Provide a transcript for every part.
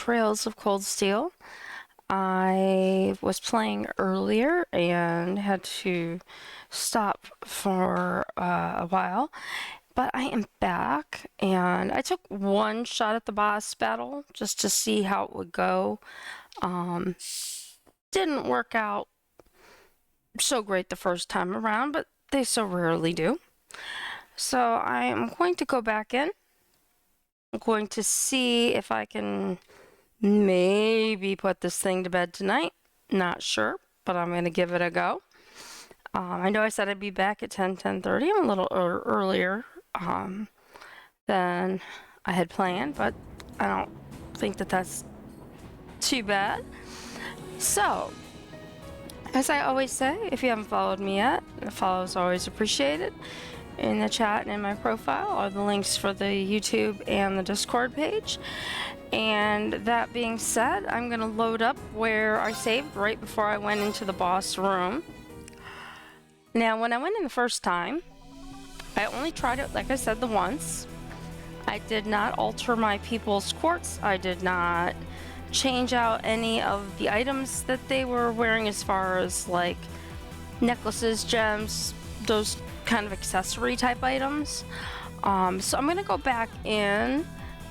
Trails of Cold Steel. I was playing earlier and had to stop for a while, but I am back and I took one shot at the boss battle just to see how it would go. Didn't work out so great the first time around, but they so rarely do. So I am going to go back in. I'm going to see if I can maybe put this thing to bed tonight. Not sure, but I'm going to give it a go. I know I said I'd be back at 10:30. I'm a little earlier than I had planned, but I don't think that that's too bad. So, as I always say, if you haven't followed me yet, a follow is always appreciated. In the chat and in my profile are the links for the YouTube and the Discord page. And that being said, I'm going to load up where I saved right before I went into the boss room. Now, when I went in the first time, I only tried it, like I said, the once. I did not alter my people's quartz. I did not change out any of the items that they were wearing as far as like necklaces, gems, those kind of accessory type items. So I'm going to go back in.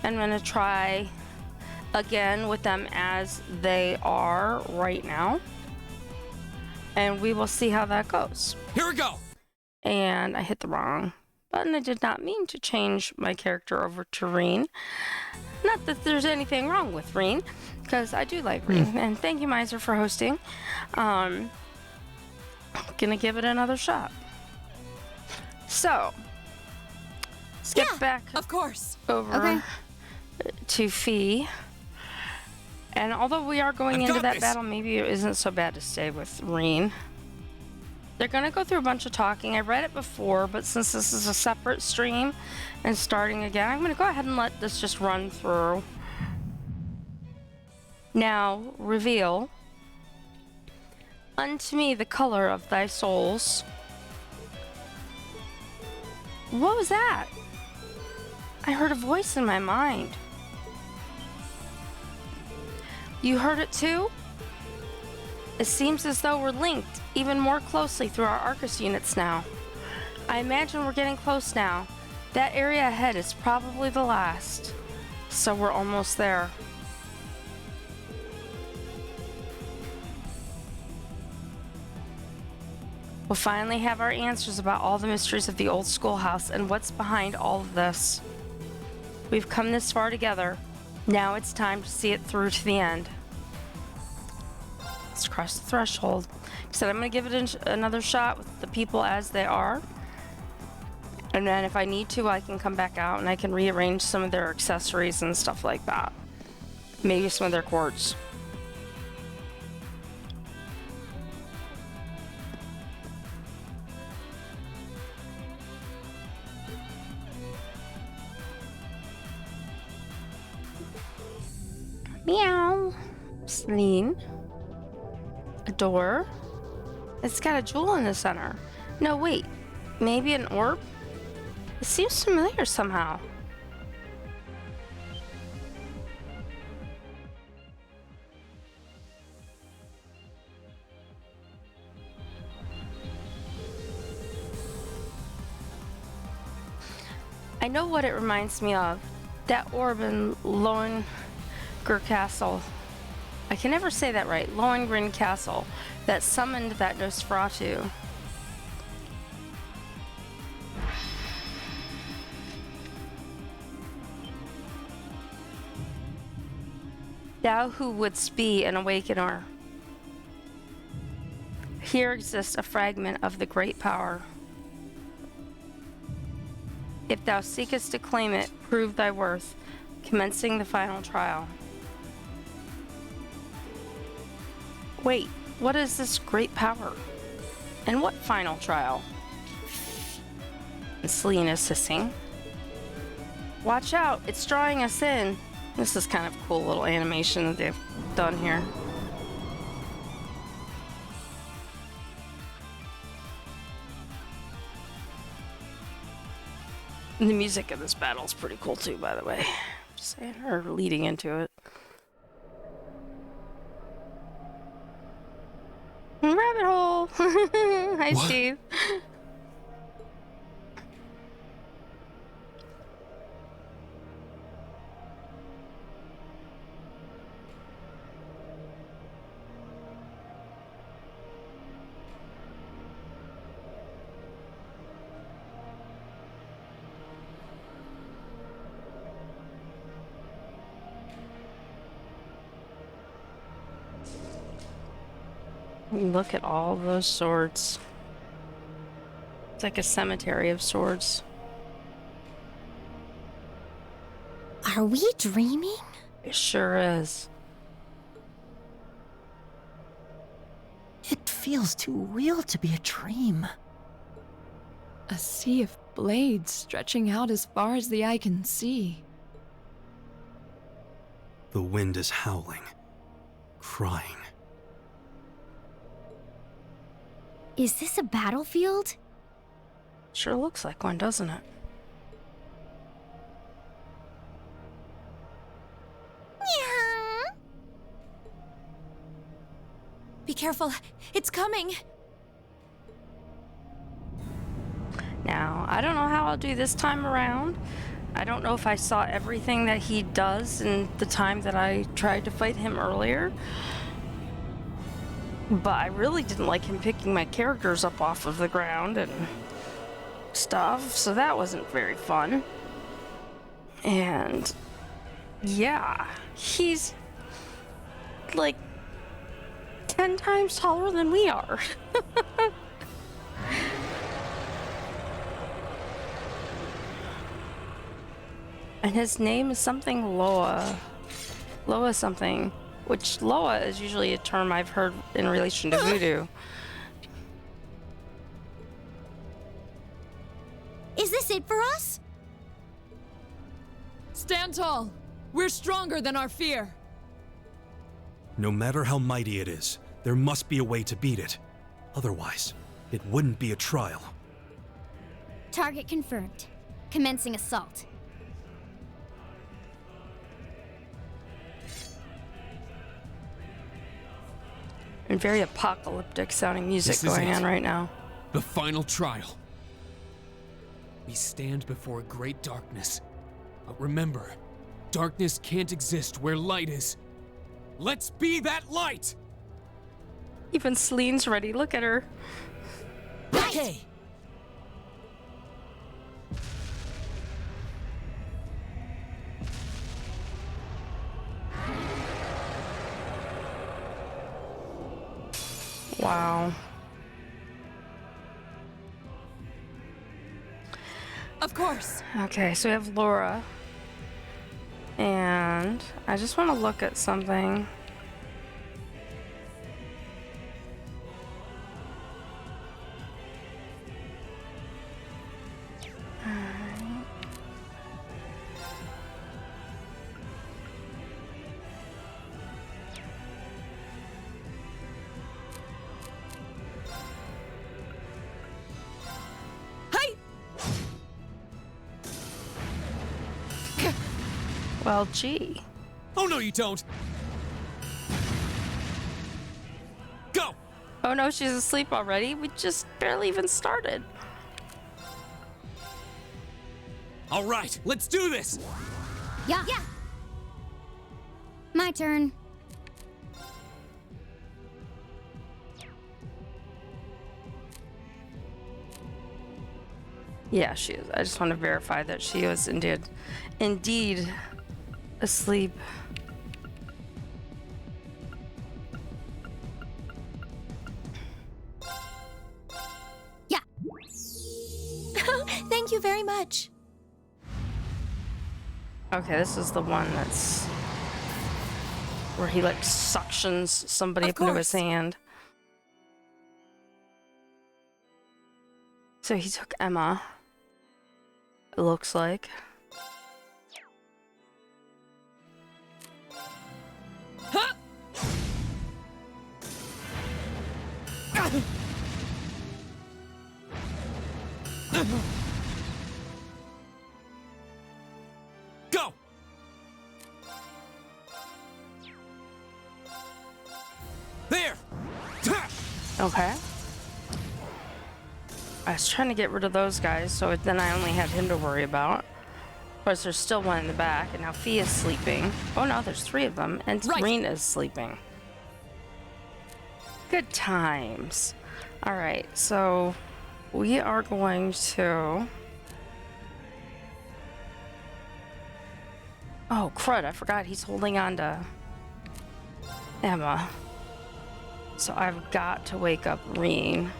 I'm going to try again with them as they are right now. And we will see how that goes. Here we go! And I hit the wrong button. I did not mean to change my character over to Reen. Not that there's anything wrong with Reen, because I do like Reen. And thank you, Miser, for hosting. Gonna give it another shot. So, let's get back of course. over to Fee. And although we are going into that battle, maybe it isn't so bad to stay with Reen. They're going to go through a bunch of talking. I read it before, but since this is a separate stream and starting again, I'm going to go ahead and let this just run through. Now, reveal. Unto me the color of thy souls. What was that? I heard a voice in my mind. You heard it too? It seems as though we're linked even more closely through our Arcus units now. I imagine we're getting close now. That area ahead is probably the last. So we're almost there. We'll finally have our answers about all the mysteries of the old schoolhouse and what's behind all of this. We've come this far together. Now it's time to see it through to the end. Let's cross the threshold. So I'm going to give it another shot with the people as they are. And then if I need to, I can come back out and I can rearrange some of their accessories and stuff like that. Maybe some of their quartz. Meow. Celine. A door. It's got a jewel in the center. No, wait. Maybe an orb? It seems familiar somehow. I know what it reminds me of. That orb in Lohengrin Castle. I can never say that right. Lohengrin Castle. That summoned that Nosferatu. Thou who wouldst be an awakener. Here exists a fragment of the great power. If thou seekest to claim it, prove thy worth, commencing the final trial. Wait, what is this great power? And what final trial? Celine is hissing. Watch out, it's drawing us in. This is kind of a cool little animation that they've done here. And the music of this battle is pretty cool too, by the way. Just saying, or leading into it. rabbit hole. Hi, What? Steve. Look at all those swords. It's like a cemetery of swords. Are we dreaming? It sure is. It feels too real to be a dream. A sea of blades stretching out as far as the eye can see. The wind is howling, crying. Is this a battlefield? Sure looks like one, doesn't it? Yeah. Be careful, it's coming. Now, I don't know how I'll do this time around. I don't know if I saw everything that he does in the time that I tried to fight him earlier. But I really didn't like him picking my characters up off of the ground and stuff, so that wasn't very fun. And yeah, he's like 10 times taller than we are. And his name is something Loa. Loa something. Which Loa is usually a term I've heard in relation to voodoo. Is this it for us? Stand tall. We're stronger than our fear. No matter how mighty it is, there must be a way to beat it. Otherwise, it wouldn't be a trial. Target confirmed. Commencing assault. And very apocalyptic sounding music This is going it. on right now. The final trial. We stand before a great darkness. But remember, darkness can't exist where light is. Let's be that light! Even Celine's ready. Look at her. Okay. Wow. Of course. Okay, so we have Laura. And I just want to look at something. Hey! Well, gee. Oh no, you don't! Go! Oh no, she's asleep already? We just barely even started. Alright, let's do this! Yeah. My turn. Yeah, she is. I just want to verify that she was indeed asleep. Yeah. Thank you very much. Okay, this is the one that's where he like suctions somebody Of up into his course. hand. So he took Emma. It looks like. Huh? Go! There! Ha! Okay. I was trying to get rid of those guys, so then I only had him to worry about. Of course, there's still one in the back, and now Fee is sleeping. Oh no, there's 3 of them, and Serena is sleeping. Good times. Alright, so we are going to... Oh, crud, I forgot he's holding on to Emma. So I've got to wake up Reen.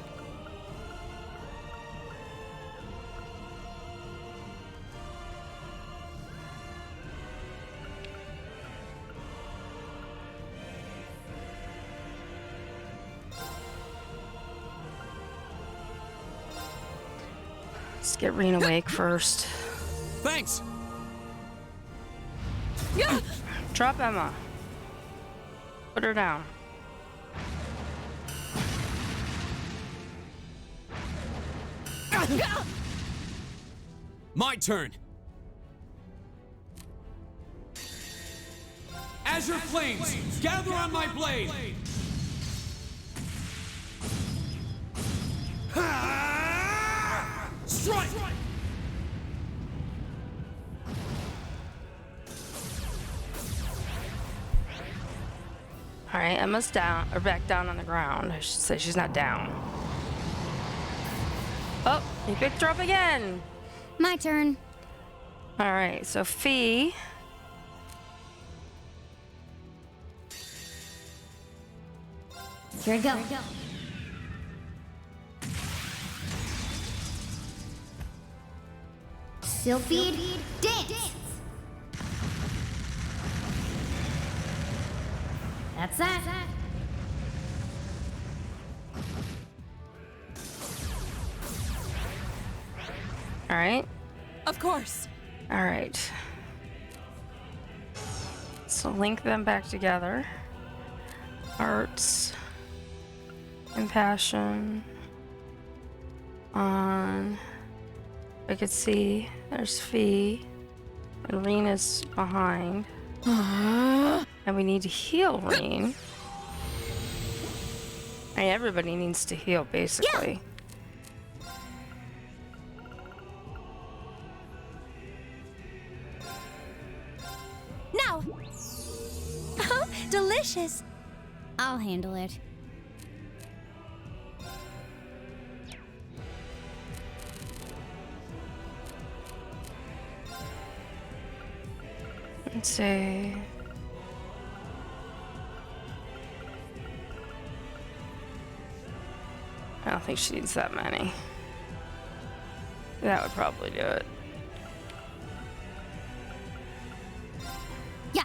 Let's get Reen awake first. Thanks! Drop Emma. Put her down. My turn! Azure Flames, gather on my blade! Strike! Alright, Emma's down, or back down on the ground. I should say she's not down. Oh, he picked her up again! My turn. Alright, so Fee. Here we go. Sylphid dance. That's that. Alright. Of course. Alright. So link them back together. Arts. Compassion. On. I could see there's Fee. And Rena's behind. And we need to heal Reen. I mean, everybody needs to heal, basically. Now. Oh, delicious. I'll handle it. Let's see. I don't think she needs that many. That would probably do it. Yeah.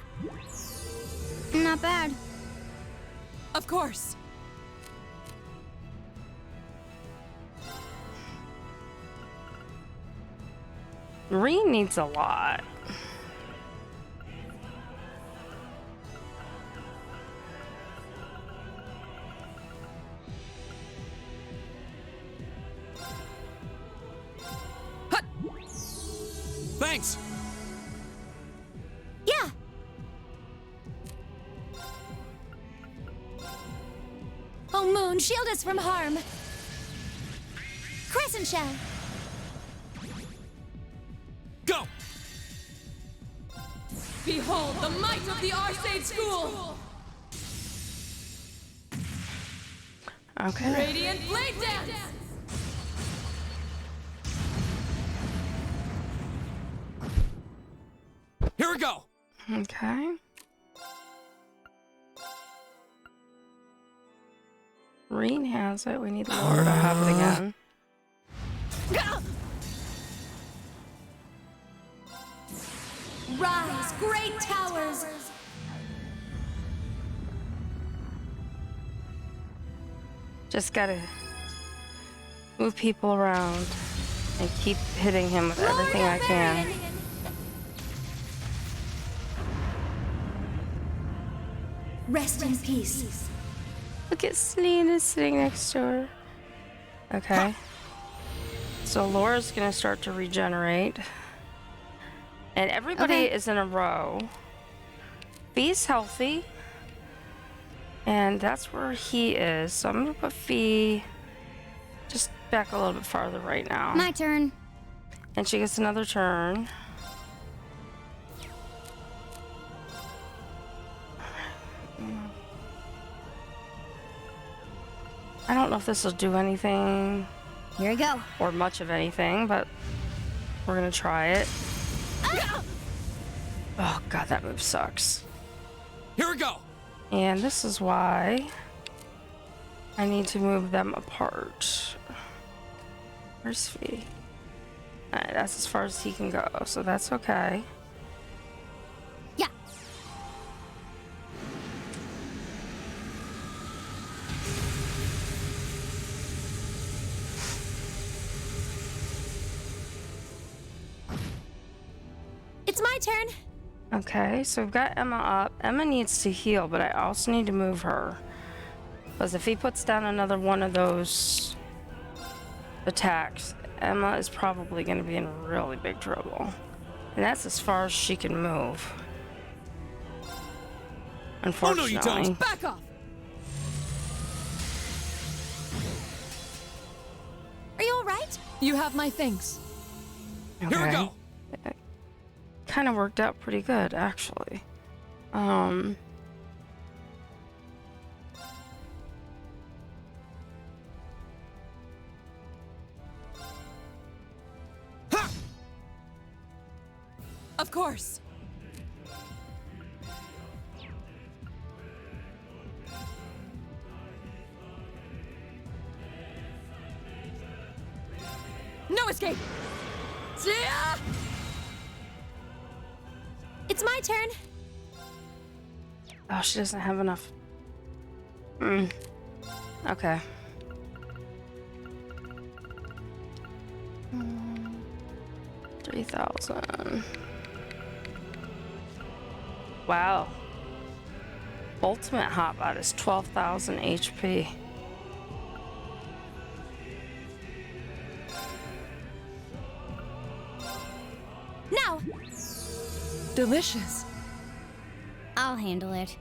Not bad. Of course. Reen needs a lot. Thanks! Yeah. Oh, Moon, shield us from harm. Crescent shell. Go! Behold the might of the Arcade School! Okay. Radiant Blade Dance! Here we go! Okay. Reen has it. We need Laura to have it again. Rise, great towers. Just gotta move people around and keep hitting him with everything I can. Rest in peace. Look at Selena sitting next to her. Okay. So Laura's gonna start to regenerate. And everybody is in a row. Fee's healthy. And that's where he is. So I'm gonna put Fee just back a little bit farther right now. My turn. And she gets another turn. I don't know if this will do anything Here we go. or much of anything, but we're gonna try it. Oh god, that move sucks. Here we go! And this is why I need to move them apart. Where's Fee? Alright, that's as far as he can go, so that's okay. Yeah. It's my turn. Okay, so we've got Emma up. Emma needs to heal, but I also need to move her. Because if he puts down another one of those attacks, Emma is probably going to be in really big trouble. And that's as far as she can move. Unfortunately. Oh no, you don't! Back off! Are you all right? You have my thanks. Here we Okay. go! Kind of worked out pretty good, actually. Of course. No escape! Yeah! It's my turn. Oh, she doesn't have enough. Okay. 3,000. Wow. Ultimate Hotbot is 12,000 HP. Now, Delicious. I'll handle it.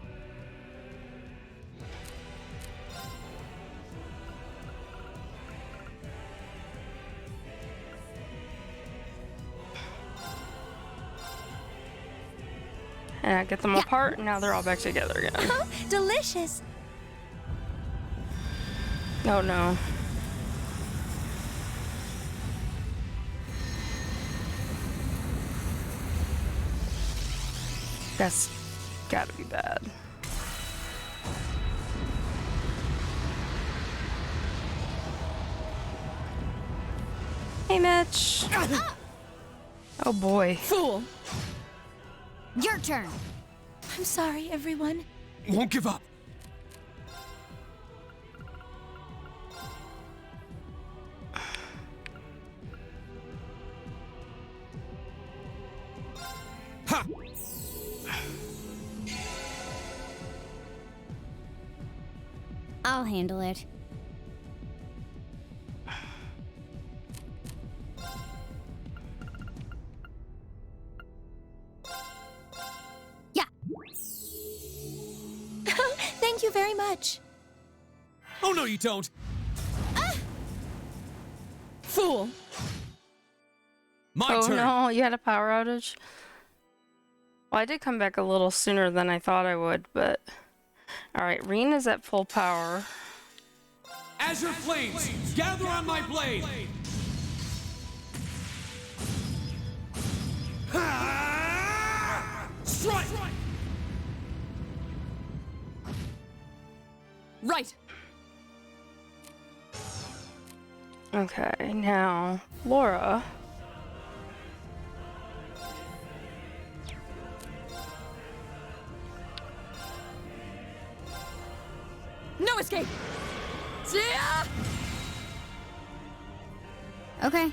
And I get them apart, and now they're all back together again. Oh, delicious. Oh no. That's gotta be bad. Hey, Mitch. Oh boy. Fool. Your turn. I'm sorry, everyone. Won't give up! Ha! I'll handle it. Yeah. Thank you very much. Oh no, you don't! Fool. My Oh turn! no, you had a power outage? Well, I did come back a little sooner than I thought I would, but... Alright, Reen is at full power. Azure flames, gather on my blade! Strike! Right. Okay, now, Laura. No escape. Yeah! Okay.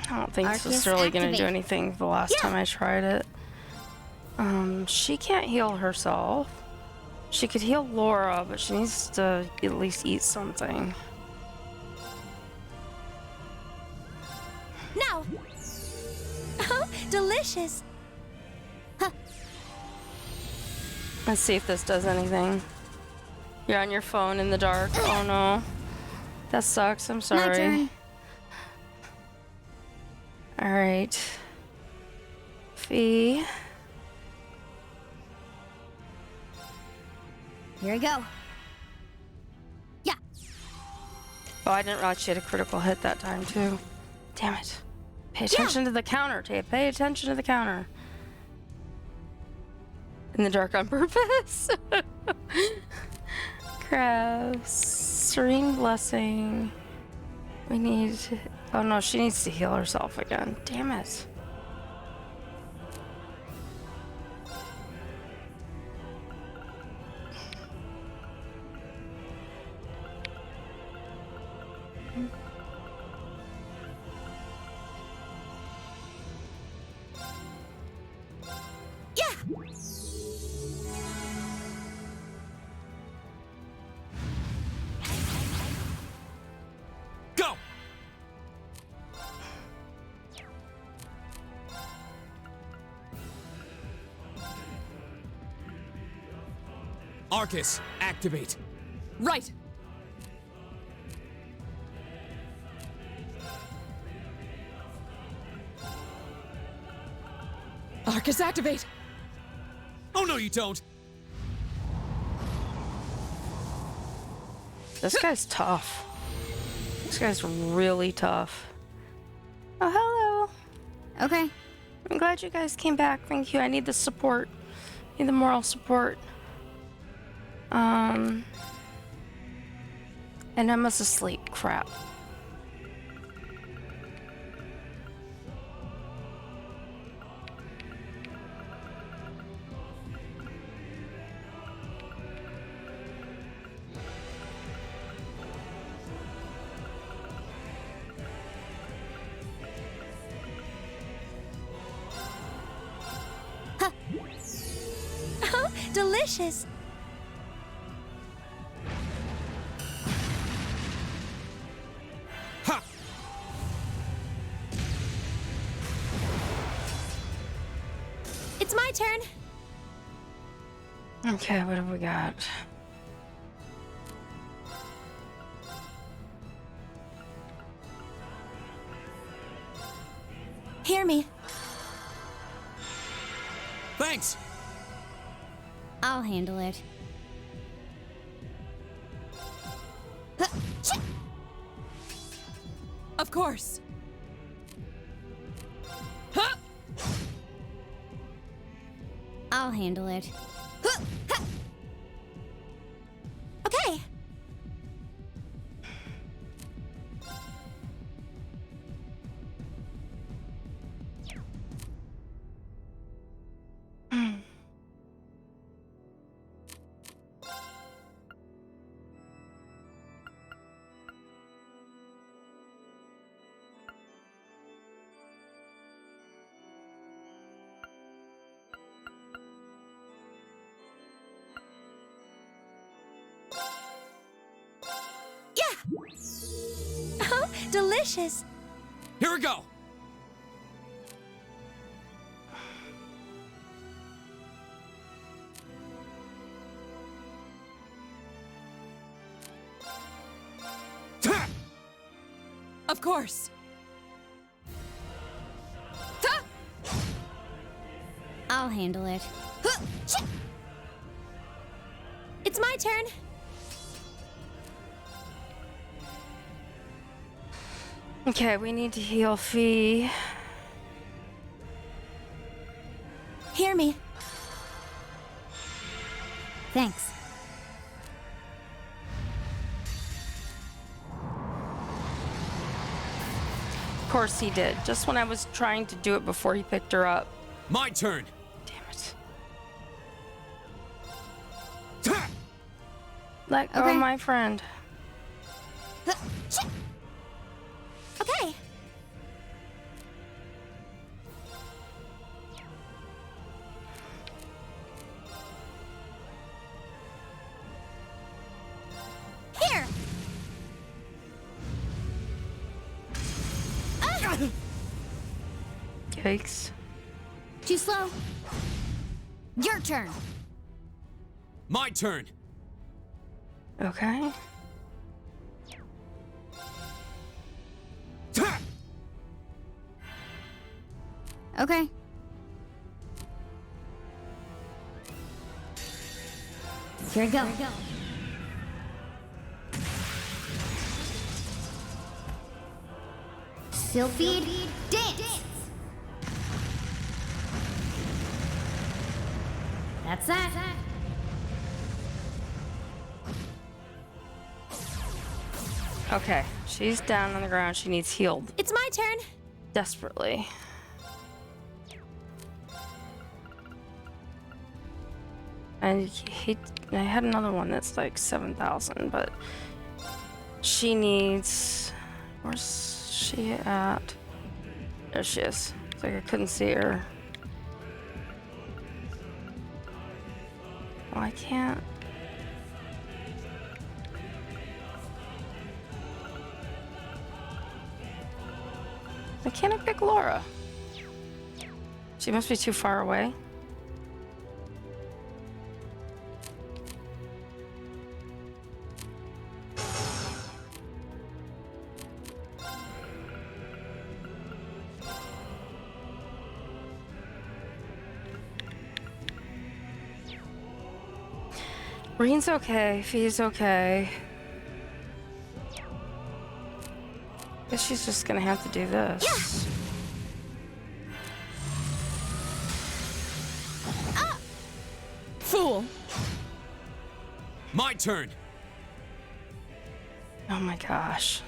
I don't think this is Arceus really gonna do activate. anything the last time I tried it. She can't heal herself. She could heal Laura, but she needs to at least eat something. Wow! Oh, delicious. Let's see if this does anything. You're on your phone in the dark. Oh no. That sucks. I'm My sorry. turn. Alright. Fee. Here we go. Yeah. Oh, I didn't realize she had a critical hit that time too. Damn it. Pay attention to the counter, Tate. Pay attention to the counter. In the dark on purpose. Crabs. Serene blessing. We need... Oh no, she needs to heal herself again. Damn it. Go! Arcus, activate. Right! Arcus, activate! Oh no, you don't! This guy's tough. This guy's really tough. Oh, hello. Okay. I'm glad you guys came back. Thank you. I need the support. I need the moral support. And Emma's asleep. Crap. Oh, delicious. Ha! It's my turn. Okay, what have we got? Hear me. Thanks! I'll handle it. Of course! Huh! I'll handle it. Okay. Oh, delicious. Here we go! Ta! Of course! Ta! I'll handle it. It's my turn. Okay, we need to heal Fee. Hear me. Thanks. Of course he did. Just when I was trying to do it before he picked her up. My turn! Damn it. Ta! Let go Okay. of my friend. Okay. Here. Yikes. Too slow. Your turn. My turn. Okay. Ta! Okay. Here we go. Sylphid dance. That's that. Okay, she's down on the ground. She needs healed It's my turn. desperately. I had another one that's like 7,000, but she needs. Where's she at? There she is. It's like I couldn't see her. Well, I can't. Why can't I pick Laura? She must be too far away. Reen's okay. Fee's okay. Guess she's just gonna have to do this. Fool! My turn. Oh my gosh.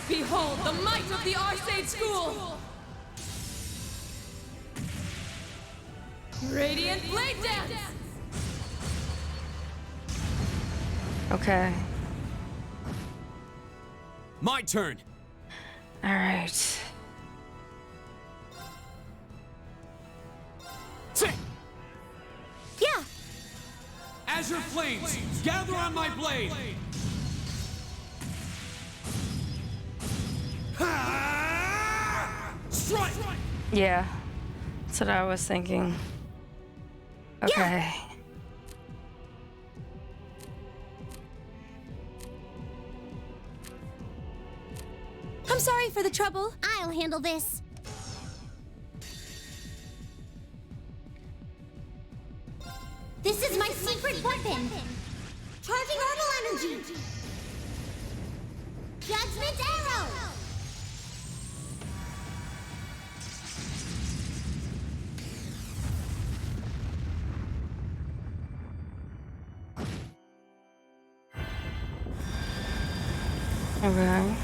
Behold the might of the Arcade School! Radiant Blade Dance! Okay. My turn. All right. Sit. Yeah. Azure flames, gather on my blade. Strike. Yeah. That's what I was thinking. Okay. I'm sorry for the trouble. I'll handle this. This is my secret weapon. Charging orbital energy. Judgment arrow. Okay.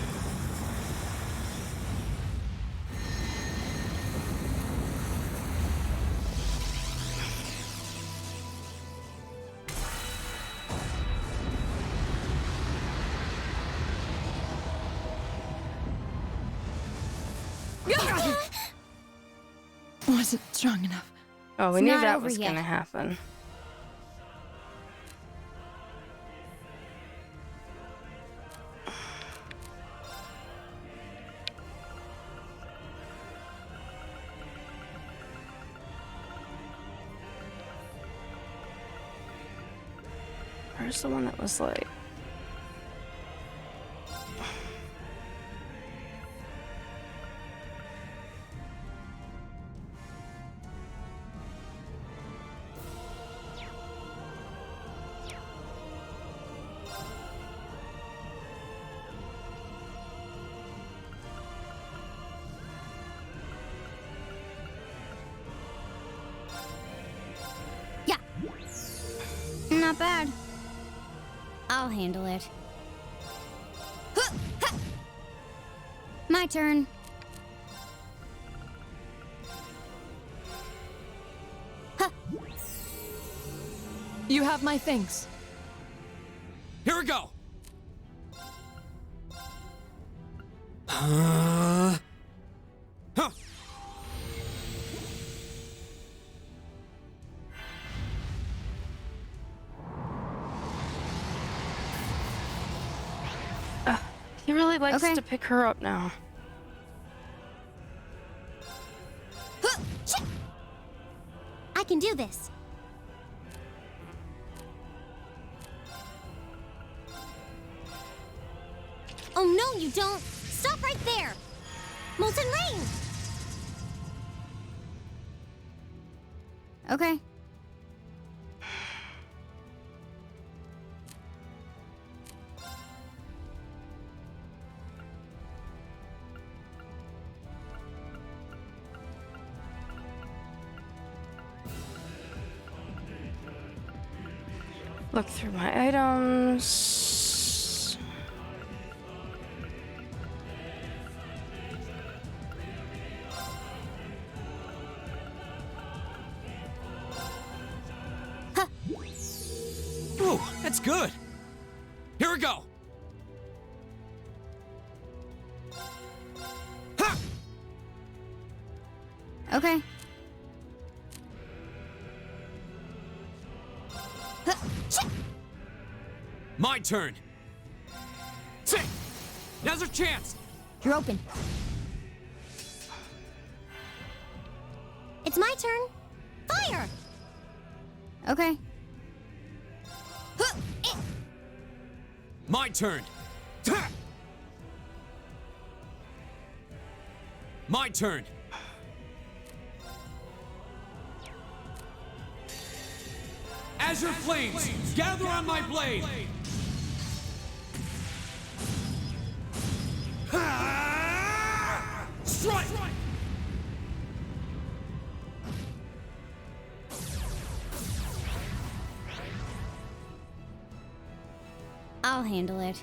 Wasn't strong enough. Oh, we It's knew not that over was yet. gonna happen. Where's the one that was like... Yeah. Not bad. I'll handle it. Huh, ha. My turn. Huh. You have my thanks. Here we go. Huh? He really likes Okay. to pick her up now. I can do this. Oh no, you don't! Stop right there! Molten rain! Okay. Look through my items. Ooh, that's good. Here we go. Ha! Okay. My turn. Sit. Now's our chance. You're open. It's my turn. Fire! Okay. My turn. Ha! My turn. Azure flames, gather on my blade. Ha! Strike! I'll handle it.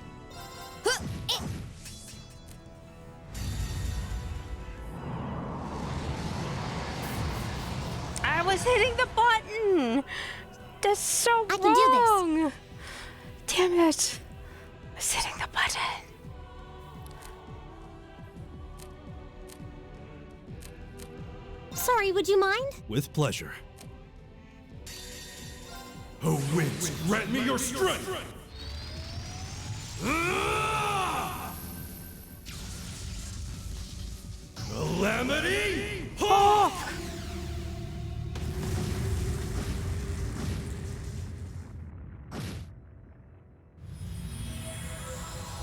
I was hitting the button. That's so I can do this. wrong. Damn it. I was hitting the button. Sorry, would you mind? With pleasure. O winds, grant me your strength! Calamity! Hawk!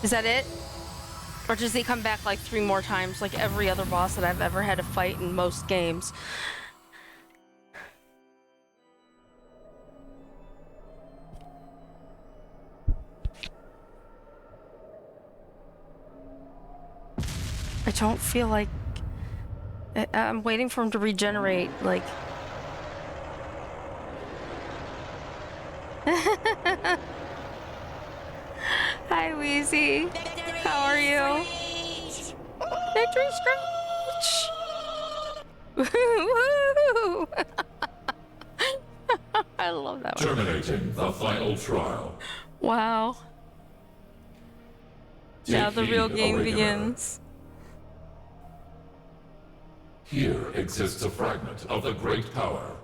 Is that it? Or does he come back like 3 more times, like every other boss that I've ever had to fight in most games? I don't feel like... I'm waiting for him to regenerate, like... Hi, Wheezy. How are you? Victory screech! Woo! I love that one. Terminating the final trial. Wow. Now Take the heed, real game Awakener. begins. Here exists a fragment of the great power.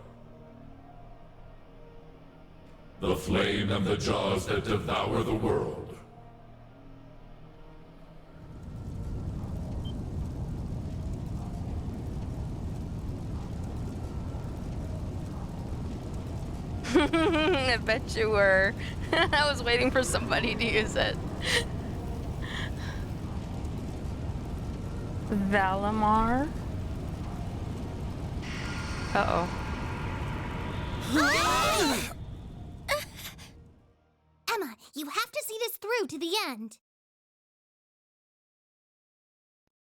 The flame and the jaws that devour the world. I bet you were. I was waiting for somebody to use it. Valimar? Uh-oh. Emma, you have to see this through to the end.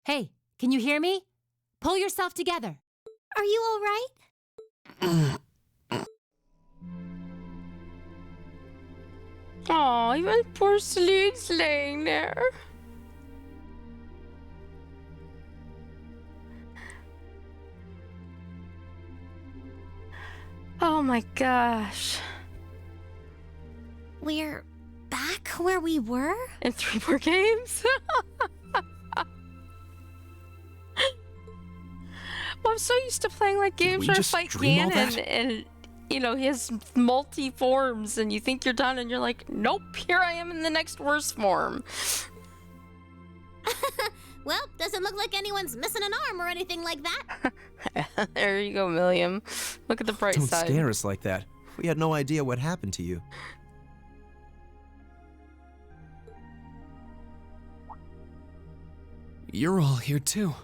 Hey, can you hear me? Pull yourself together. Are you all right? Aw, even poor Sleek's laying there. Oh my gosh. We're back where we were? In 3 more games? Well, I'm so used to playing like games we where I just fight dream all Ganon that? and you know, he has multi forms and you think you're done and you're like, nope, here I am in the next worst form. Well, doesn't look like anyone's missing an arm or anything like that. There you go, Milliam. Look at the bright Don't side. scare us like that. We had no idea what happened to you. You're all here too.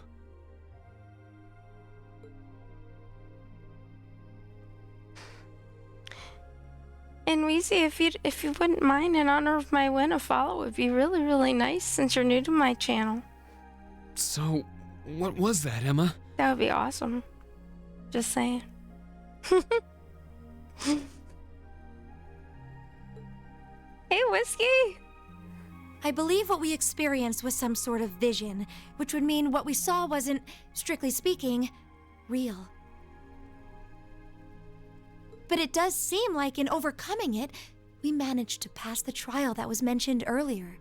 And Weezy, if you wouldn't mind, in honor of my win, a follow would be really, really nice since you're new to my channel. So, what was that, Emma? That would be awesome. Just saying. Hey, Whiskey! I believe what we experienced was some sort of vision, which would mean what we saw wasn't, strictly speaking, real. But it does seem like in overcoming it, we managed to pass the trial that was mentioned earlier.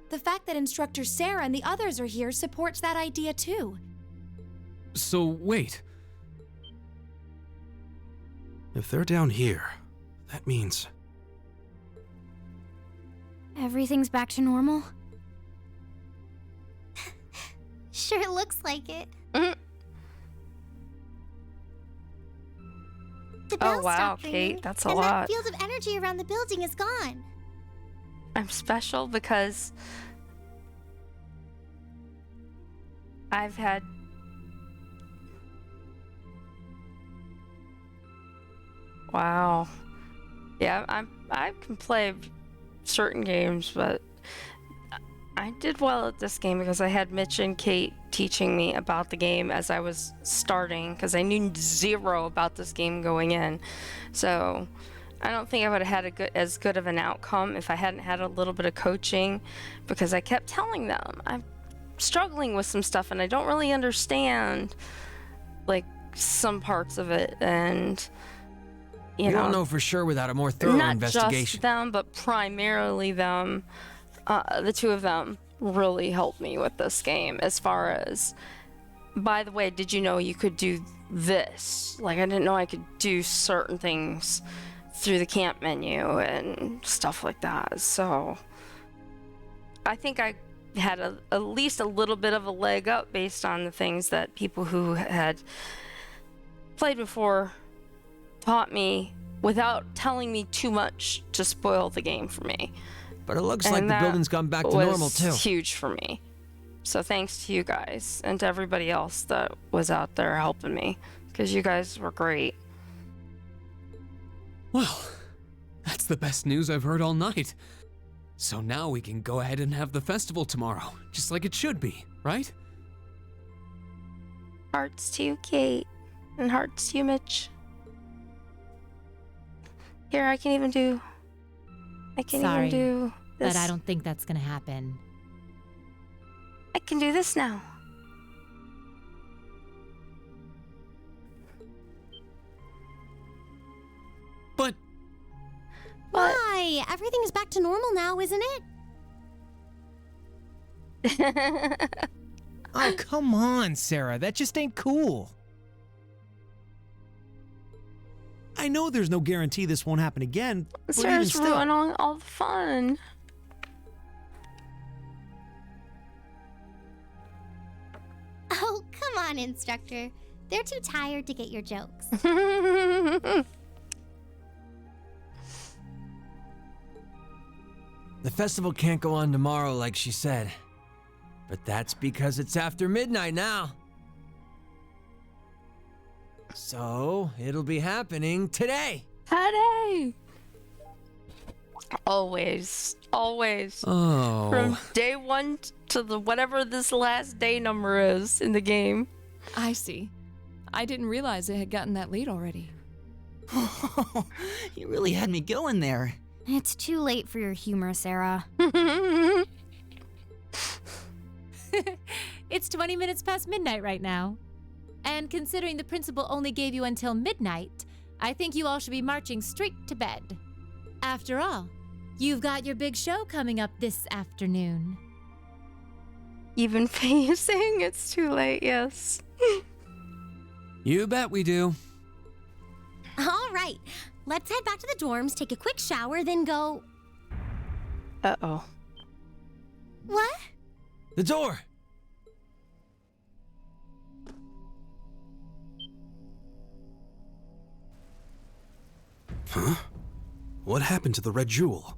The fact that Instructor Sarah and the others are here supports that idea too. So, wait. If they're down here, that means... Everything's back to normal? Sure looks like it. Mhm. The Oh, bell wow, stopped Kate, ringing, that's a and lot. that field of energy around the building is gone. I'm special because I've had wow. Yeah, I can play certain games, but I did well at this game because I had Mitch and Kate teaching me about the game as I was starting, because I knew zero about this game going in. So I don't think I would have had as good of an outcome if I hadn't had a little bit of coaching, because I kept telling them I'm struggling with some stuff and I don't really understand like some parts of it, and you We know, won't know for sure without a more thorough not investigation. just them, but primarily them. The two of them really helped me with this game as far as, by the way, did you know you could do this? Like, I didn't know I could do certain things through the camp menu and stuff like that. So I think I had at least a little bit of a leg up based on the things that people who had played before taught me without telling me too much to spoil the game for me. But it looks like the that building's gone back to was normal too. huge for me. So thanks to you guys and to everybody else that was out there helping me, because you guys were great. Well, that's the best news I've heard all night. So now we can go ahead and have the festival tomorrow, just like it should be, right? Hearts to you, Kate, and hearts to you, Mitch. Here, I can even do Sorry, this. But I don't think that's gonna happen. I can do this now. But Why? Everything's back to normal now, isn't it? Oh, come on, Sarah. That just ain't cool. I know there's no guarantee this won't happen again, but even Sarah's still... ruining all the fun. Oh, come on, Instructor. They're too tired to get your jokes. The festival can't go on tomorrow like she said. But that's because it's after midnight now. So, it'll be happening today. Today. Always. Always. oh, From day one to the whatever this last day number is in the game. I see. I didn't realize it had gotten that late already. You really had me going there. It's too late for your humor, Sarah. It's 20 minutes past midnight right now. And considering the principal only gave you until midnight, I think you all should be marching straight to bed. After all, you've got your big show coming up this afternoon. Even facing, it's too late, yes. you bet we do. All right, let's head back to the dorms, take a quick shower, then go... Uh-oh. What? The door! Huh? What happened to the red jewel?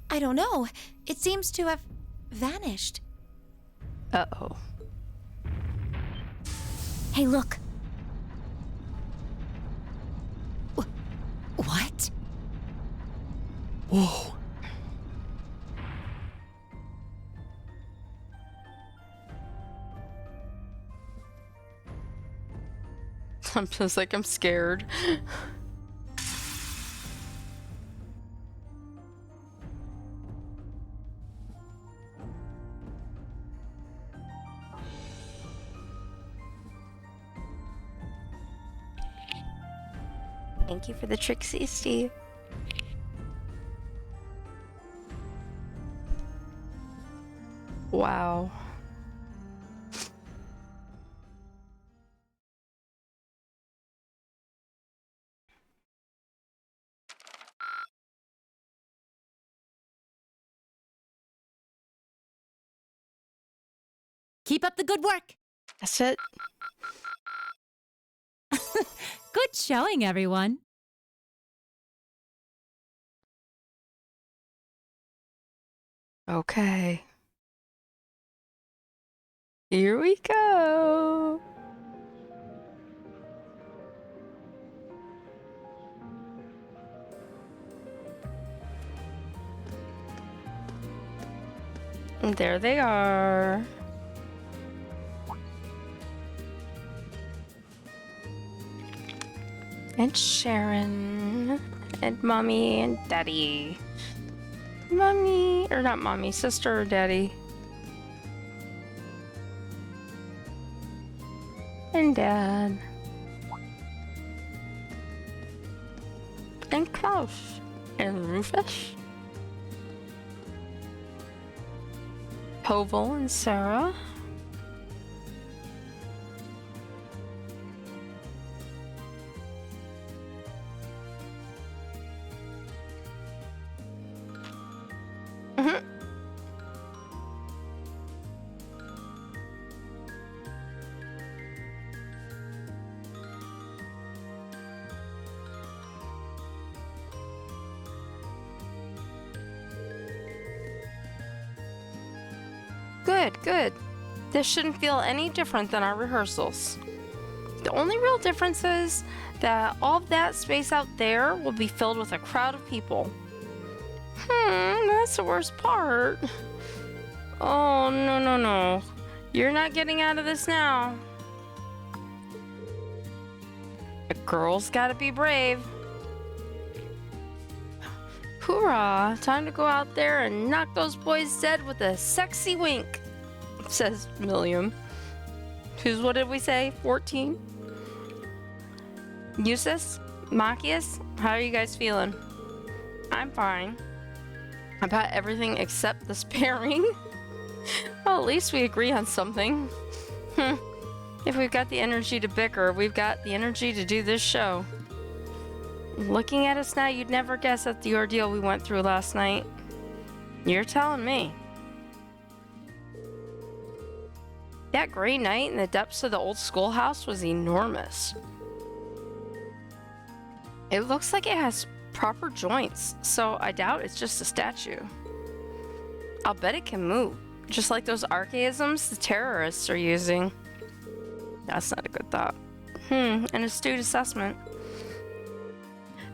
I don't know. It seems to have vanished. Uh-oh. Hey, look. What? Whoa. I'm just like, I'm scared. Thank you for the Trixie, Steve. Wow. Keep up the good work. That's it. Good showing, everyone. Okay. Here we go. And there they are. And Sharon. And Mommy and Daddy. Mommy, or not Mommy, sister or Daddy. And Dad. And Klaus. And Rufus. Hovel and Sarah. Good. This shouldn't feel any different than our rehearsals. The only real difference is that all of that space out there will be filled with a crowd of people. That's the worst part. Oh, no. You're not getting out of this now. A girl's gotta be brave. Hoorah! Time to go out there and knock those boys dead with a sexy wink, says William. Who's, what did we say, 14? Eustace? Machias? How are you guys feeling? I'm fine. About everything except the sparring. Well, at least we agree on something. If we've got the energy to bicker, we've got the energy to do this show. Looking at us now, you'd never guess at the ordeal we went through last night. You're telling me. That gray night in the depths of the old schoolhouse was enormous. It looks like it has proper joints, so I doubt it's just a statue. I'll bet it can move, just like those archaisms the terrorists are using. That's not a good thought. An astute assessment.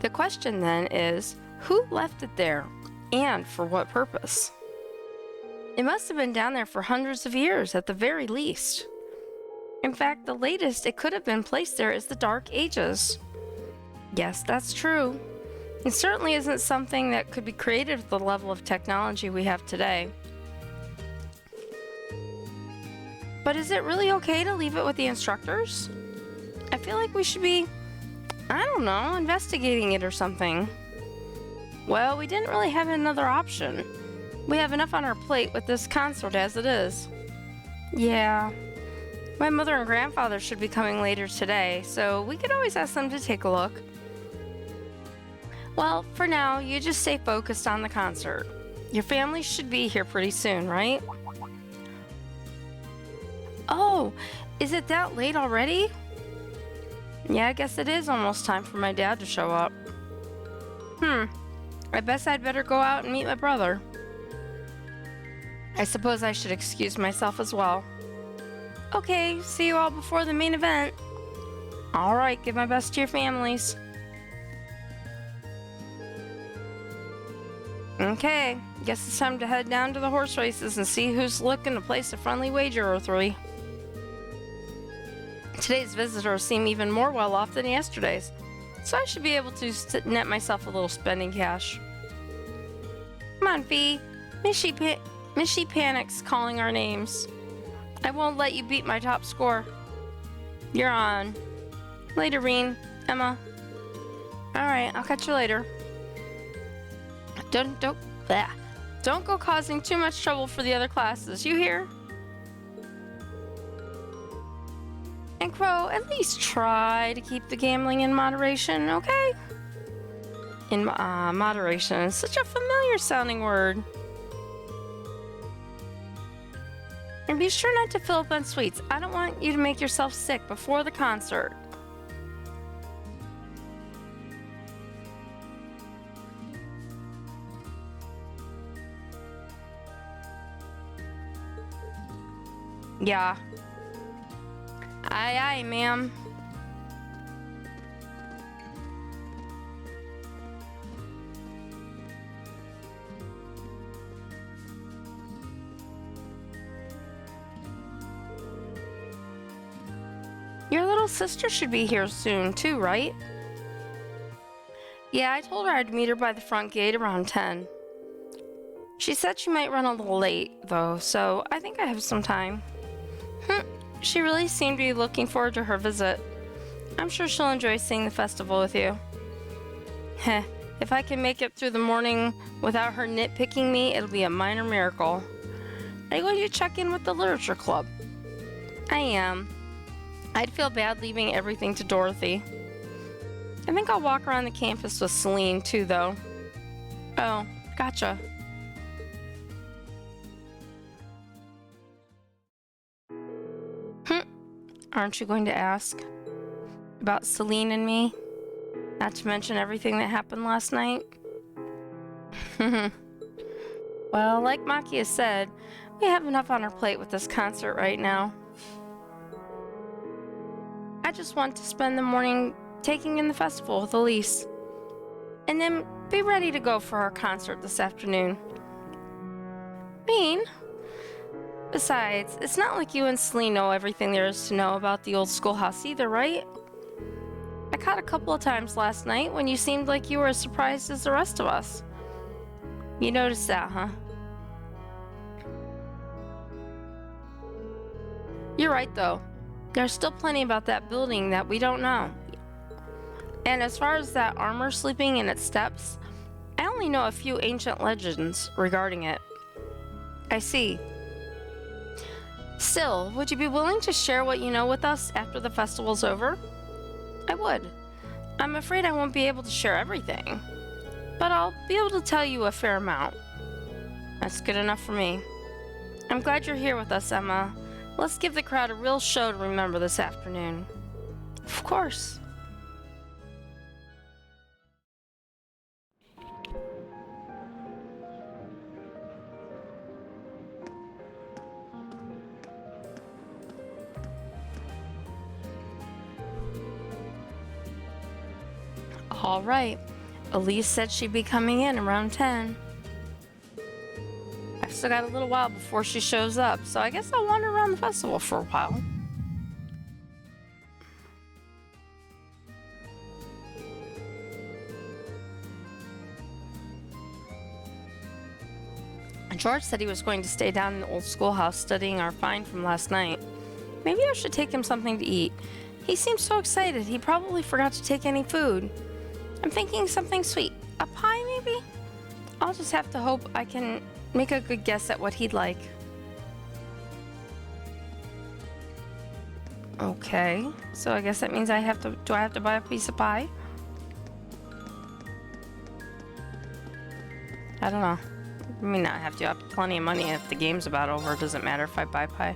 The question then is, who left it there, and for what purpose? It must have been down there for hundreds of years at the very least. In fact, the latest it could have been placed there is the Dark Ages. Yes, that's true. It certainly isn't something that could be created with the level of technology we have today. But is it really okay to leave it with the instructors? I feel like we should be, I don't know, investigating it or something. Well, we didn't really have another option. We have enough on our plate with this concert as it is. Yeah. My mother and grandfather should be coming later today, so we could always ask them to take a look. Well, for now, you just stay focused on the concert. Your family should be here pretty soon, right? Oh, is it that late already? Yeah, I guess it is almost time for my dad to show up. I guess I'd better go out and meet my brother. I suppose I should excuse myself as well. Okay, see you all before the main event. Alright, give my best to your families. Okay, guess it's time to head down to the horse races and see who's looking to place a friendly wager or three. Today's visitors seem even more well off than yesterday's, so I should be able to net myself a little spending cash. Come on, Fee. Mishy panics calling our names. I won't let you beat my top score. You're on. Later, Reen. Emma. Alright, I'll catch you later. Don't go causing too much trouble for the other classes, you hear? And Crow, at least try to keep the gambling in moderation, okay? In moderation is such a familiar sounding word. And be sure not to fill up on sweets. I don't want you to make yourself sick before the concert. Yeah. Aye, aye, ma'am. Your little sister should be here soon, too, right? Yeah, I told her I'd meet her by the front gate around 10. She said she might run a little late, though, so I think I have some time. She really seemed to be looking forward to her visit. I'm sure she'll enjoy seeing the festival with you. Heh, if I can make it through the morning without her nitpicking me, it'll be a minor miracle. Are you going to check in with the literature club? I am. I'd feel bad leaving everything to Dorothy. I think I'll walk around the campus with Celine, too, though. Oh, gotcha. Aren't you going to ask about Celine and me? Not to mention everything that happened last night? Well, like Makia said, we have enough on our plate with this concert right now. I just want to spend the morning taking in the festival with Elise, and then be ready to go for our concert this afternoon. Besides, it's not like you and Celine know everything there is to know about the old schoolhouse either, right? I caught a couple of times last night when you seemed like you were as surprised as the rest of us. You noticed that, huh? You're right, though. There's still plenty about that building that we don't know. And as far as that armor sleeping in its steps, I only know a few ancient legends regarding it. I see. Still, would you be willing to share what you know with us after the festival's over? I would. I'm afraid I won't be able to share everything, but I'll be able to tell you a fair amount. That's good enough for me. I'm glad you're here with us, Emma. Let's give the crowd a real show to remember this afternoon. Of course. All right. Elise said she'd be coming in around 10. I've still got a little while before she shows up, so I guess I'll wander around the festival for a while. George said he was going to stay down in the old schoolhouse studying our find from last night. Maybe I should take him something to eat. He seemed so excited he probably forgot to take any food. I'm thinking something sweet. A pie, maybe? I'll just have to hope I can make a good guess at what he'd like. Okay, so I guess that means do I have to buy a piece of pie? I don't know. I mean, not have to. I have plenty of money. If the game's about over, it doesn't matter if I buy pie.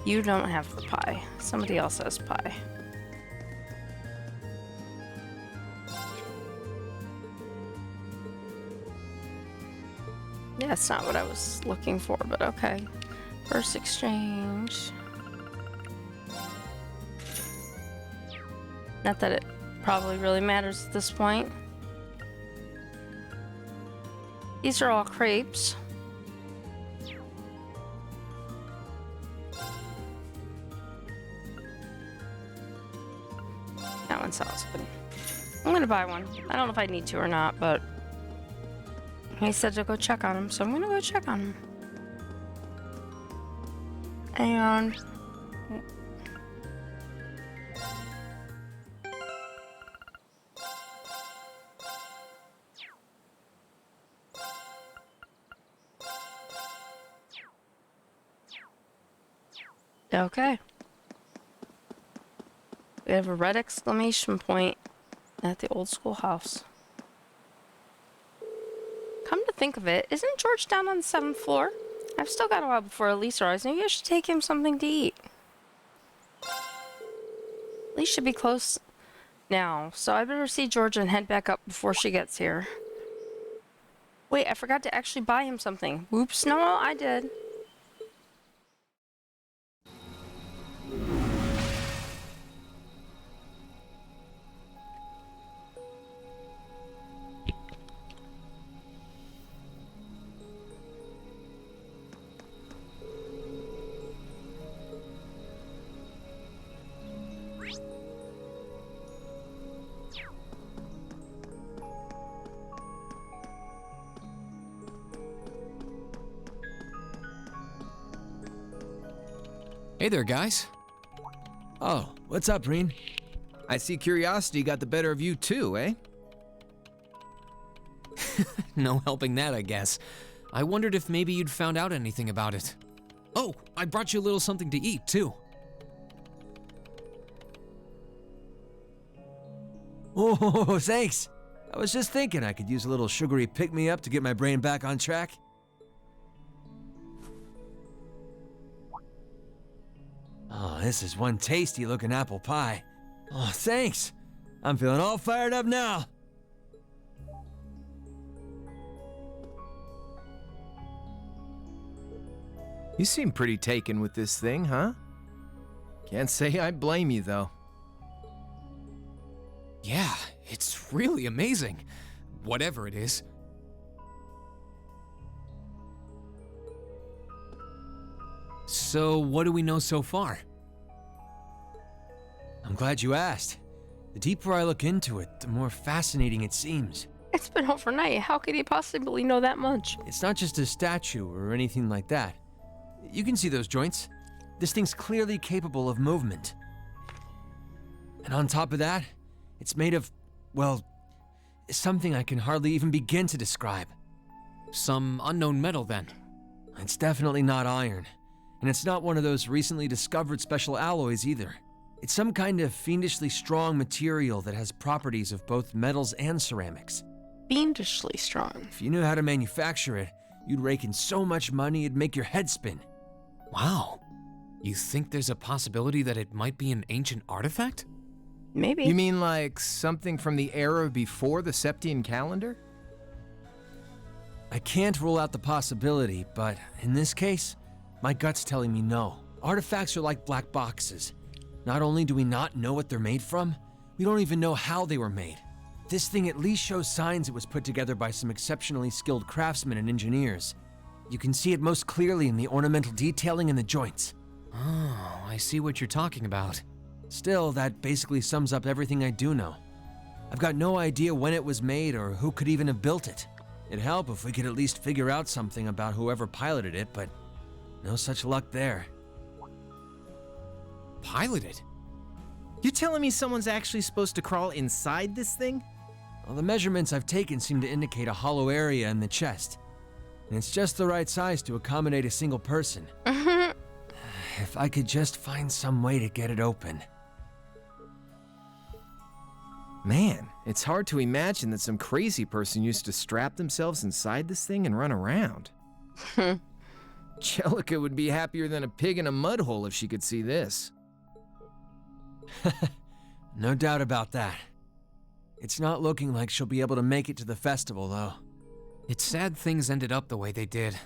You don't have the pie. Somebody else has pie. Yeah, it's not what I was looking for, but okay. First exchange. Not that it probably really matters at this point. These are all crepes. That one sounds good. I'm gonna buy one. I don't know if I need to or not, but he said to go check on him, so I'm gonna go check on him. And okay. We have a red exclamation point at the old schoolhouse. Come to think of it, isn't George down on the 7th floor? I've still got a while before Elise arrives. Maybe I should take him something to eat. Elise should be close now, so I better see George and head back up before she gets here. Wait, I forgot to actually buy him something. Whoops, no, I did. Hey there, guys. Oh, what's up, Reen? I see curiosity got the better of you too, eh? No helping that, I guess. I wondered if maybe you'd found out anything about it. Oh, I brought you a little something to eat, too. Oh, thanks. I was just thinking I could use a little sugary pick-me-up to get my brain back on track. Oh, this is one tasty-looking apple pie. Oh, thanks. I'm feeling all fired up now. You seem pretty taken with this thing, huh? Can't say I blame you, though. Yeah, it's really amazing. Whatever it is. So, what do we know so far? I'm glad you asked. The deeper I look into it, the more fascinating it seems. It's been overnight. How could he possibly know that much? It's not just a statue or anything like that. You can see those joints. This thing's clearly capable of movement. And on top of that, it's made of, well, something I can hardly even begin to describe. Some unknown metal, then? It's definitely not iron. And it's not one of those recently discovered special alloys either. It's some kind of fiendishly strong material that has properties of both metals and ceramics. Fiendishly strong. If you knew how to manufacture it, you'd rake in so much money it'd make your head spin. Wow. You think there's a possibility that it might be an ancient artifact? Maybe. You mean like something from the era before the Septian calendar? I can't rule out the possibility, but in this case, my gut's telling me no. Artifacts are like black boxes. Not only do we not know what they're made from, we don't even know how they were made. This thing at least shows signs it was put together by some exceptionally skilled craftsmen and engineers. You can see it most clearly in the ornamental detailing in the joints. Oh, I see what you're talking about. Still, that basically sums up everything I do know. I've got no idea when it was made or who could even have built it. It'd help if we could at least figure out something about whoever piloted it, but no such luck there. Piloted? You telling me someone's actually supposed to crawl inside this thing? Well, the measurements I've taken seem to indicate a hollow area in the chest. And it's just the right size to accommodate a single person. If I could just find some way to get it open. Man, it's hard to imagine that some crazy person used to strap themselves inside this thing and run around. Jellica would be happier than a pig in a mud hole if she could see this. No doubt about that. It's not looking like she'll be able to make it to the festival, though. It's sad things ended up the way they did.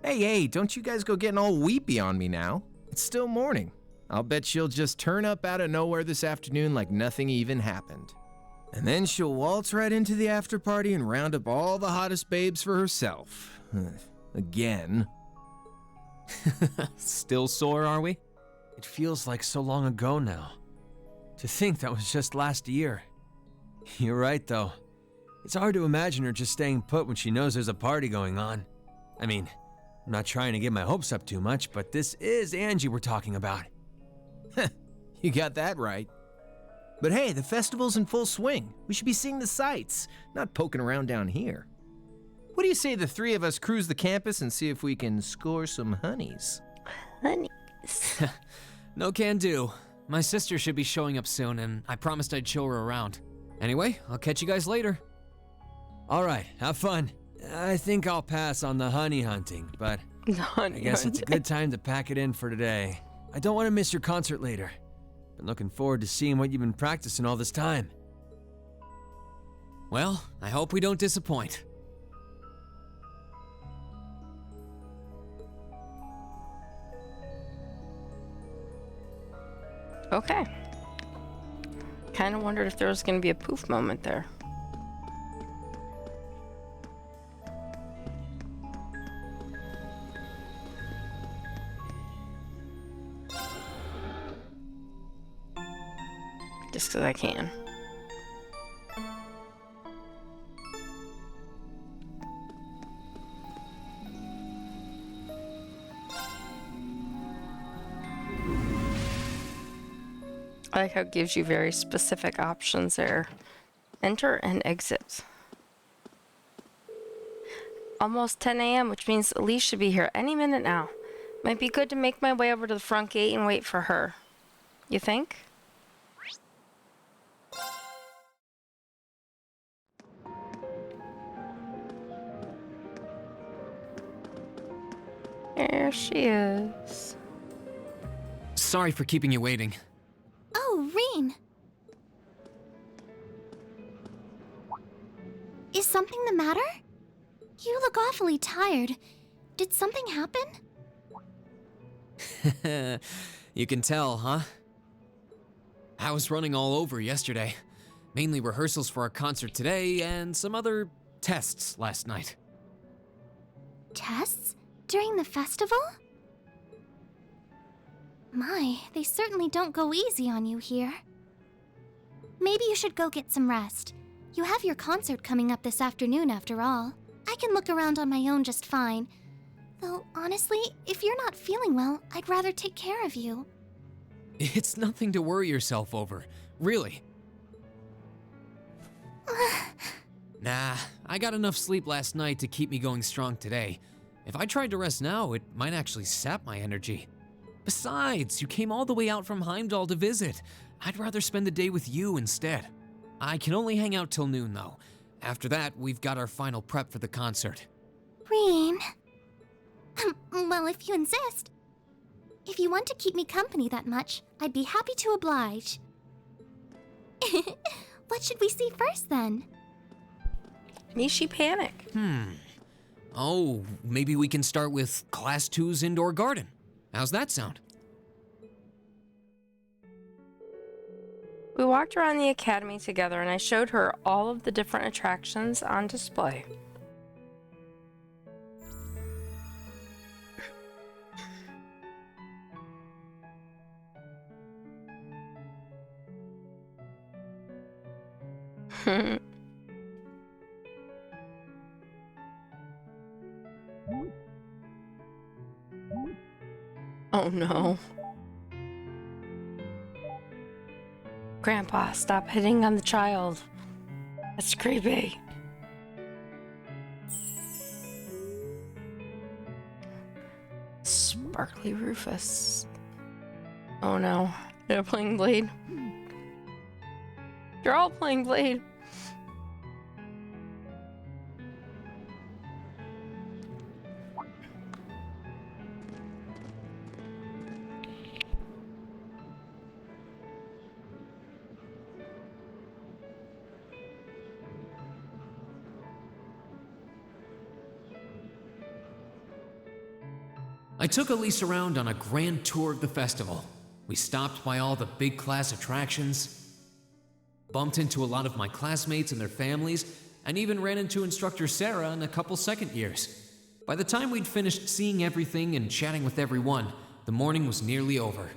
Hey, don't you guys go getting all weepy on me now. It's still morning. I'll bet she'll just turn up out of nowhere this afternoon like nothing even happened. And then she'll waltz right into the after party and round up all the hottest babes for herself. Again. Still sore, are we? It feels like so long ago now. To think that was just last year. You're right, though. It's hard to imagine her just staying put when she knows there's a party going on. I mean, I'm not trying to get my hopes up too much, but this is Angie we're talking about. You got that right. But hey, the festival's in full swing. We should be seeing the sights, not poking around down here. What do you say the three of us cruise the campus and see if we can score some honeys? Honeys. No can do. My sister should be showing up soon, and I promised I'd show her around. Anyway, I'll catch you guys later. All right, have fun. I think I'll pass on the honey hunting, but I guess it's a good time to pack it in for today. I don't want to miss your concert later. Been looking forward to seeing what you've been practicing all this time. Well, I hope we don't disappoint. Okay. Kind of wondered if there was going to be a poof moment there. Just because I can. I like how it gives you very specific options there. Enter and exit. Almost 10 a.m., which means Elise should be here any minute now. Might be good to make my way over to the front gate and wait for her. You think? There she is. Sorry for keeping you waiting. Oh, Reen. Is something the matter? You look awfully tired. Did something happen? You can tell, huh? I was running all over yesterday. Mainly rehearsals for our concert today and some other tests last night. Tests? During the festival? My, they certainly don't go easy on you here. Maybe you should go get some rest. You have your concert coming up this afternoon after all. I can look around on my own just fine. Though, honestly, if you're not feeling well, I'd rather take care of you. It's nothing to worry yourself over, really. Nah, I got enough sleep last night to keep me going strong today. If I tried to rest now, it might actually sap my energy. Besides, you came all the way out from Heimdall to visit. I'd rather spend the day with you instead. I can only hang out till noon, though. After that, we've got our final prep for the concert. Reen. Well, if you insist. If you want to keep me company that much, I'd be happy to oblige. What should we see first, then? Nishi Panic. Oh, maybe we can start with Class 2's indoor garden. How's that sound? We walked around the academy together and I showed her all of the different attractions on display. Oh no. Grandpa, stop hitting on the child. That's creepy. Sparkly Rufus. Oh no. Airplane blade. You're all playing Blade. I took Elise around on a grand tour of the festival. We stopped by all the big class attractions, bumped into a lot of my classmates and their families, and even ran into instructor Sarah and a couple second years. By the time we'd finished seeing everything and chatting with everyone, the morning was nearly over.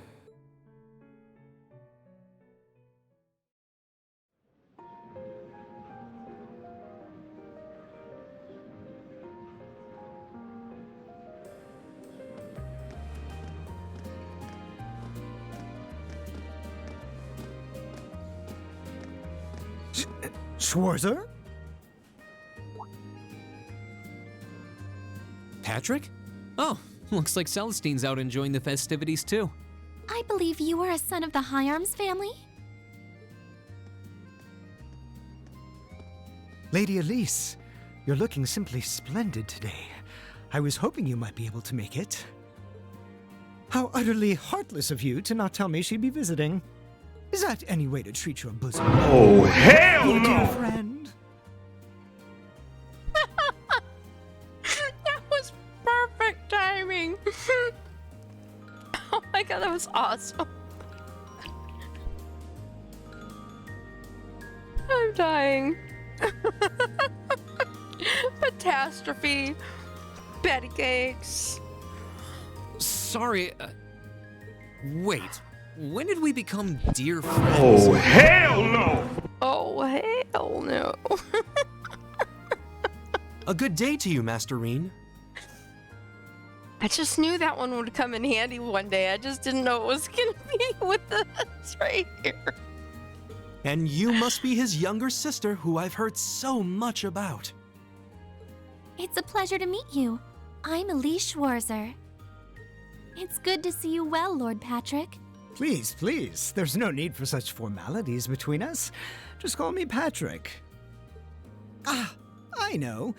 Schwarzer? Patrick? Oh, looks like Celestine's out enjoying the festivities too. I believe you are a son of the High Arms family? Lady Elise, you're looking simply splendid today. I was hoping you might be able to make it. How utterly heartless of you to not tell me she'd be visiting. Is that any way to treat your bosom? Oh, hell your no! dear friend? That was perfect timing. Oh my god, that was awesome. I'm dying. Catastrophe. Patty cakes. Sorry, wait. When did we become dear friends? Oh, hell no! Oh, hell no. A good day to you, Master Reen. I just knew that one would come in handy one day. I just didn't know it was gonna be with this right here. And you must be his younger sister, who I've heard so much about. It's a pleasure to meet you. I'm Elise Schwarzer. It's good to see you well, Lord Patrick. Please, please, there's no need for such formalities between us. Just call me Patrick. Ah, I know.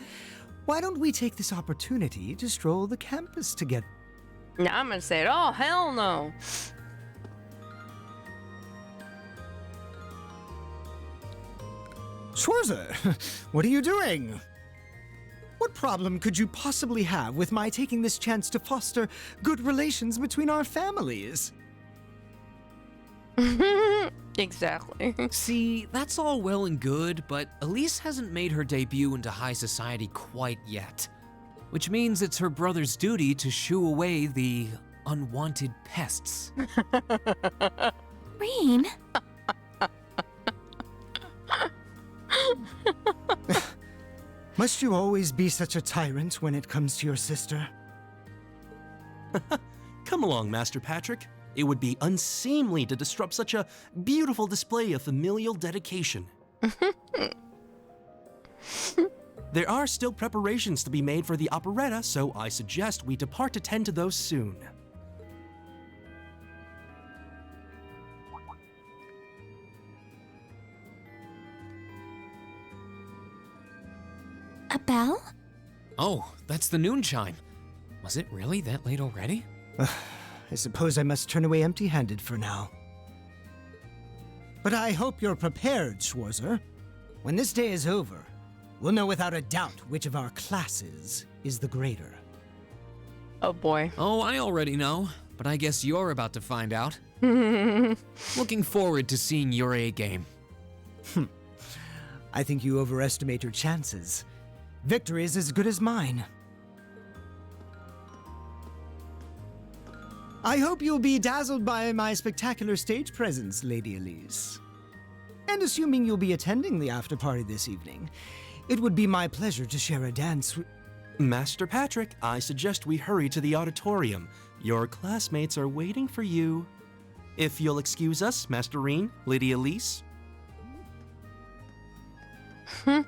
Why don't we take this opportunity to stroll the campus together? Now I'm gonna say it. Oh, hell no. Schwarzer, what are you doing? What problem could you possibly have with my taking this chance to foster good relations between our families? Exactly. See, that's all well and good, but Elise hasn't made her debut into high society quite yet. Which means it's her brother's duty to shoo away the unwanted pests. Reen? Must you always be such a tyrant when it comes to your sister? Come along, Master Patrick. It would be unseemly to disrupt such a beautiful display of familial dedication. There are still preparations to be made for the operetta, so I suggest we depart to tend to those soon. A bell? Oh, that's the noon chime. Was it really that late already? I suppose I must turn away empty-handed for now. But I hope you're prepared, Schwarzer. When this day is over, we'll know without a doubt which of our classes is the greater. Oh boy. Oh, I already know, but I guess you're about to find out. Looking forward to seeing your A game. I think you overestimate your chances. Victory is as good as mine. I hope you'll be dazzled by my spectacular stage presence, Lady Elise. And assuming you'll be attending the after-party this evening, it would be my pleasure to share a dance with... Master Patrick, I suggest we hurry to the auditorium. Your classmates are waiting for you. If you'll excuse us, Master Reen, Lady Elise. You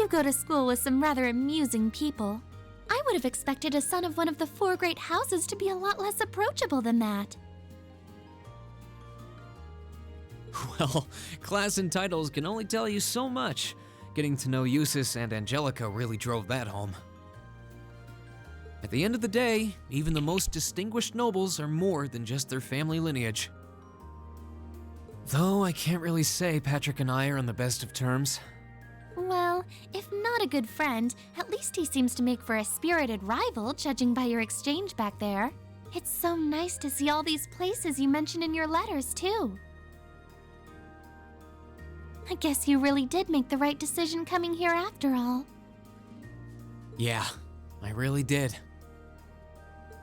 go to school with some rather amusing people. I would have expected a son of one of the 4 great houses to be a lot less approachable than that. Well, class and titles can only tell you so much. Getting to know Eustace and Angelica really drove that home. At the end of the day, even the most distinguished nobles are more than just their family lineage. Though I can't really say Patrick and I are on the best of terms. Well, if not a good friend, at least he seems to make for a spirited rival, judging by your exchange back there. It's so nice to see all these places you mentioned in your letters, too. I guess you really did make the right decision coming here after all. Yeah, I really did.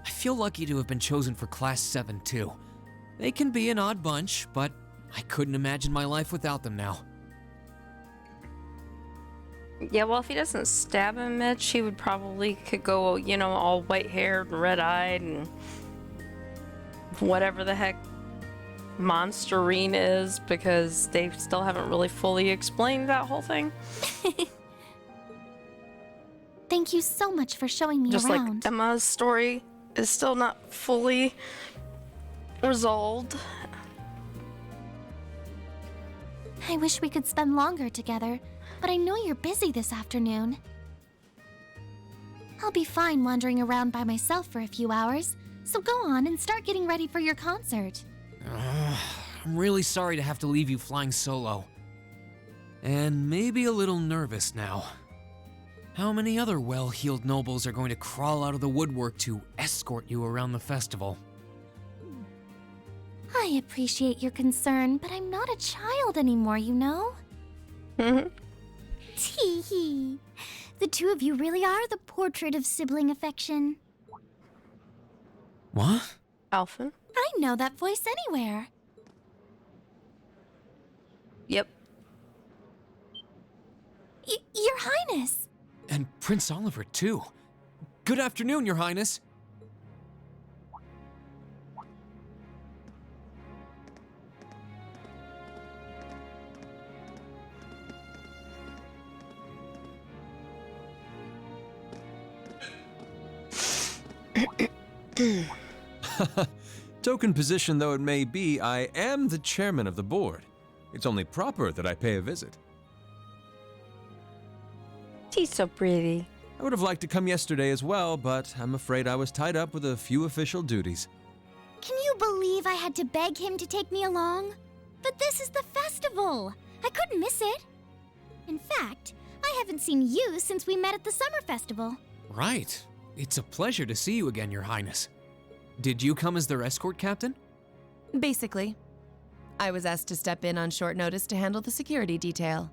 I feel lucky to have been chosen for Class 7, too. They can be an odd bunch, but I couldn't imagine my life without them now. Yeah, well, if he doesn't stab him, Mitch, he would probably could go, you know, all white-haired and red-eyed and whatever the heck Monsterine is, because they still haven't really fully explained that whole thing. Thank you so much for showing me Just around. like Emma's story is still not fully resolved. I wish we could spend longer together, but I know you're busy this afternoon. I'll be fine wandering around by myself for a few hours, so go on and start getting ready for your concert. I'm really sorry to have to leave you flying solo. And maybe a little nervous now. How many other well-heeled nobles are going to crawl out of the woodwork to escort you around the festival? I appreciate your concern, but I'm not a child anymore, you know? Tee-hee. The two of you really are the portrait of sibling affection. What? Alphen? I know that voice anywhere. Yep. Your Highness! And Prince Oliver, too. Good afternoon, Your Highness. Token position though it may be, I am the chairman of the board. It's only proper that I pay a visit. She's so pretty. I would have liked to come yesterday as well, but I'm afraid I was tied up with a few official duties. Can you believe I had to beg him to take me along? But this is the festival. I couldn't miss it. In fact, I haven't seen you since we met at the summer festival. Right. It's a pleasure to see you again, Your Highness. Did you come as their escort captain? Basically. I was asked to step in on short notice to handle the security detail.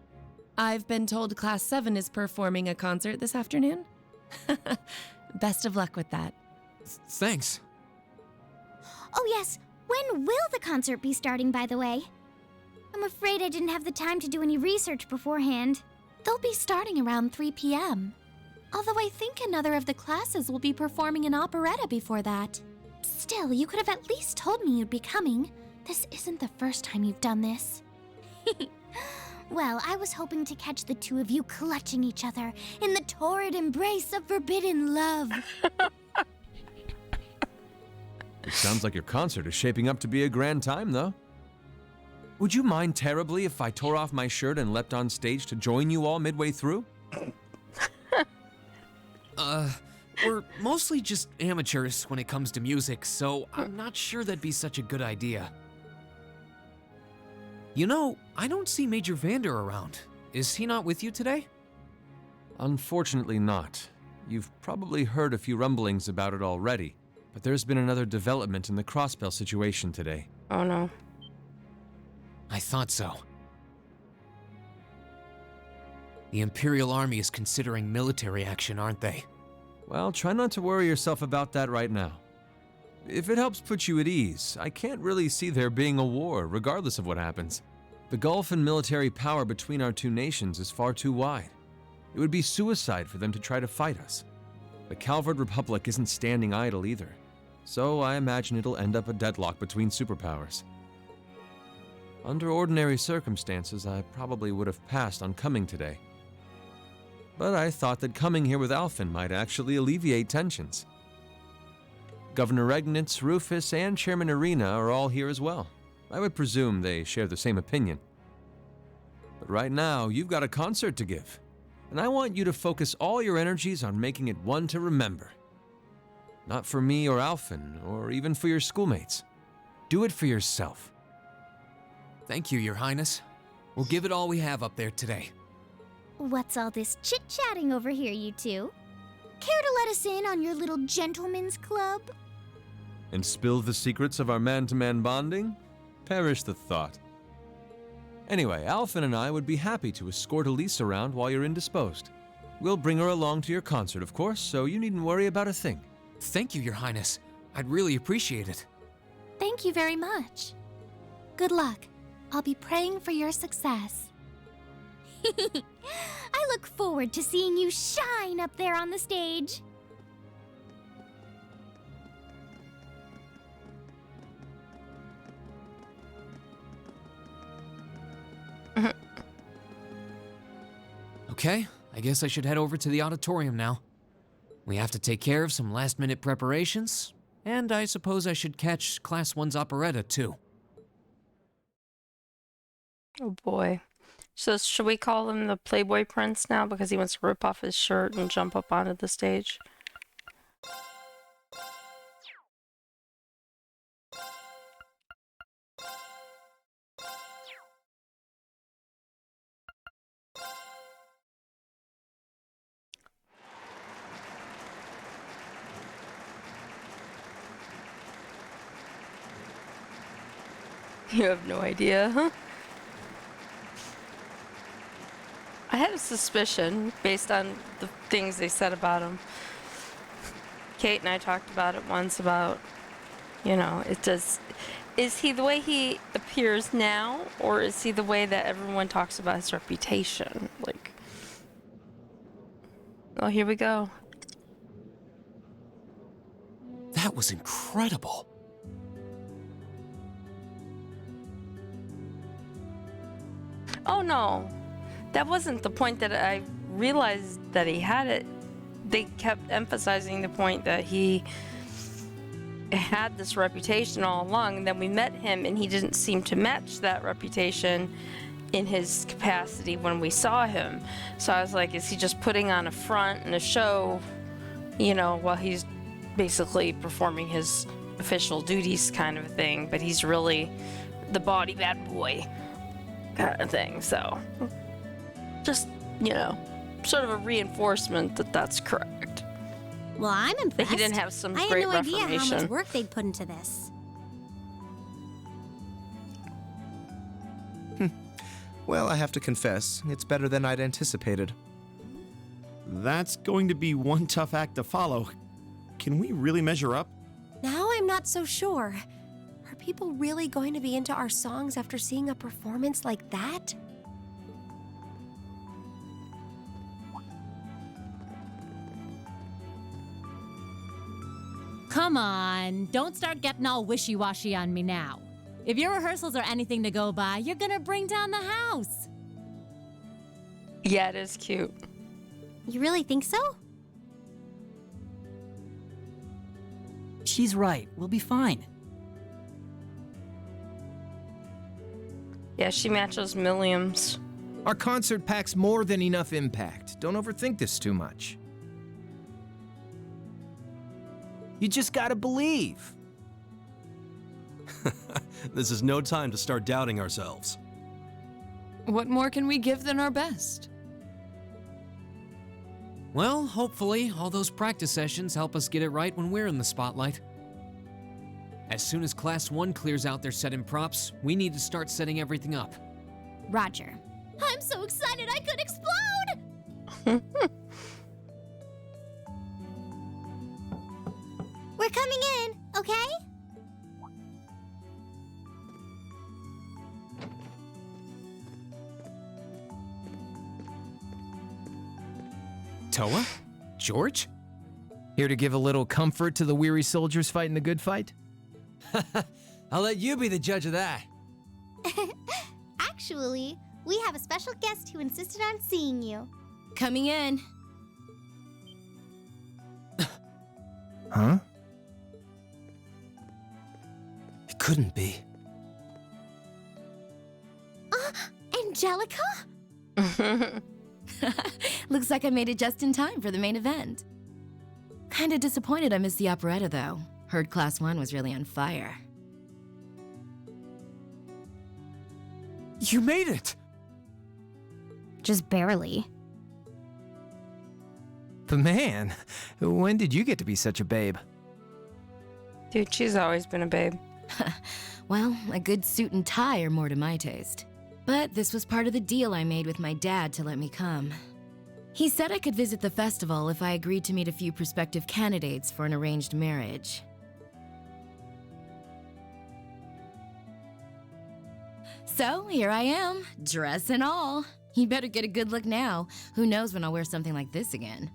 I've been told Class 7 is performing a concert this afternoon. Best of luck with that. Thanks. Oh yes, when will the concert be starting, by the way? I'm afraid I didn't have the time to do any research beforehand. They'll be starting around 3 p.m. Although I think another of the classes will be performing an operetta before that. Still, you could have at least told me you'd be coming. This isn't the first time you've done this. Well, I was hoping to catch the two of you clutching each other in the torrid embrace of forbidden love. It sounds like your concert is shaping up to be a grand time, though. Would you mind terribly if I tore off my shirt and leapt on stage to join you all midway through? We're mostly just amateurs when it comes to music, so I'm not sure that'd be such a good idea. You know, I don't see Major Vander around. Is he not with you today? Unfortunately not. You've probably heard a few rumblings about it already, but there's been another development in the Crossbell situation today. Oh no. I thought so. The Imperial Army is considering military action, aren't they? Well, try not to worry yourself about that right now. If it helps put you at ease, I can't really see there being a war, regardless of what happens. The gulf in military power between our two nations is far too wide. It would be suicide for them to try to fight us. The Calvard Republic isn't standing idle either, so I imagine it'll end up a deadlock between superpowers. Under ordinary circumstances, I probably would have passed on coming today. But I thought that coming here with Alphen might actually alleviate tensions. Governor Regnitz, Rufus, and Chairman Arena are all here as well. I would presume they share the same opinion. But right now, you've got a concert to give, and I want you to focus all your energies on making it one to remember. Not for me or Alphen, or even for your schoolmates. Do it for yourself. Thank you, Your Highness. We'll give it all we have up there today. What's all this chit-chatting over here, you two? Care to let us in on your little gentleman's club? And spill the secrets of our man-to-man bonding? Perish the thought. Anyway, Alphen and I would be happy to escort Elise around while you're indisposed. We'll bring her along to your concert, of course, so you needn't worry about a thing. Thank you, Your Highness. I'd really appreciate it. Thank you very much. Good luck. I'll be praying for your success. I look forward to seeing you shine up there on the stage. Okay, I guess I should head over to the auditorium now. We have to take care of some last-minute preparations, and I suppose I should catch Class 1's operetta, too. Oh boy. So should we call him the Playboy Prince now because he wants to rip off his shirt and jump up onto the stage? You have no idea, huh? I had a suspicion based on the things they said about him. Kate and I talked about it once about, you know, is he the way he appears now, or is he the way that everyone talks about his reputation? Like, oh, here we go. That was incredible. Oh no, that wasn't the point that I realized that he had it. They kept emphasizing the point that he had this reputation all along, and then we met him and he didn't seem to match that reputation in his capacity when we saw him. So I was like, is he just putting on a front and a show, you know, while he's basically performing his official duties kind of thing, but he's really the body bad boy kind of thing. So just, you know, sort of a reinforcement that that's correct. Well, I'm impressed. That he didn't have some I great had no idea how reformation. much work they'd put into this. Well, I have to confess, it's better than I'd anticipated. That's going to be one tough act to follow. Can we really measure up? Now I'm not so sure. Are people really going to be into our songs after seeing a performance like that? Come on, don't start getting all wishy-washy on me now. If your rehearsals are anything to go by, you're gonna bring down the house. Yeah, it is cute. You really think so? She's right. We'll be fine. Yeah, she matches Milliams. Our concert packs more than enough impact. Don't overthink this too much. You just gotta believe. This is no time to start doubting ourselves. What more can we give than our best? Well, hopefully, all those practice sessions help us get it right when we're in the spotlight. As soon as Class 1 clears out their set and props, we need to start setting everything up. Roger. I'm so excited I could explode! We're coming in, okay? Toa? George? Here to give a little comfort to the weary soldiers fighting the good fight? I'll let you be the judge of that. Actually, we have a special guest who insisted on seeing you. Coming in. Huh? It couldn't be. Angelica? Looks like I made it just in time for the main event. Kinda disappointed I missed the operetta, though. Heard Class 1 was really on fire. You made it! Just barely. But man, when did you get to be such a babe? Dude, she's always been a babe. Well, a good suit and tie are more to my taste. But this was part of the deal I made with my dad to let me come. He said I could visit the festival if I agreed to meet a few prospective candidates for an arranged marriage. So here I am, dress and all. You better get a good look now. Who knows when I'll wear something like this again.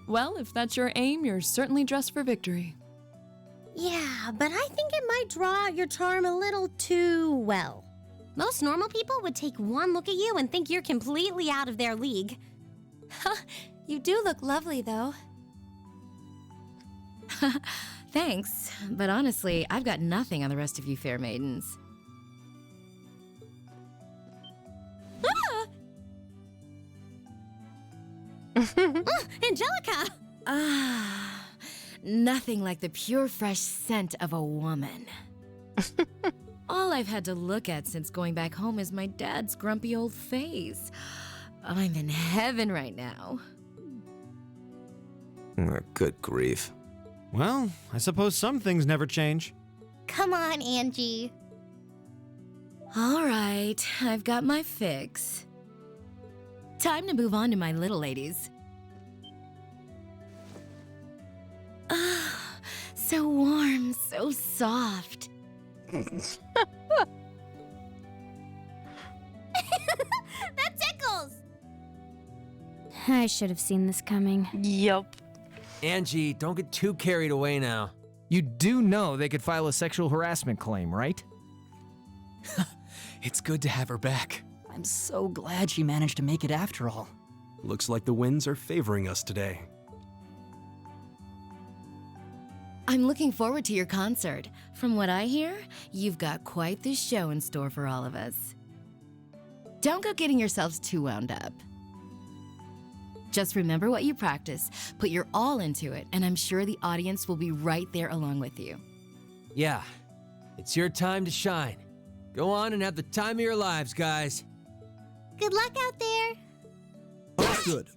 Well, if that's your aim, you're certainly dressed for victory. Yeah, but I think it might draw out your charm a little too well. Most normal people would take one look at you and think you're completely out of their league. You do look lovely, though. Thanks, but honestly, I've got nothing on the rest of you fair maidens. Angelica! Ah, nothing like the pure, fresh scent of a woman. All I've had to look at since going back home is my dad's grumpy old face. I'm in heaven right now. Good grief. Well, I suppose some things never change. Come on, Angie. All right, I've got my fix. Time to move on to my little ladies. Ah, so warm, so soft. That tickles! I should have seen this coming. Yup. Angie, don't get too carried away now. You do know they could file a sexual harassment claim, right? It's good to have her back. I'm so glad she managed to make it after all. Looks like the winds are favoring us today. I'm looking forward to your concert. From what I hear, you've got quite the show in store for all of us. Don't go getting yourselves too wound up. Just remember what you practice, put your all into it, and I'm sure the audience will be right there along with you. Yeah, it's your time to shine. Go on and have the time of your lives, guys. Good luck out there. Good.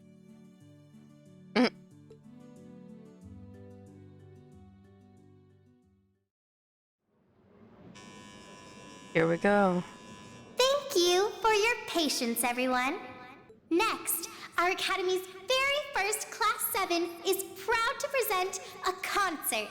Here we go. Thank you for your patience, everyone. Next, our Academy's very first Class 7 is proud to present a concert.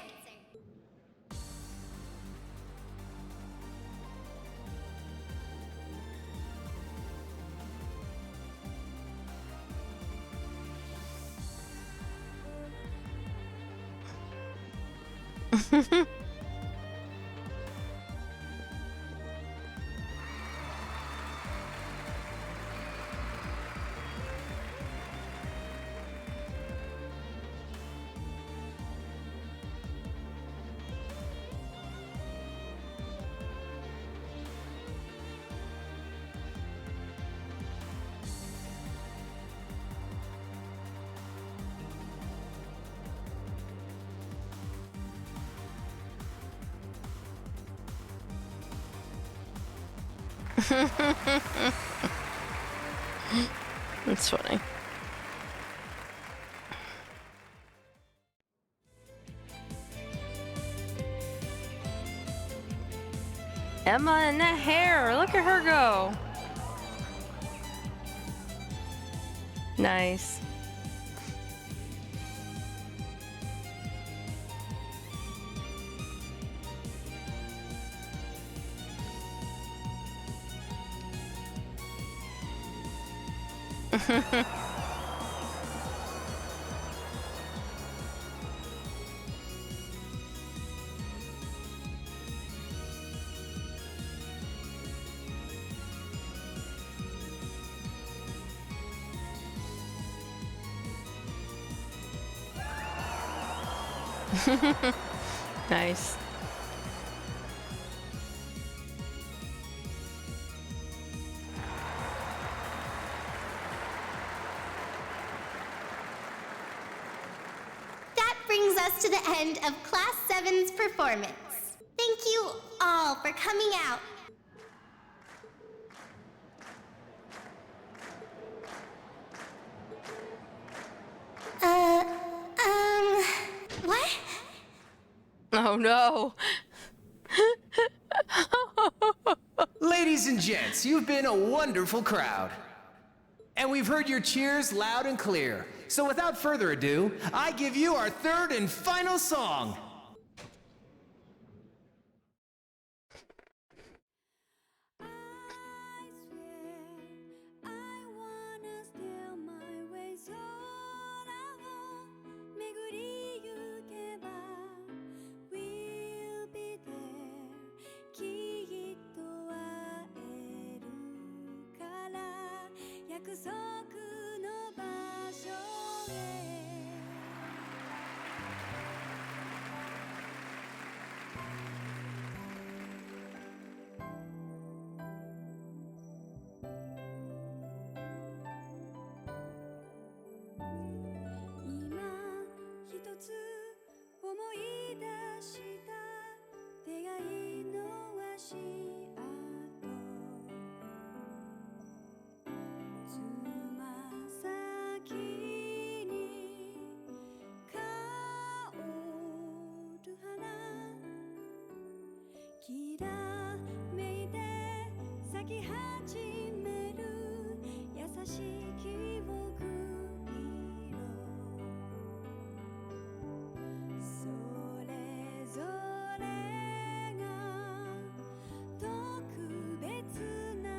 That's funny. Emma and that hair, look at her go. Nice. Nice. end of Class 7's performance. Thank you all for coming out. What? Oh no. Ladies and gents, you've been a wonderful crowd. And we've heard your cheers loud and clear. So without further ado, I give you our third and final song.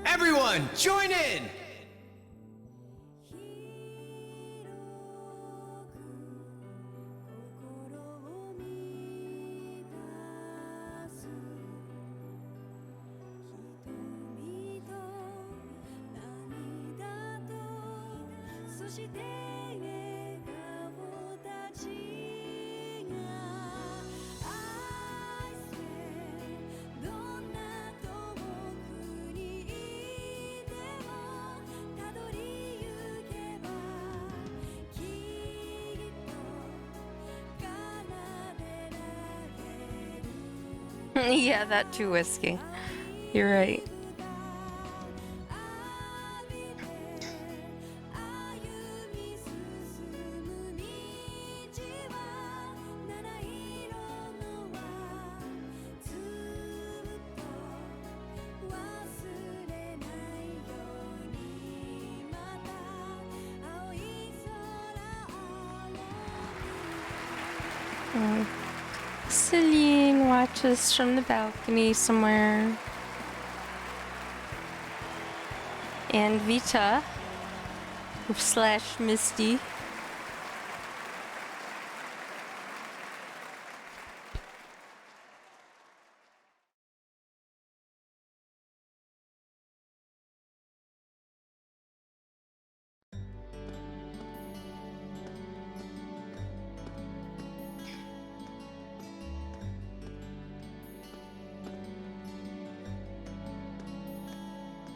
Everyone, join in! Yeah, that too, Whiskey. You're right. Celine watches from the balcony somewhere. And Vita / Misty.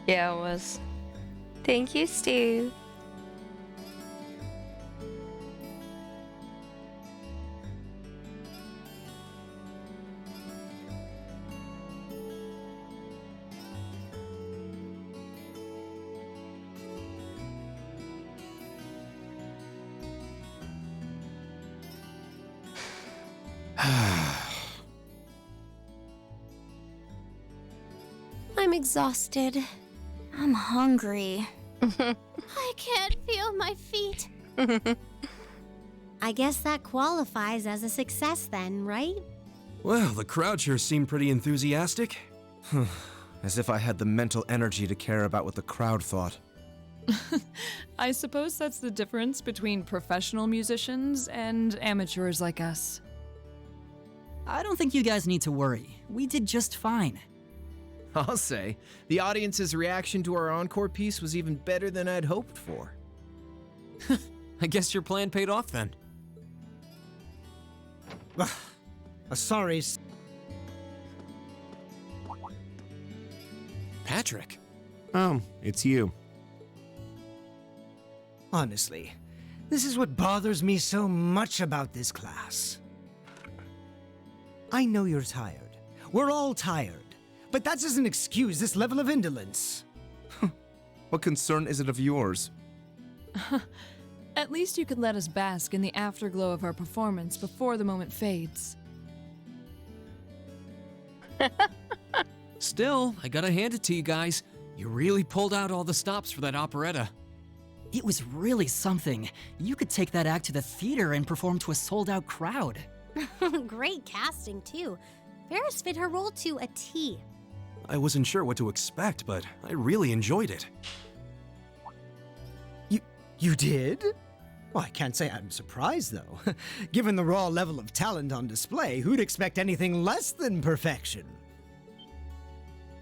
Yeah, it was. Thank you, Stu. I'm exhausted. I'm hungry. I can't feel my feet. I guess that qualifies as a success then, right? Well, the crowd sure seemed pretty enthusiastic. As if I had the mental energy to care about what the crowd thought. I suppose that's the difference between professional musicians and amateurs like us. I don't think you guys need to worry. We did just fine. I'll say, the audience's reaction to our encore piece was even better than I'd hoped for. I guess your plan paid off then. Sorry. Patrick. Oh, it's you. Honestly, this is what bothers me so much about this class. I know you're tired. We're all tired. But that doesn't excuse this level of indolence. What concern is it of yours? At least you could let us bask in the afterglow of our performance before the moment fades. Still, I gotta hand it to you guys. You really pulled out all the stops for that operetta. It was really something. You could take that act to the theater and perform to a sold-out crowd. Great casting, too. Ferris fit her role to a T. I wasn't sure what to expect, but I really enjoyed it. You did? Well, I can't say I'm surprised, though. Given the raw level of talent on display, who'd expect anything less than perfection?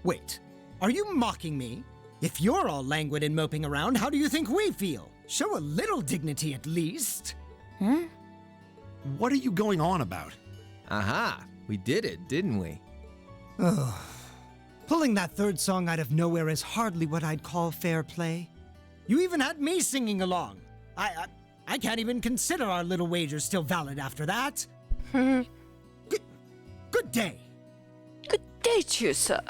Wait, are you mocking me? If you're all languid and moping around, how do you think we feel? Show a little dignity at least. Huh? What are you going on about? Aha, we did it, didn't we? Oh, pulling that third song out of nowhere is hardly what I'd call fair play. You even had me singing along. I can't even consider our little wager still valid after that. Good day. Good day to you, sir.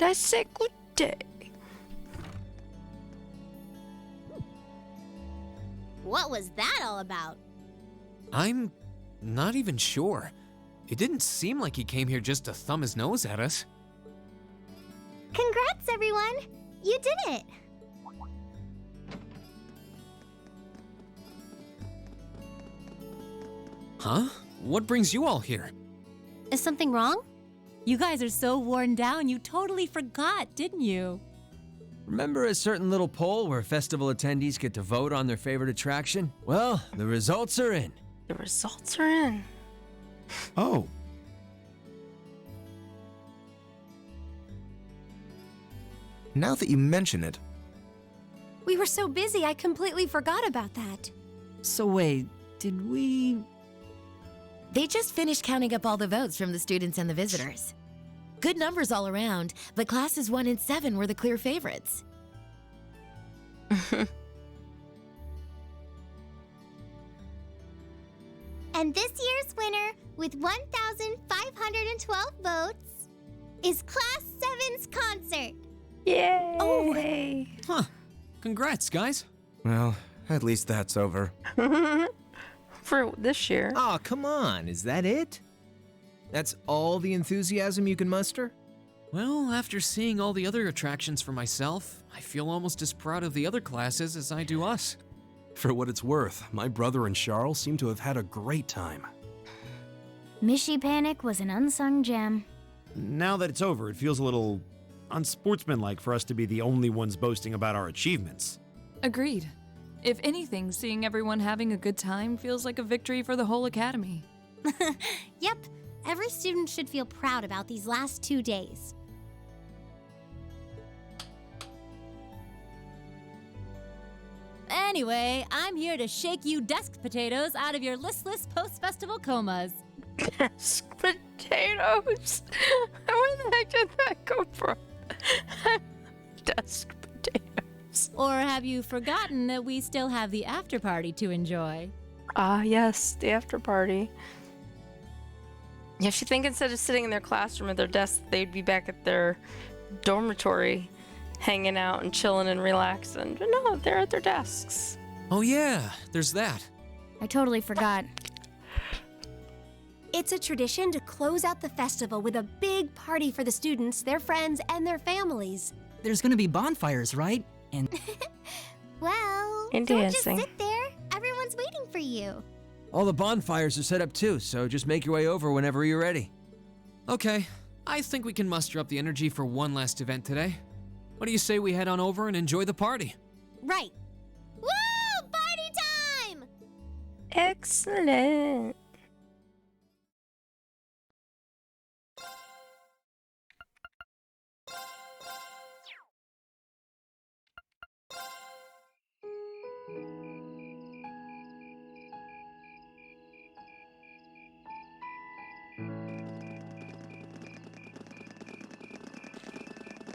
I say good day. What was that all about? I'm not even sure. It didn't seem like he came here just to thumb his nose at us. Congrats, everyone! You did it! Huh? What brings you all here? Is something wrong? You guys are so worn down, you totally forgot, didn't you? Remember a certain little poll where festival attendees get to vote on their favorite attraction? Well, the results are in. The results are in. Oh. Now that you mention it. We were so busy, I completely forgot about that. So wait, did we... They just finished counting up all the votes from the students and the visitors. Good numbers all around, but classes 1 and 7 were the clear favorites. And this year's winner, with 1,512 votes, is Class 7's concert. Yay! Oh! Huh. Congrats, guys. Well, at least that's over. For this year. Aw, come on, is that it? That's all the enthusiasm you can muster? Well, after seeing all the other attractions for myself, I feel almost as proud of the other classes as I do us. For what it's worth, my brother and Charles seem to have had a great time. Mishy Panic was an unsung gem. Now that it's over, it feels a little unsportsmanlike for us to be the only ones boasting about our achievements. Agreed. If anything, seeing everyone having a good time feels like a victory for the whole academy. Yep, every student should feel proud about these last 2 days. Anyway, I'm here to shake you desk potatoes out of your listless post-festival comas. Desk potatoes? Where the heck did that go from? Desk potatoes. Or have you forgotten that we still have the after party to enjoy? Ah, yes, the after party. Yeah, you think instead of sitting in their classroom at their desk, they'd be back at their dormitory hanging out and chilling and relaxing. But no, they're at their desks. Oh yeah, there's that. I totally forgot. It's a tradition to close out the festival with a big party for the students, their friends, and their families. There's gonna be bonfires, right? And Well, And don't dancing. just sit there. Everyone's waiting for you. All the bonfires are set up too, so just make your way over whenever you're ready. Okay, I think we can muster up the energy for one last event today. What do you say we head on over and enjoy the party? Right. Woo! Party time! Excellent.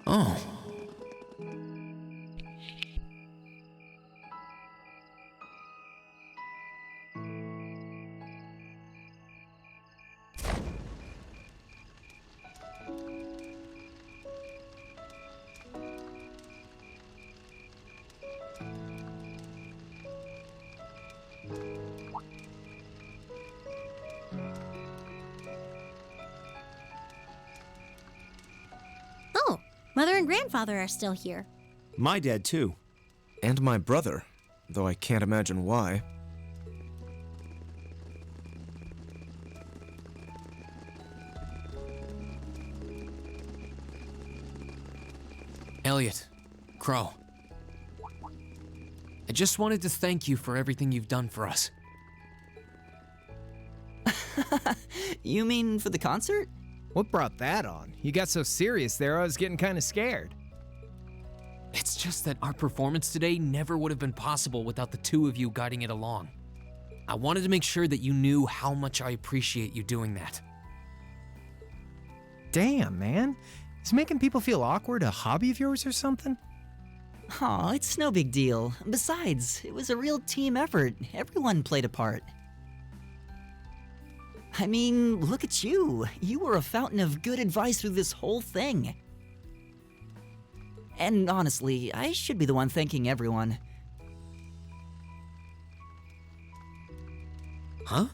Oh. Mother and grandfather are still here. My dad, too. And my brother, though I can't imagine why. Elliot, Crow. I just wanted to thank you for everything you've done for us. You mean for the concert? What brought that on? You got so serious there, I was getting kind of scared. It's just that our performance today never would have been possible without the two of you guiding it along. I wanted to make sure that you knew how much I appreciate you doing that. Damn, man. Is making people feel awkward a hobby of yours or something? Aw, it's no big deal. Besides, it was a real team effort. Everyone played a part. I mean, look at you. You were a fountain of good advice through this whole thing. And honestly, I should be the one thanking everyone. Huh?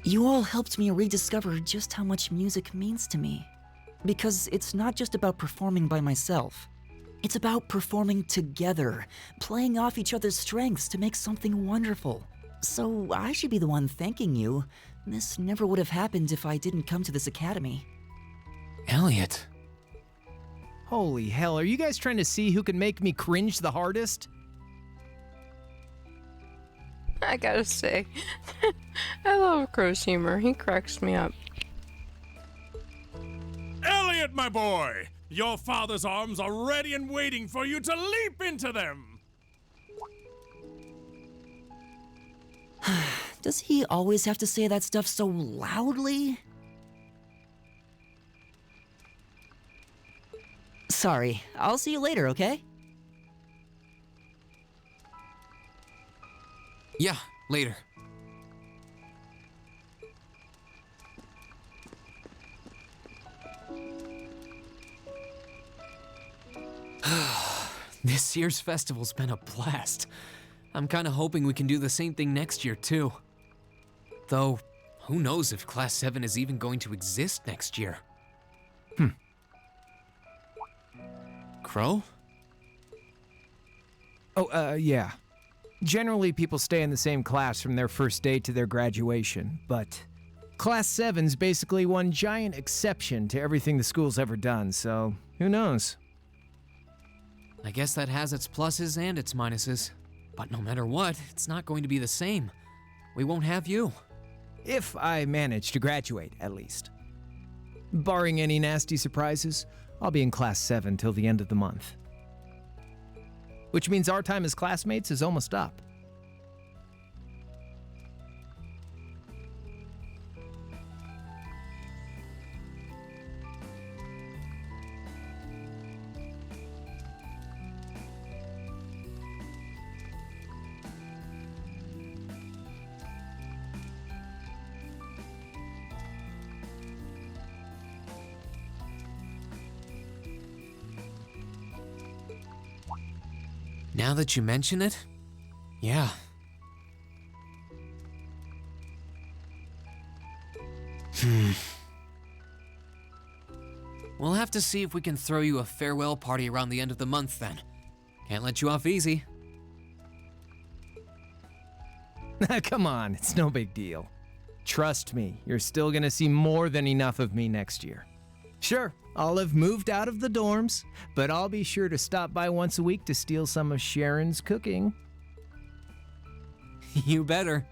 You all helped me rediscover just how much music means to me. Because it's not just about performing by myself. It's about performing together, playing off each other's strengths to make something wonderful. So I should be the one thanking you. This never would have happened if I didn't come to this academy. Elliot. Holy hell, are you guys trying to see who can make me cringe the hardest? I gotta say, I love Crow's humor. He cracks me up. Elliot, my boy! Your father's arms are ready and waiting for you to leap into them! Does he always have to say that stuff so loudly? Sorry, I'll see you later, okay? Yeah, later. This year's festival's been a blast. I'm kinda hoping we can do the same thing next year, too. Though, who knows if Class 7 is even going to exist next year? Crow? Oh, yeah. Generally, people stay in the same class from their first day to their graduation, but Class 7's basically one giant exception to everything the school's ever done, so who knows? I guess that has its pluses and its minuses. But no matter what, it's not going to be the same. We won't have you. If I manage to graduate, at least. Barring any nasty surprises, I'll be in Class 7 till the end of the month. Which means our time as classmates is almost up. Now that you mention it, yeah. We'll have to see if we can throw you a farewell party around the end of the month then. Can't let you off easy. Come on, it's no big deal. Trust me, you're still gonna see more than enough of me next year. Sure, I'll have moved out of the dorms, but I'll be sure to stop by once a week to steal some of Sharon's cooking. You better.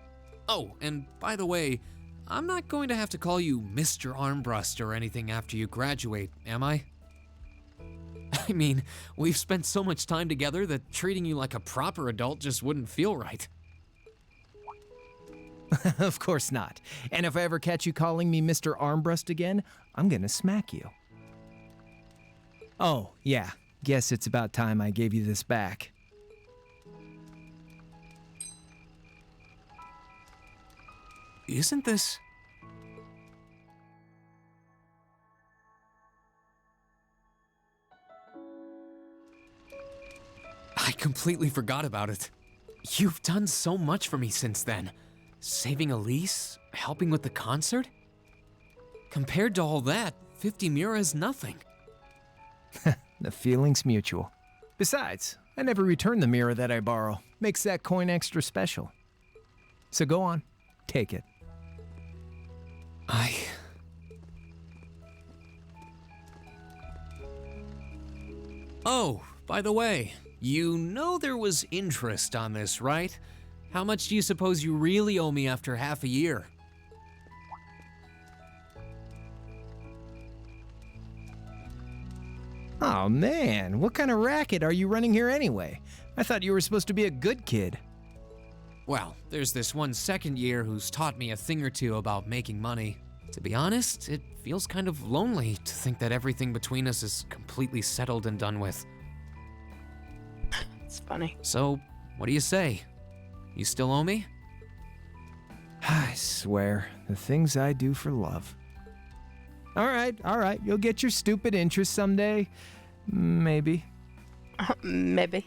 Oh, and by the way, I'm not going to have to call you Mr. Armbrust or anything after you graduate, am I? I mean, we've spent so much time together that treating you like a proper adult just wouldn't feel right. Of course not. And if I ever catch you calling me Mr. Armbrust again, I'm gonna smack you. Oh, yeah. Guess it's about time I gave you this back. Isn't this... I completely forgot about it. You've done so much for me since then. Saving Elise, helping with the concert. Compared to all that, 50 mira is nothing. The feeling's mutual. Besides, I never return the mirror that I borrow. Makes that coin extra special. So go on, take it. Oh, by the way, you know there was interest on this, right? How much do you suppose you really owe me after half a year? Oh man, what kind of racket are you running here anyway? I thought you were supposed to be a good kid. Well, there's this one second year who's taught me a thing or two about making money. To be honest, it feels kind of lonely to think that everything between us is completely settled and done with. It's funny. So, what do you say? You still owe me? I swear, the things I do for love. All right, you'll get your stupid interest someday. Maybe. Maybe.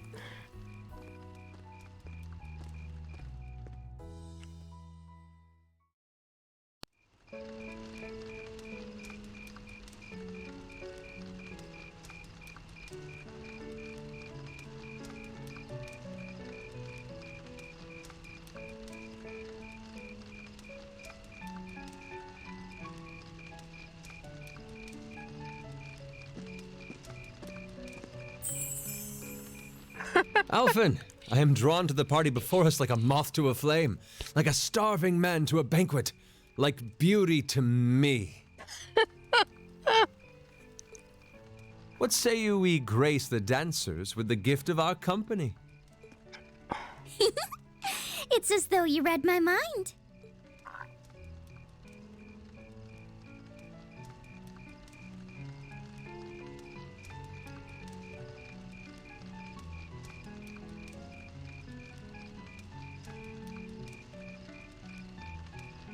Alphen, I am drawn to the party before us like a moth to a flame, like a starving man to a banquet, like beauty to me. What say you we grace the dancers with the gift of our company? It's as though you read my mind.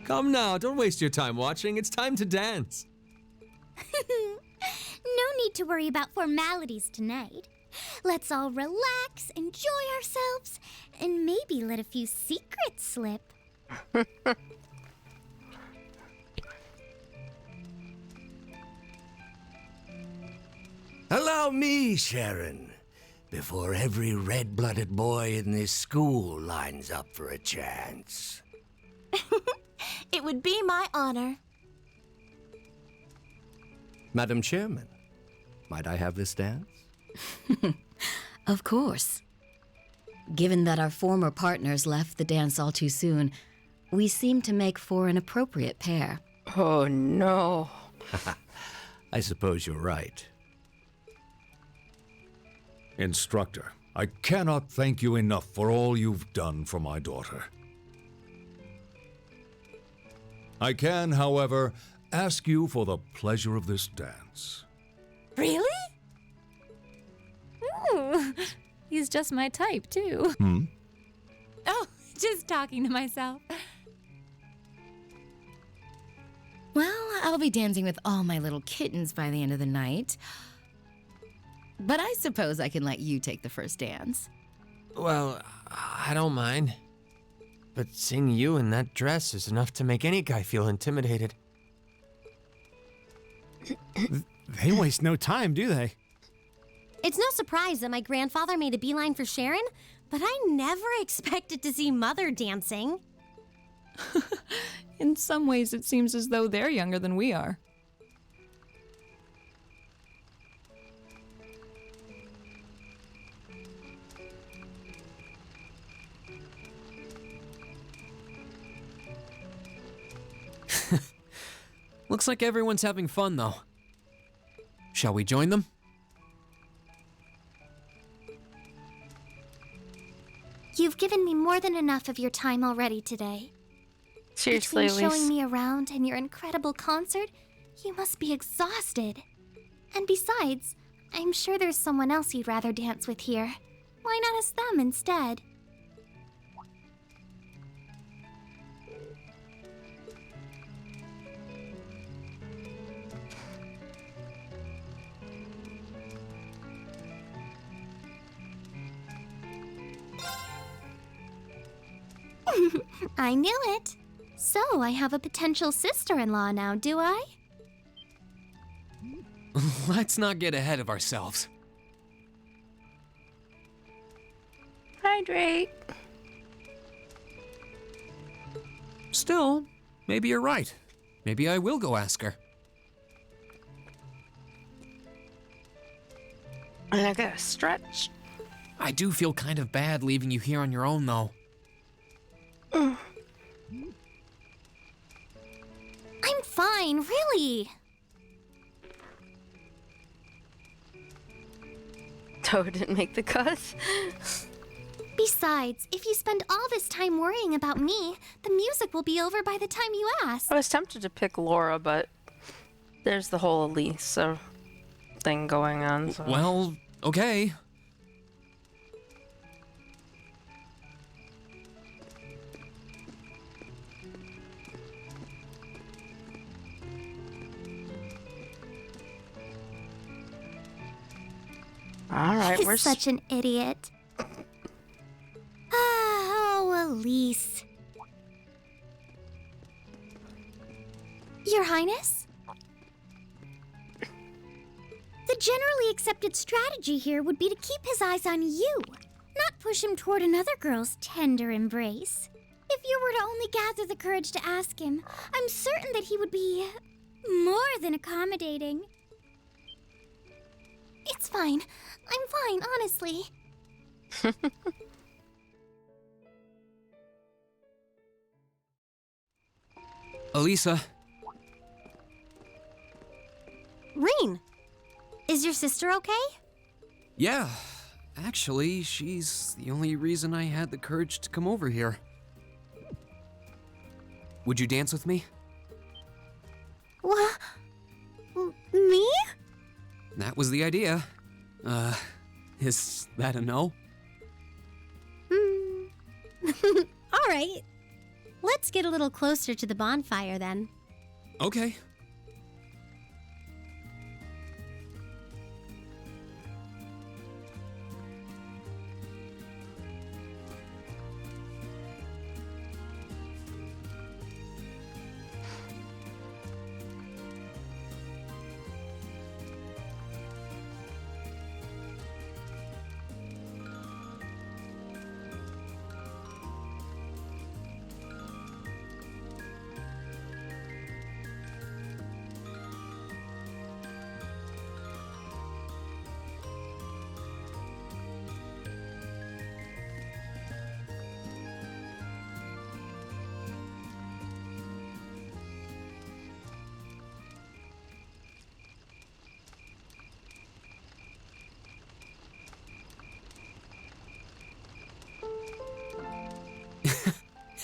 Come now, don't waste your time watching. It's time to dance. No need to worry about formalities tonight. Let's all relax, enjoy ourselves, and maybe let a few secrets slip. Allow me, Sharon, before every red-blooded boy in this school lines up for a chance. It would be my honor. Madam Chairman, might I have this dance? Of course. Given that our former partners left the dance all too soon, we seem to make for an appropriate pair. Oh no. I suppose you're right. Instructor, I cannot thank you enough for all you've done for my daughter. I can, however, ask you for the pleasure of this dance. Really? Ooh, he's just my type, too. Oh, just talking to myself. Well, I'll be dancing with all my little kittens by the end of the night. But I suppose I can let you take the first dance. Well, I don't mind. But seeing you in that dress is enough to make any guy feel intimidated. They waste no time, do they? It's no surprise that my grandfather made a beeline for Sharon, but I never expected to see Mother dancing. In some ways, it seems as though they're younger than we are. Looks like everyone's having fun, though. Shall we join them? You've given me more than enough of your time already today. Seriously, Between showing Elise. me around and your incredible concert, you must be exhausted. And besides, I'm sure there's someone else you'd rather dance with here. Why not ask them instead? I knew it. So I have a potential sister-in-law now, do I? Let's not get ahead of ourselves. Hydrate. Still, maybe you're right. Maybe I will go ask her. And I gotta stretch. I do feel kind of bad leaving you here on your own, though. I'm fine, really. Toad didn't make the cut. Besides, if you spend all this time worrying about me, the music will be over by the time you ask. I was tempted to pick Laura, but there's the whole Elisa thing going on. So. Well, okay. All right, He's such an idiot. Oh, Elise. Your Highness? The generally accepted strategy here would be to keep his eyes on you, not push him toward another girl's tender embrace. If you were to only gather the courage to ask him, I'm certain that he would be more than accommodating. It's fine. I'm fine, honestly. Elisa. Rean, is your sister okay? Yeah, actually, she's the only reason I had the courage to come over here. Would you dance with me? What? Me? That was the idea. Is that a no? All right. Let's get a little closer to the bonfire then. Okay.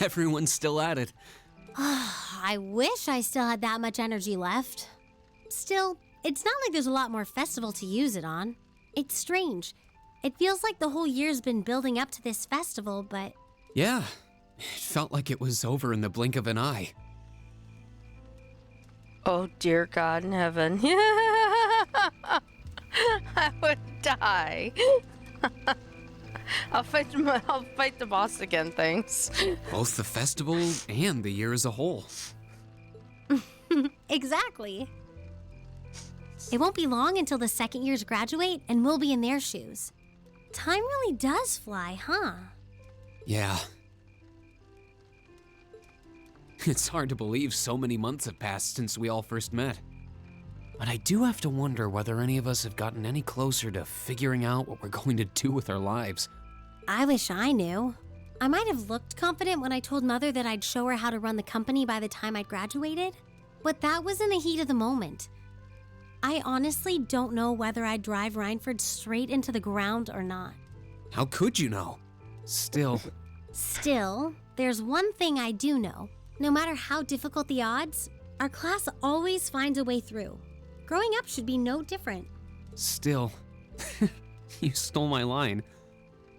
Everyone's still at it. I wish I still had that much energy left. Still, it's not like there's a lot more festival to use it on. It's strange. It feels like the whole year's been building up to this festival, but... Yeah, it felt like it was over in the blink of an eye. Oh dear God in heaven. I would die. I'll fight the boss again, thanks. Both the festival and the year as a whole. Exactly. It won't be long until the second years graduate and we'll be in their shoes. Time really does fly, huh? Yeah. It's hard to believe so many months have passed since we all first met. But I do have to wonder whether any of us have gotten any closer to figuring out what we're going to do with our lives. I wish I knew. I might have looked confident when I told Mother that I'd show her how to run the company by the time I'd graduated, but that was in the heat of the moment. I honestly don't know whether I'd drive Rhineford straight into the ground or not. How could you know? Still, there's one thing I do know. No matter how difficult the odds, our class always finds a way through. Growing up should be no different. still. You stole my line.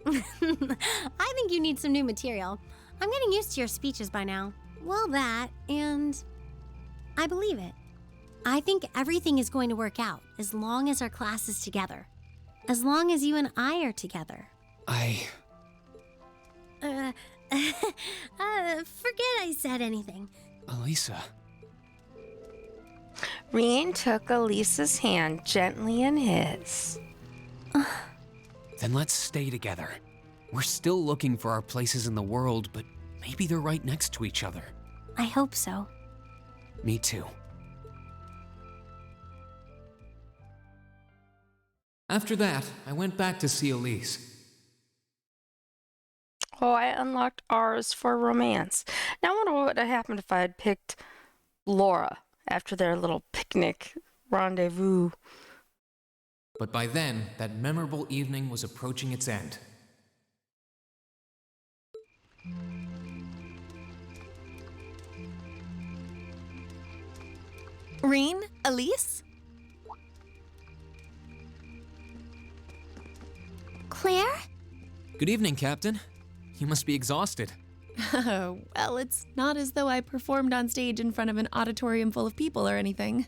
I think you need some new material. I'm getting used to your speeches by now. Well, that, and I believe it. I think everything is going to work out as long as our class is together. As long as you and I are together. Forget I said anything. Elisa. Reen took Elise's hand gently in his. Then let's stay together. We're still looking for our places in the world, but maybe they're right next to each other. I hope so. Me too. After that, I went back to see Elise. Oh, I unlocked R's for romance. Now I wonder what would have happened if I had picked Laura after their little picnic rendezvous. But by then, that memorable evening was approaching its end. Reen? Elise? Claire? Good evening, Captain. You must be exhausted. Well, it's not as though I performed on stage in front of an auditorium full of people or anything.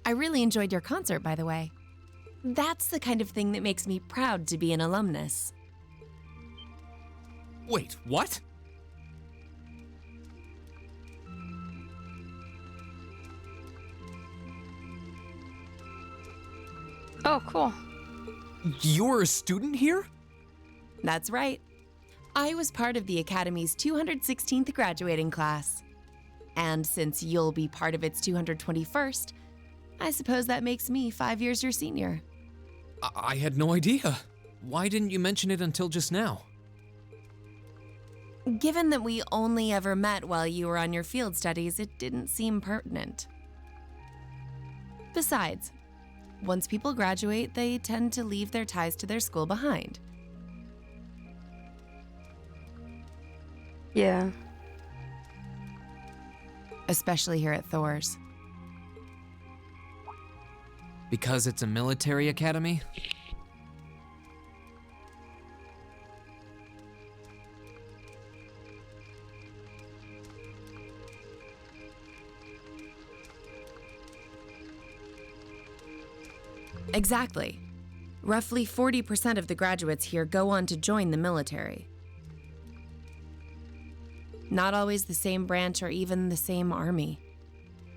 I really enjoyed your concert, by the way. That's the kind of thing that makes me proud to be an alumnus. Wait, what? Oh, cool. You're a student here? That's right. I was part of the Academy's 216th graduating class. And since you'll be part of its 221st, I suppose that makes me 5 years your senior. I had no idea. Why didn't you mention it until just now? Given that we only ever met while you were on your field studies, it didn't seem pertinent. Besides, once people graduate, they tend to leave their ties to their school behind. Yeah. Especially here at Thor's. Because it's a military academy? Exactly. Roughly 40% of the graduates here go on to join the military. Not always the same branch or even the same army.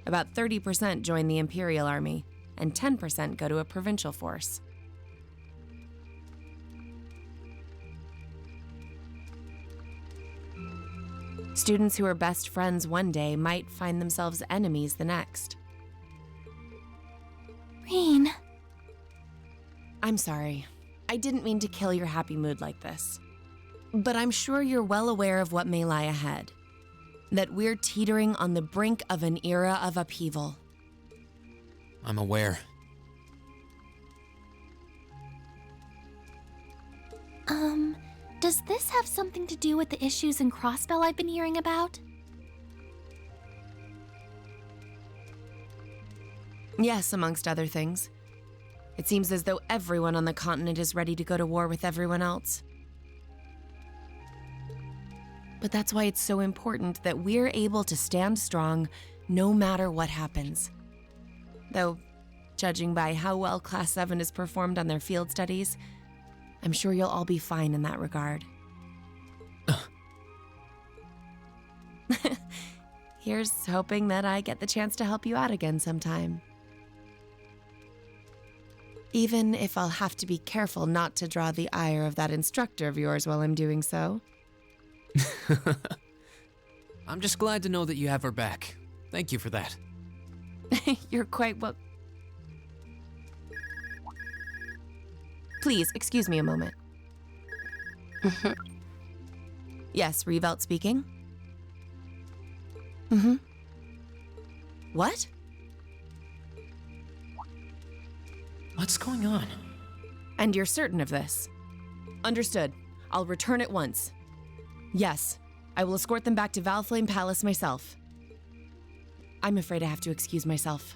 About 30% join the Imperial Army, and 10% go to a provincial force. Students who are best friends one day might find themselves enemies the next. Reen. I'm sorry. I didn't mean to kill your happy mood like this. But I'm sure you're well aware of what may lie ahead. That we're teetering on the brink of an era of upheaval. I'm aware. Does this have something to do with the issues in Crossbell I've been hearing about? Yes, amongst other things. It seems as though everyone on the continent is ready to go to war with everyone else. But that's why it's so important that we're able to stand strong no matter what happens. Though, judging by how well Class 7 has performed on their field studies, I'm sure you'll all be fine in that regard. Here's hoping that I get the chance to help you out again sometime. Even if I'll have to be careful not to draw the ire of that instructor of yours while I'm doing so. I'm just glad to know that you have her back. Thank you for that. You're quite well. Please, excuse me a moment. Yes, Revelt speaking. What? What's going on? And you're certain of this? Understood. I'll return at once. Yes, I will escort them back to Valflame Palace myself. I'm afraid I have to excuse myself.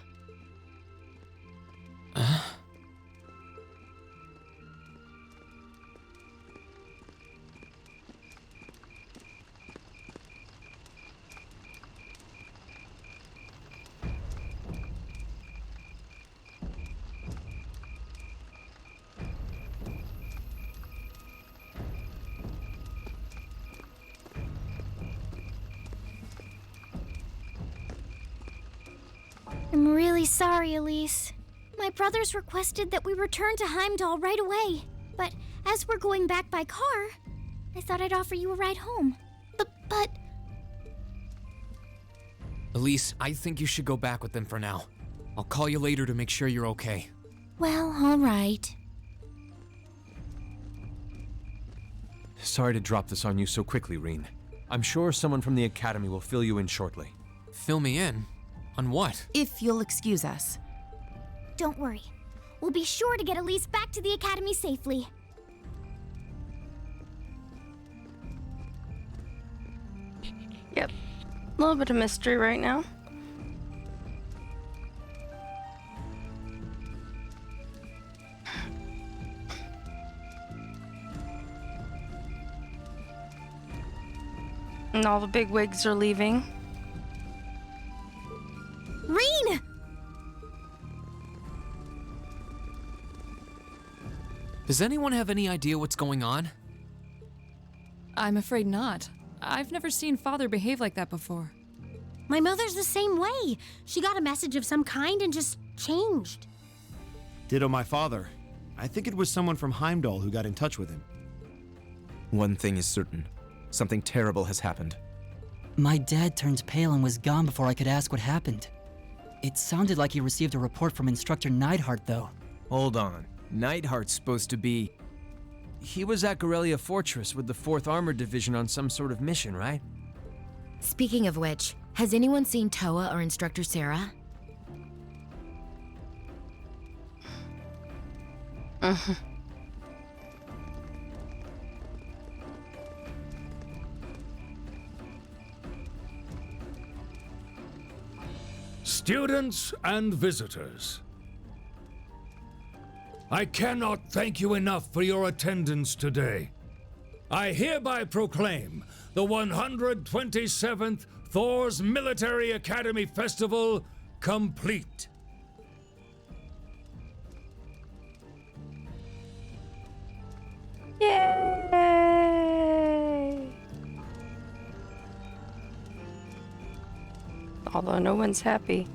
I'm really sorry, Elise. My brothers requested that we return to Heimdall right away. But as we're going back by car, I thought I'd offer you a ride home. But... Elise, I think you should go back with them for now. I'll call you later to make sure you're okay. Well, all right. Sorry to drop this on you so quickly, Reen. I'm sure someone from the Academy will fill you in shortly. Fill me in? On what? If you'll excuse us. Don't worry. We'll be sure to get Elise back to the Academy safely. Yep. A little bit of mystery right now. And all the big wigs are leaving. Reen! Does anyone have any idea what's going on? I'm afraid not. I've never seen Father behave like that before. My mother's the same way. She got a message of some kind and just changed. Ditto my father. I think it was someone from Heimdall who got in touch with him. One thing is certain. Something terrible has happened. My dad turned pale and was gone before I could ask what happened. It sounded like he received a report from Instructor Neidhart, though. Hold on. Neidhart's supposed to be... He was at Gorelia Fortress with the 4th Armored Division on some sort of mission, right? Speaking of which, has anyone seen Toa or Instructor Sarah? Students and visitors, I cannot thank you enough for your attendance today. I hereby proclaim the 127th Thor's Military Academy Festival complete. Yay! Although no one's happy.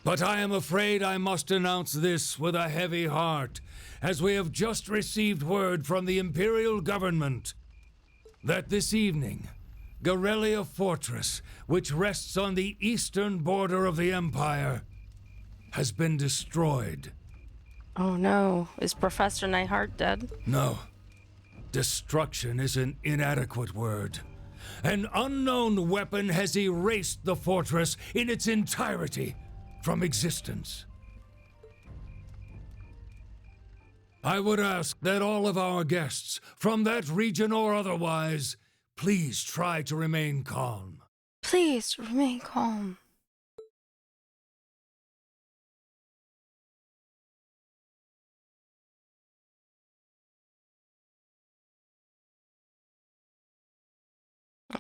But I am afraid I must announce this with a heavy heart, as we have just received word from the Imperial government that this evening, Gorelia Fortress, which rests on the eastern border of the Empire, has been destroyed. Oh no, is Professor Neidhart dead? No. Destruction is an inadequate word. An unknown weapon has erased the fortress in its entirety from existence. I would ask that all of our guests, from that region or otherwise, please try to remain calm. Please remain calm.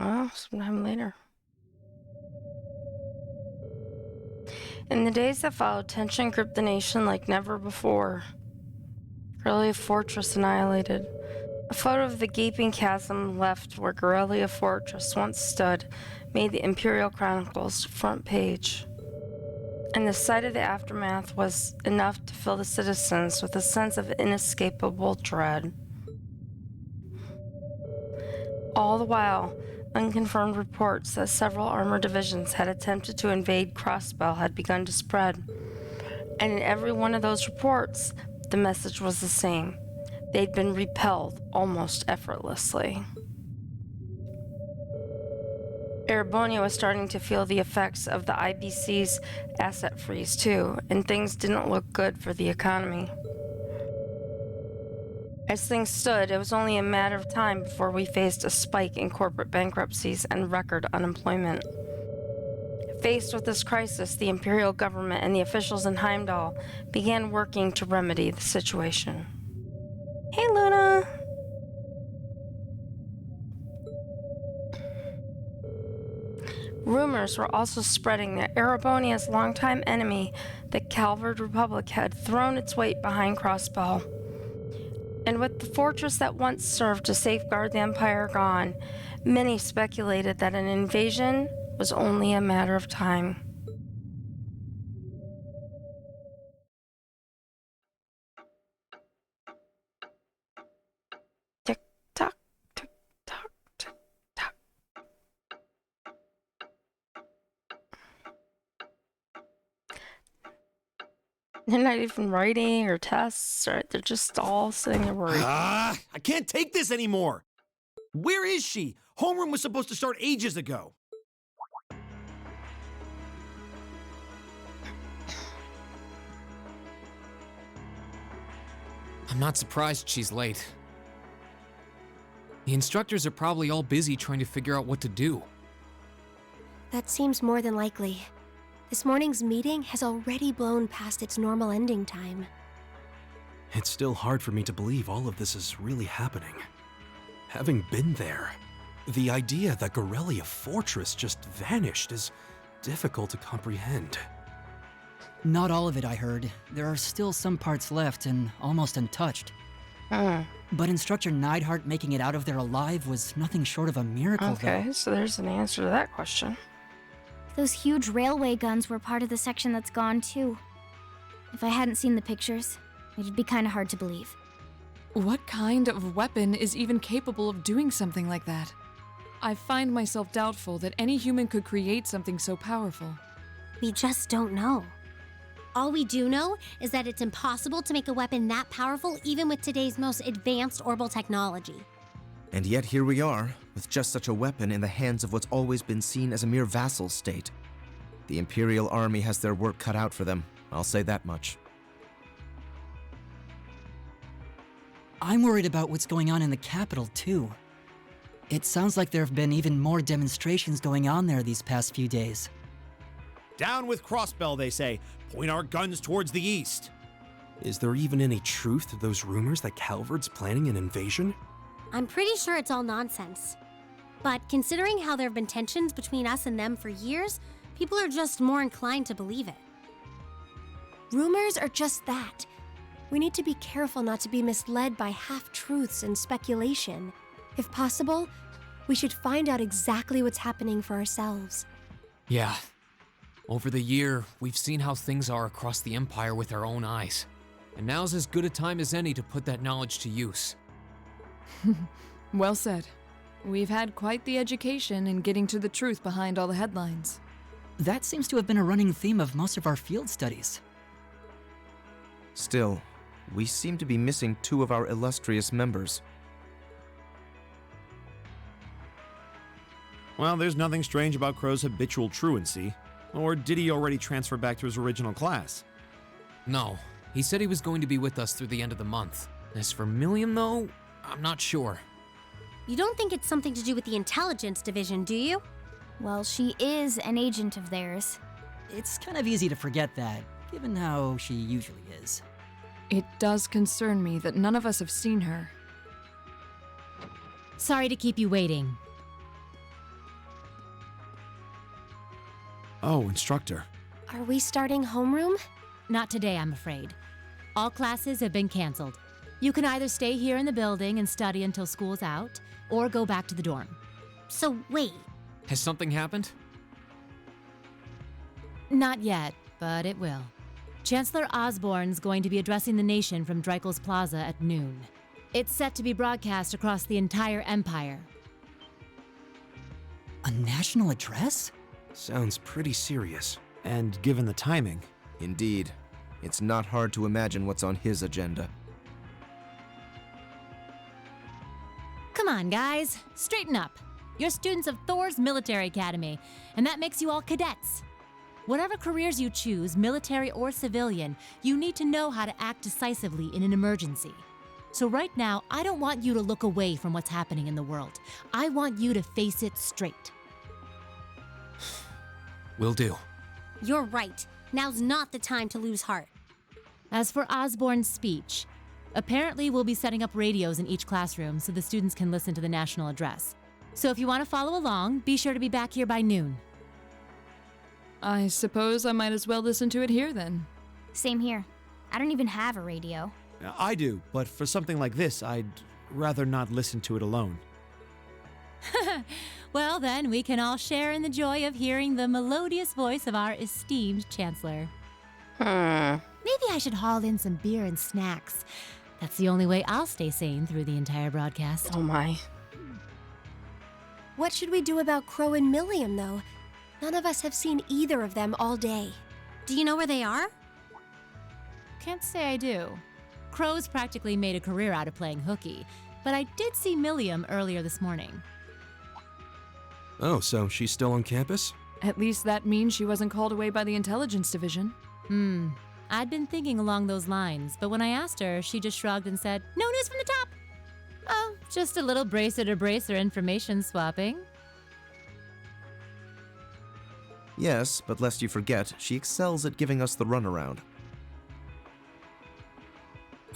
Oh, sometime later. In the days that followed, tension gripped the nation like never before. Gorelia Fortress annihilated. A photo of the gaping chasm left where Gorelia Fortress once stood made the Imperial Chronicles front page. And the sight of the aftermath was enough to fill the citizens with a sense of inescapable dread. All the while, unconfirmed reports that several armored divisions had attempted to invade Crossbell had begun to spread. And in every one of those reports, the message was the same. They'd been repelled almost effortlessly. Erebonia was starting to feel the effects of the IBC's asset freeze too, and things didn't look good for the economy. As things stood, it was only a matter of time before we faced a spike in corporate bankruptcies and record unemployment. Faced with this crisis, the Imperial government and the officials in Heimdall began working to remedy the situation. Hey, Luna! Rumors were also spreading that Erebonia's longtime enemy, the Calvard Republic, had thrown its weight behind Crossbell. And with the fortress that once served to safeguard the Empire gone, many speculated that an invasion was only a matter of time. Tick tock, tick tock, tick tock. They're not even writing or tests, right? They're just all sitting there worried. I can't take this anymore. Where is she? Homeroom was supposed to start ages ago. I'm not surprised she's late. The instructors are probably all busy trying to figure out what to do. That seems more than likely. This morning's meeting has already blown past its normal ending time. It's still hard for me to believe all of this is really happening. Having been there, the idea that Gorelia Fortress just vanished is difficult to comprehend. Not all of it, I heard. There are still some parts left and almost untouched. But Instructor Neidhart making it out of there alive was nothing short of a miracle, Okay, though. so there's an answer to that question. Those huge railway guns were part of the section that's gone too. If I hadn't seen the pictures, it'd be kind of hard to believe. What kind of weapon is even capable of doing something like that? I find myself doubtful that any human could create something so powerful. We just don't know. All we do know is that it's impossible to make a weapon that powerful even with today's most advanced orbital technology. And yet here we are, with just such a weapon in the hands of what's always been seen as a mere vassal state. The Imperial Army has their work cut out for them, I'll say that much. I'm worried about what's going on in the capital, too. It sounds like there have been even more demonstrations going on there these past few days. Down with Crossbell, they say. Point our guns towards the east. Is there even any truth to those rumors that Calvard's planning an invasion? I'm pretty sure it's all nonsense. But considering how there have been tensions between us and them for years, people are just more inclined to believe it. Rumors are just that. We need to be careful not to be misled by half-truths and speculation. If possible, we should find out exactly what's happening for ourselves. Yeah. Over the year, we've seen how things are across the Empire with our own eyes. And now's as good a time as any to put that knowledge to use. Well said. We've had quite the education in getting to the truth behind all the headlines. That seems to have been a running theme of most of our field studies. Still, we seem to be missing two of our illustrious members. Well, there's nothing strange about Crow's habitual truancy. Or did he already transfer back to his original class? No, he said he was going to be with us through the end of the month. As for Milliam, though, I'm not sure. You don't think it's something to do with the intelligence division, do you? Well, she is an agent of theirs. It's kind of easy to forget that, given how she usually is. It does concern me that none of us have seen her. Sorry to keep you waiting. Oh, instructor. Are we starting homeroom? Not today, I'm afraid. All classes have been canceled. You can either stay here in the building and study until school's out, or go back to the dorm. So wait. Has something happened? Not yet, but it will. Chancellor Osborne's going to be addressing the nation from Dreikel's Plaza at noon. It's set to be broadcast across the entire Empire. A national address? Sounds pretty serious. And given the timing. Indeed. It's not hard to imagine what's on his agenda. Come on, guys. Straighten up. You're students of Thor's Military Academy, and that makes you all cadets. Whatever careers you choose, military or civilian, you need to know how to act decisively in an emergency. So right now, I don't want you to look away from what's happening in the world. I want you to face it straight. Will do. You're right. Now's not the time to lose heart. As for Osborne's speech, apparently we'll be setting up radios in each classroom so the students can listen to the national address. So if you want to follow along, be sure to be back here by noon. I suppose I might as well listen to it here then. Same here. I don't even have a radio. I do, but for something like this, I'd rather not listen to it alone. Well, then, we can all share in the joy of hearing the melodious voice of our esteemed Chancellor. Maybe I should haul in some beer and snacks. That's the only way I'll stay sane through the entire broadcast. Oh my. What should we do about Crow and Milliam, though? None of us have seen either of them all day. Do you know where they are? Can't say I do. Crow's practically made a career out of playing hooky, but I did see Milliam earlier this morning. Oh, so she's still on campus? At least that means she wasn't called away by the intelligence division. I'd been thinking along those lines, but when I asked her, she just shrugged and said, "No news from the top." Oh, just a little bracer-to-bracer information swapping. Yes, but lest you forget, she excels at giving us the runaround.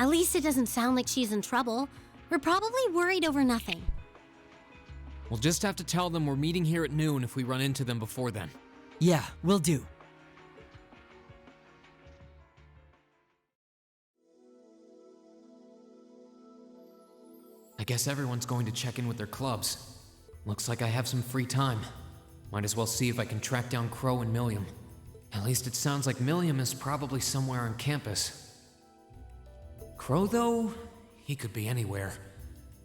At least it doesn't sound like she's in trouble. We're probably worried over nothing. We'll just have to tell them we're meeting here at noon if we run into them before then. Yeah, will do. I guess everyone's going to check in with their clubs. Looks like I have some free time. Might as well see if I can track down Crow and Milliam. At least it sounds like Milliam is probably somewhere on campus. Crow, though? He could be anywhere.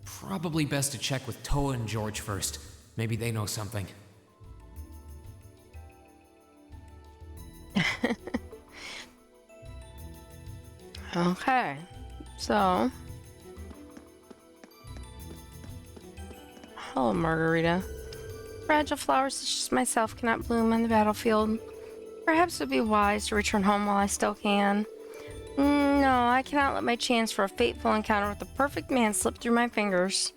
Probably best to check with Toa and George first. Maybe they know something. Okay, so... Hello, Margarita. Fragile flowers such as myself cannot bloom on the battlefield. Perhaps it would be wise to return home while I still can. No, I cannot let my chance for a fateful encounter with the perfect man slip through my fingers.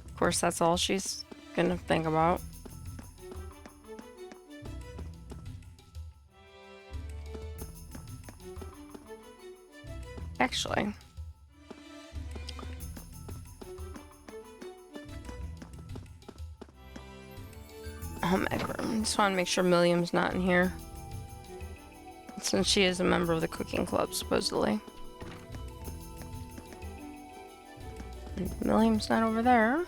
Of course, that's all she's gonna think about. Actually... Just want to make sure Milliam's not in here. Since she is a member of the cooking club, supposedly. And Milliam's not over there.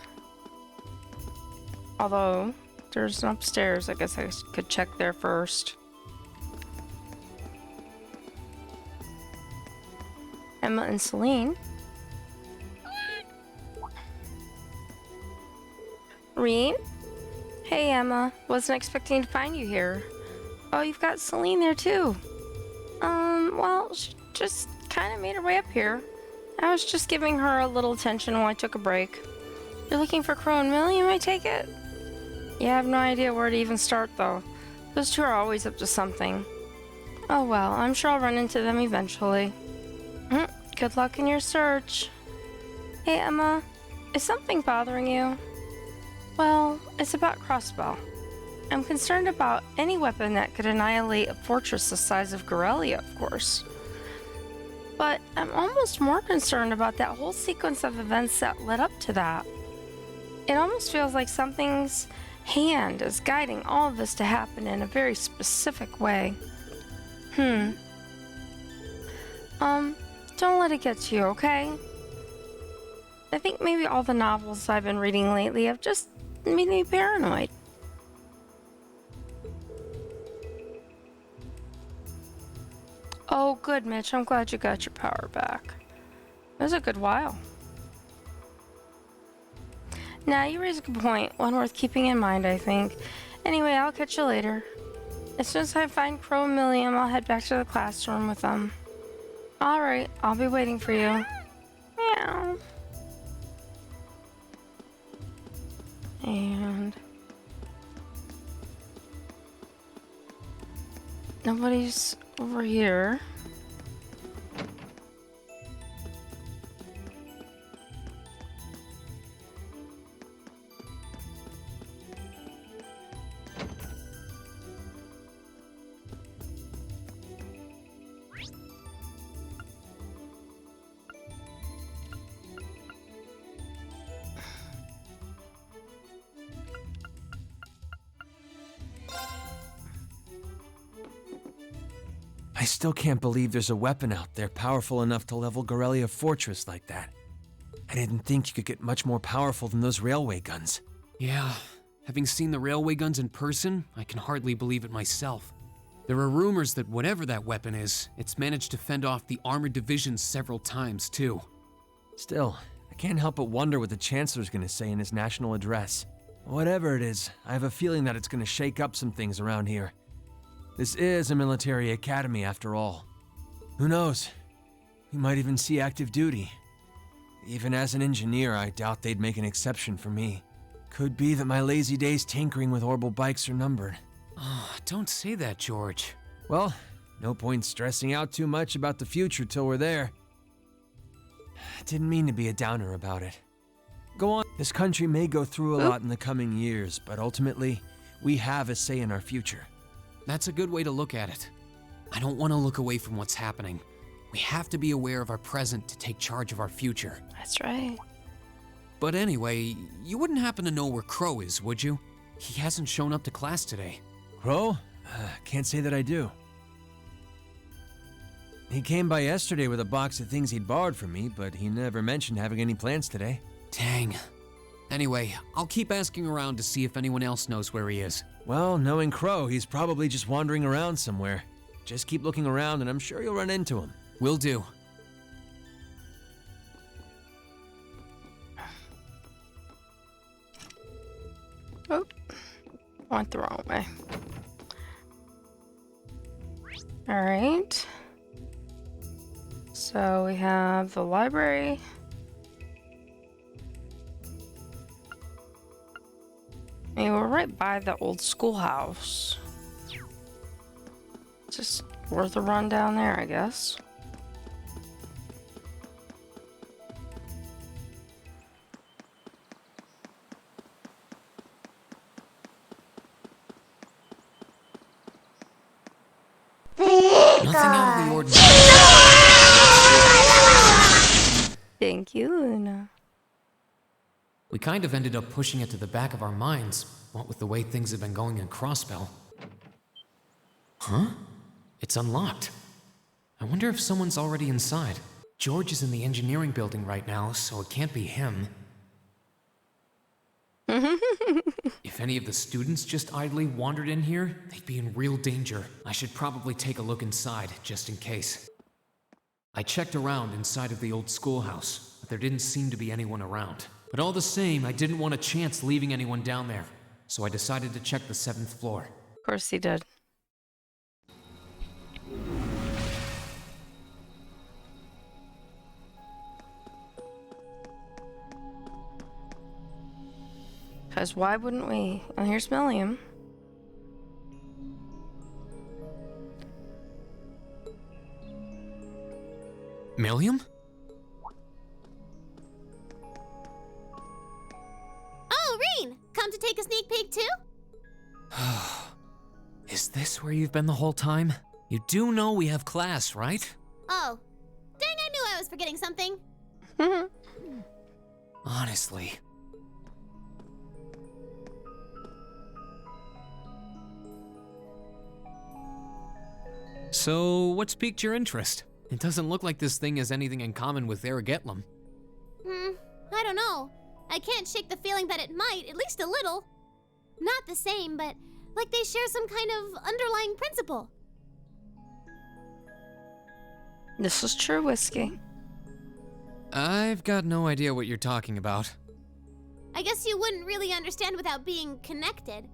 Although, there's an upstairs. I guess I could check there first. Emma and Celine. Reed? Hey, Emma. Wasn't expecting to find you here. Oh, you've got Celine there, too. Well, she just kind of made her way up here. I was just giving her a little attention while I took a break. You're looking for Crow and Milliam, I take it? Yeah, I have no idea where to even start, though. Those two are always up to something. Oh, well, I'm sure I'll run into them eventually. Good luck in your search. Hey, Emma. Is something bothering you? Well, it's about Crossbow. I'm concerned about any weapon that could annihilate a fortress the size of Corellia, of course. But I'm almost more concerned about that whole sequence of events that led up to that. It almost feels like something's hand is guiding all of this to happen in a very specific way. Don't let it get to you, okay? I think maybe all the novels I've been reading lately have just made me paranoid. Oh, good, Mitch. I'm glad you got your power back. It was a good while. Now, you raise a good point. One worth keeping in mind, I think. Anyway, I'll catch you later. As soon as I find Crow and Milliam, I'll head back to the classroom with them. Alright, I'll be waiting for you. Meow. And... nobody's over here. I still can't believe there's a weapon out there powerful enough to level Gorelia Fortress like that. I didn't think you could get much more powerful than those railway guns. Yeah, having seen the railway guns in person, I can hardly believe it myself. There are rumors that whatever that weapon is, it's managed to fend off the armored divisions several times, too. Still, I can't help but wonder what the Chancellor's gonna say in his national address. Whatever it is, I have a feeling that it's gonna shake up some things around here. This is a military academy after all. Who knows? We might even see active duty. Even as an engineer, I doubt they'd make an exception for me. Could be that my lazy days tinkering with orbital bikes are numbered. Oh, don't say that, George. Well, no point stressing out too much about the future till we're there. Didn't mean to be a downer about it. Go on. This country may go through a lot in the coming years, but ultimately, we have a say in our future. That's a good way to look at it. I don't want to look away from what's happening. We have to be aware of our present to take charge of our future. That's right. But anyway, you wouldn't happen to know where Crow is, would you? He hasn't shown up to class today. Crow? Can't say that I do. He came by yesterday with a box of things he'd borrowed from me, but he never mentioned having any plans today. Dang. Anyway, I'll keep asking around to see if anyone else knows where he is. Well, knowing Crow, he's probably just wandering around somewhere. Just keep looking around and I'm sure you'll run into him. Will do. Oh, went the wrong way. All right. So we have the library. And we're right by the old schoolhouse. Just worth a run down there, I guess. Nothing out of the ordinary. Thank you, Luna. We kind of ended up pushing it to the back of our minds, what with the way things have been going in Crossbell. Huh? It's unlocked. I wonder if someone's already inside. George is in the engineering building right now, so it can't be him. If any of the students just idly wandered in here, they'd be in real danger. I should probably take a look inside, just in case. I checked around inside of the old schoolhouse, but there didn't seem to be anyone around. But all the same, I didn't want a chance leaving anyone down there, so I decided to check the 7th floor. Of course he did. Because why wouldn't we? Oh, here's Milliam. Milliam? Oh, Reen! Come to take a sneak peek too? Is this where you've been the whole time? You do know we have class, right? Oh. Dang, I knew I was forgetting something. Honestly. So, what's piqued your interest? It doesn't look like this thing has anything in common with Erigetlum. I don't know. I can't shake the feeling that it might, at least a little. Not the same, but like they share some kind of underlying principle. This is true, Whiskey. I've got no idea what you're talking about. I guess you wouldn't really understand without being connected.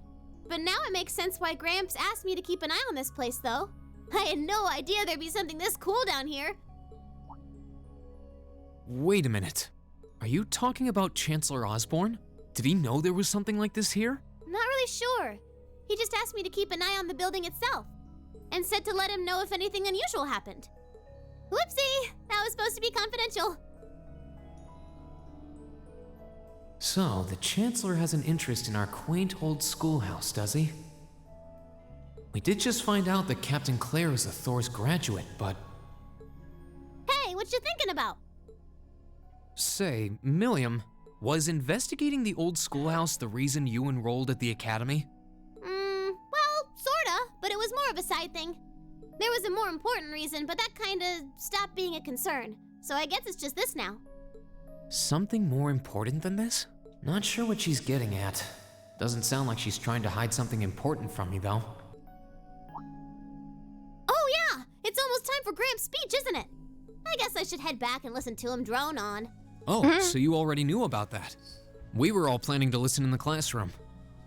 But now it makes sense why Gramps asked me to keep an eye on this place, though. I had no idea there'd be something this cool down here. Wait a minute. Are you talking about Chancellor Osborne? Did he know there was something like this here? Not really sure. He just asked me to keep an eye on the building itself, and said to let him know if anything unusual happened. Whoopsie! That was supposed to be confidential. So, the Chancellor has an interest in our quaint old schoolhouse, does he? We did just find out that Captain Claire is a Thor's graduate, but... Hey, what you thinking about? Say, Milliam, was investigating the old schoolhouse the reason you enrolled at the academy? Well, sorta, but it was more of a side thing. There was a more important reason, but that kinda stopped being a concern. So I guess it's just this now. Something more important than this? Not sure what she's getting at. Doesn't sound like she's trying to hide something important from me, though. Oh yeah! It's almost time for Graham's speech, isn't it? I guess I should head back and listen to him drone on. Oh, so you already knew about that. We were all planning to listen in the classroom.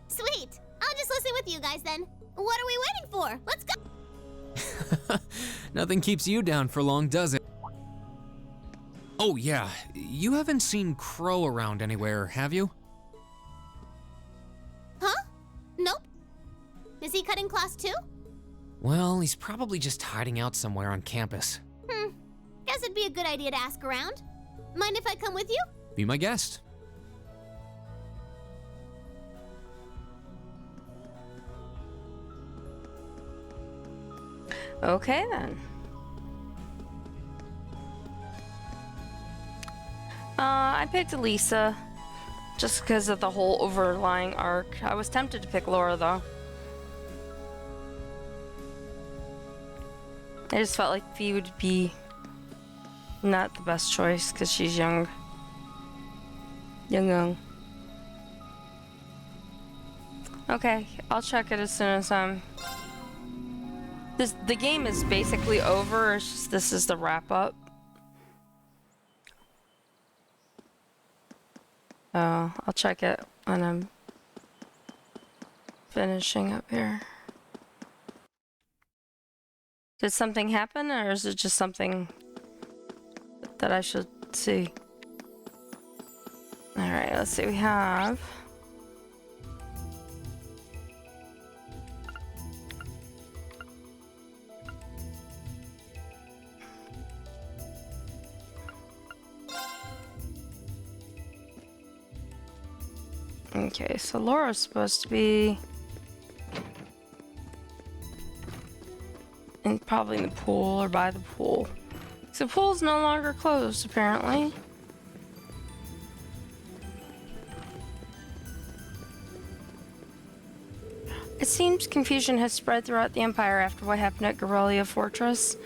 Sweet! I'll just listen with you guys then. What are we waiting for? Let's go! Nothing keeps you down for long, does it? Oh yeah, you haven't seen Crow around anywhere, have you? Huh? Nope. Is he cutting class too? Well, he's probably just hiding out somewhere on campus. Guess it'd be a good idea to ask around. Mind if I come with you? Be my guest. Okay then. I picked Lisa just because of the whole overlying arc. I was tempted to pick Laura though. I just felt like Fee would be not the best choice because she's young. Young. Okay, I'll check it as soon as the game is basically over. It's just this is the wrap up. Oh, I'll check it when I'm finishing up here. Did something happen, or is it just something that I should see? Alright, let's see. We have... Okay, so Laura's supposed to be probably in the pool or by the pool. So the pool's no longer closed, apparently. It seems confusion has spread throughout the Empire after what happened at Gorelia Fortress.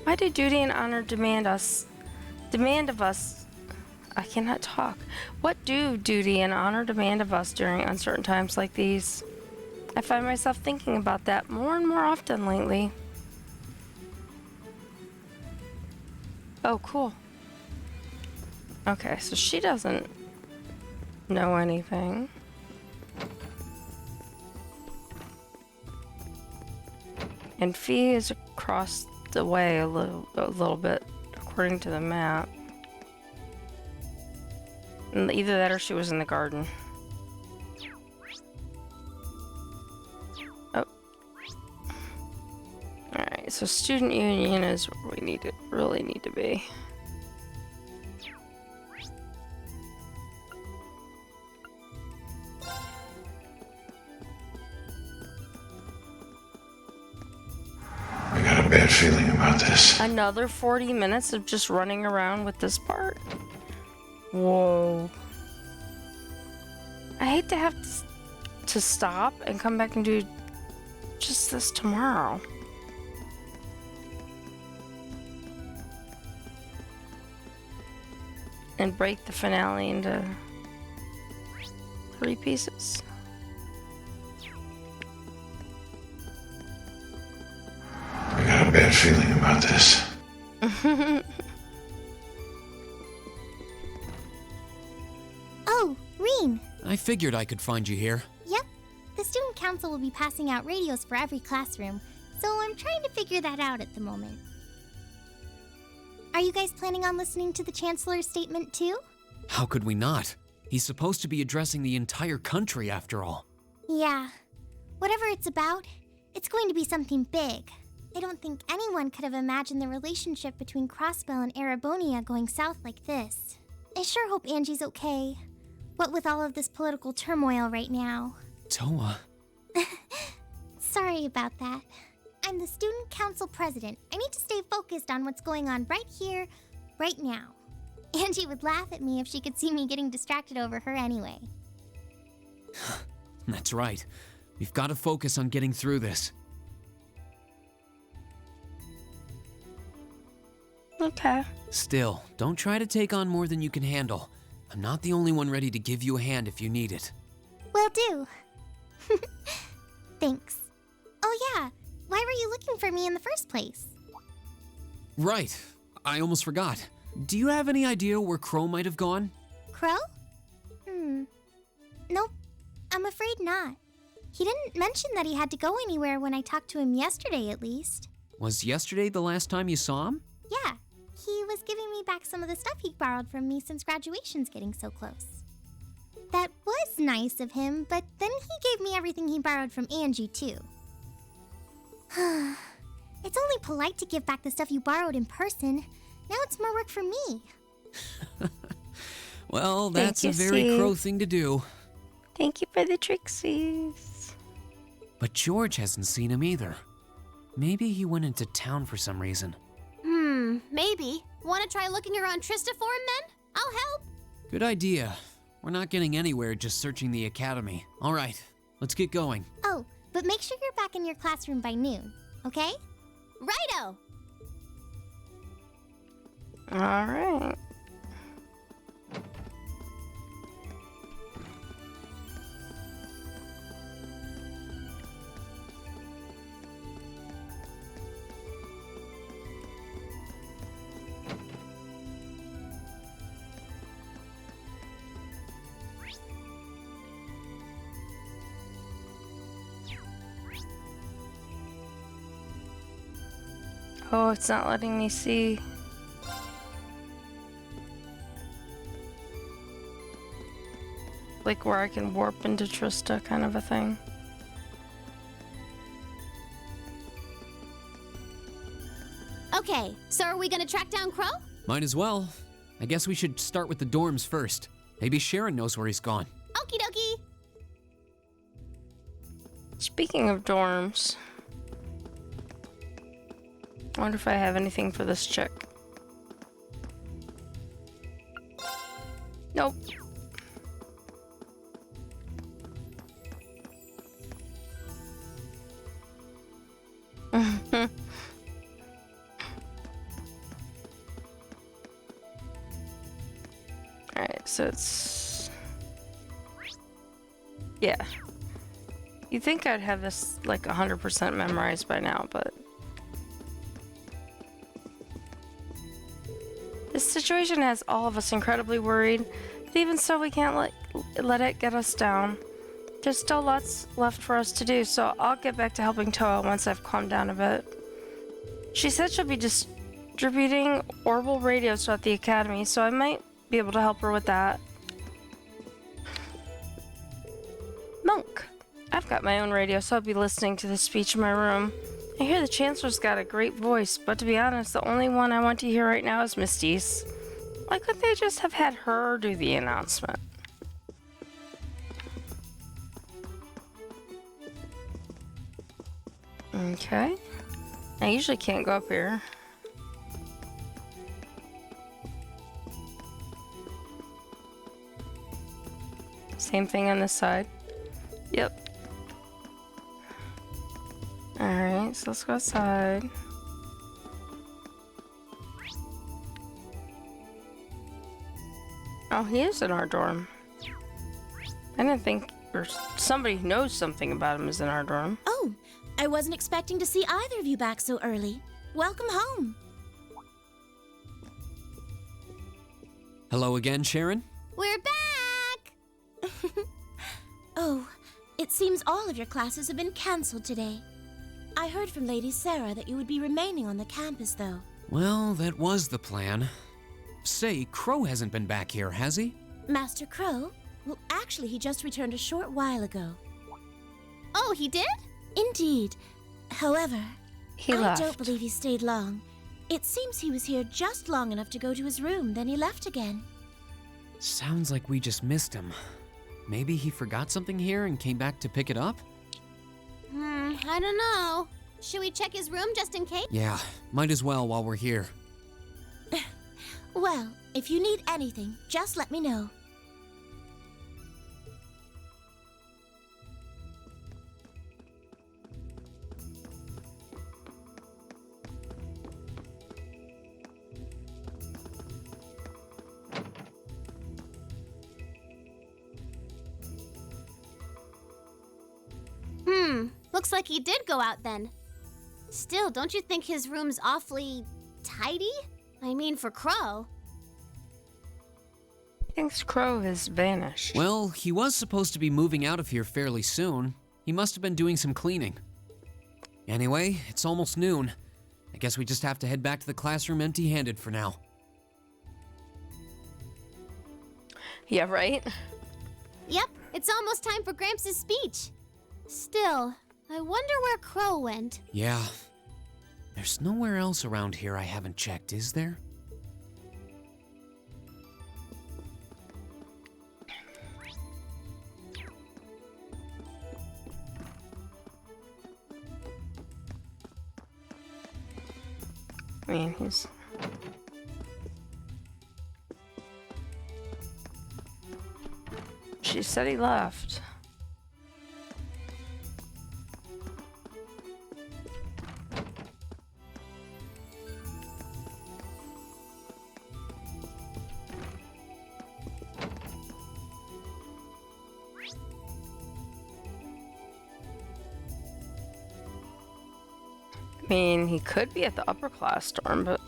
Why did duty and honor demand of us? I cannot talk. What do duty and honor demand of us during uncertain times like these? I find myself thinking about that more and more often lately. Oh, cool. Okay, so she doesn't know anything. And Fee is across the way a little bit, according to the map. And either that or she was in the garden. Oh. Alright, so student union is where we really need to be. I got a bad feeling about this. Another 40 minutes of just running around with this part? Whoa. I hate to have to stop and come back and do just this tomorrow. And break the finale into 3 pieces. I got a bad feeling about this. Oh, Reen! I figured I could find you here. Yep. The student council will be passing out radios for every classroom, so I'm trying to figure that out at the moment. Are you guys planning on listening to the Chancellor's statement too? How could we not? He's supposed to be addressing the entire country after all. Yeah. Whatever it's about, it's going to be something big. I don't think anyone could have imagined the relationship between Crossbell and Erebonia going south like this. I sure hope Angie's okay. What with all of this political turmoil right now. Toa. Sorry about that. I'm the student council president. I need to stay focused on what's going on right here, right now. Angie would laugh at me if she could see me getting distracted over her anyway. That's right. We've got to focus on getting through this. Okay. Still, don't try to take on more than you can handle. I'm not the only one ready to give you a hand if you need it. Will do. Thanks. Oh yeah, why were you looking for me in the first place? Right. I almost forgot. Do you have any idea where Crow might have gone? Crow? Nope, I'm afraid not. He didn't mention that he had to go anywhere when I talked to him yesterday, at least. Was yesterday the last time you saw him? Yeah, he was giving me back some of the stuff he borrowed from me since graduation's getting so close. That was nice of him, but then he gave me everything he borrowed from Angie, too. It's only polite to give back the stuff you borrowed in person. Now it's more work for me. Well, that's a very Crow thing to do. Thank you for the Trixies. But George hasn't seen him either. Maybe he went into town for some reason. Maybe. Want to try looking around Trista for him then? I'll help. Good idea. We're not getting anywhere just searching the academy. All right, let's get going. Oh, but make sure you're back in your classroom by noon, okay? Righto! All right. Oh, it's not letting me see. Like where I can warp into Trista, kind of a thing. Okay, so are we gonna track down Crow? Might as well. I guess we should start with the dorms first. Maybe Sharon knows where he's gone. Okie dokie! Speaking of dorms, I wonder if I have anything for this chick. Nope. Alright, so it's... Yeah. You'd think I'd have this like 100% memorized by now, but... This situation has all of us incredibly worried, but even so we can't let it get us down. There's still lots left for us to do, so I'll get back to helping Toa once I've calmed down a bit. She said she'll be distributing orbital radios throughout the academy, so I might be able to help her with that. Monk! I've got my own radio, so I'll be listening to the speech in my room. I hear the Chancellor's got a great voice, but to be honest, the only one I want to hear right now is Misty's. Why couldn't they just have had her do the announcement? Okay. I usually can't go up here. Same thing on this side. Yep. Alright, so let's go outside. Oh, he is in our dorm. I didn't think, or somebody who knows something about him is in our dorm. Oh, I wasn't expecting to see either of you back so early. Welcome home. Hello again, Sharon? We're back! Oh, it seems all of your classes have been cancelled today. I heard from Lady Sarah that you would be remaining on the campus, though. Well, that was the plan. Say, Crow hasn't been back here, has he? Master Crow? Well, actually, he just returned a short while ago. Oh, he did? Indeed. However, he I left. don't believe he stayed long. It seems he was here just long enough to go to his room, then he left again. Sounds like we just missed him. Maybe he forgot something here and came back to pick it up? I don't know. Should we check his room just in case? Yeah, might as well while we're here. Well, if you need anything, just let me know. Looks like he did go out then. Still, don't you think his room's awfully tidy? I mean, for Crow. Thinks Crow has vanished. Well, he was supposed to be moving out of here fairly soon. He must have been doing some cleaning. Anyway, it's almost noon. I guess we just have to head back to the classroom empty-handed for now. Yeah, right? Yep, it's almost time for Gramps' speech. Still, I wonder where Crow went. Yeah. There's nowhere else around here I haven't checked, is there? I mean, he's... She said he left. I mean, he could be at the upper class dorm, but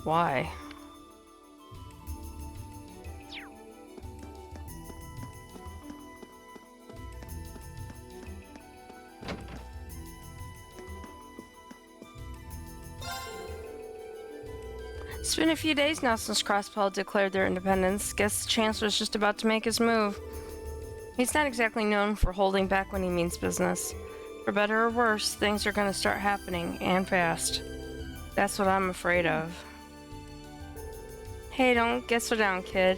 why? It's been a few days now since Crosspell declared their independence. Guess the Chancellor's just about to make his move. He's not exactly known for holding back when he means business. For better or worse, things are gonna start happening, and fast. That's what I'm afraid of. Hey, don't get so down, kid.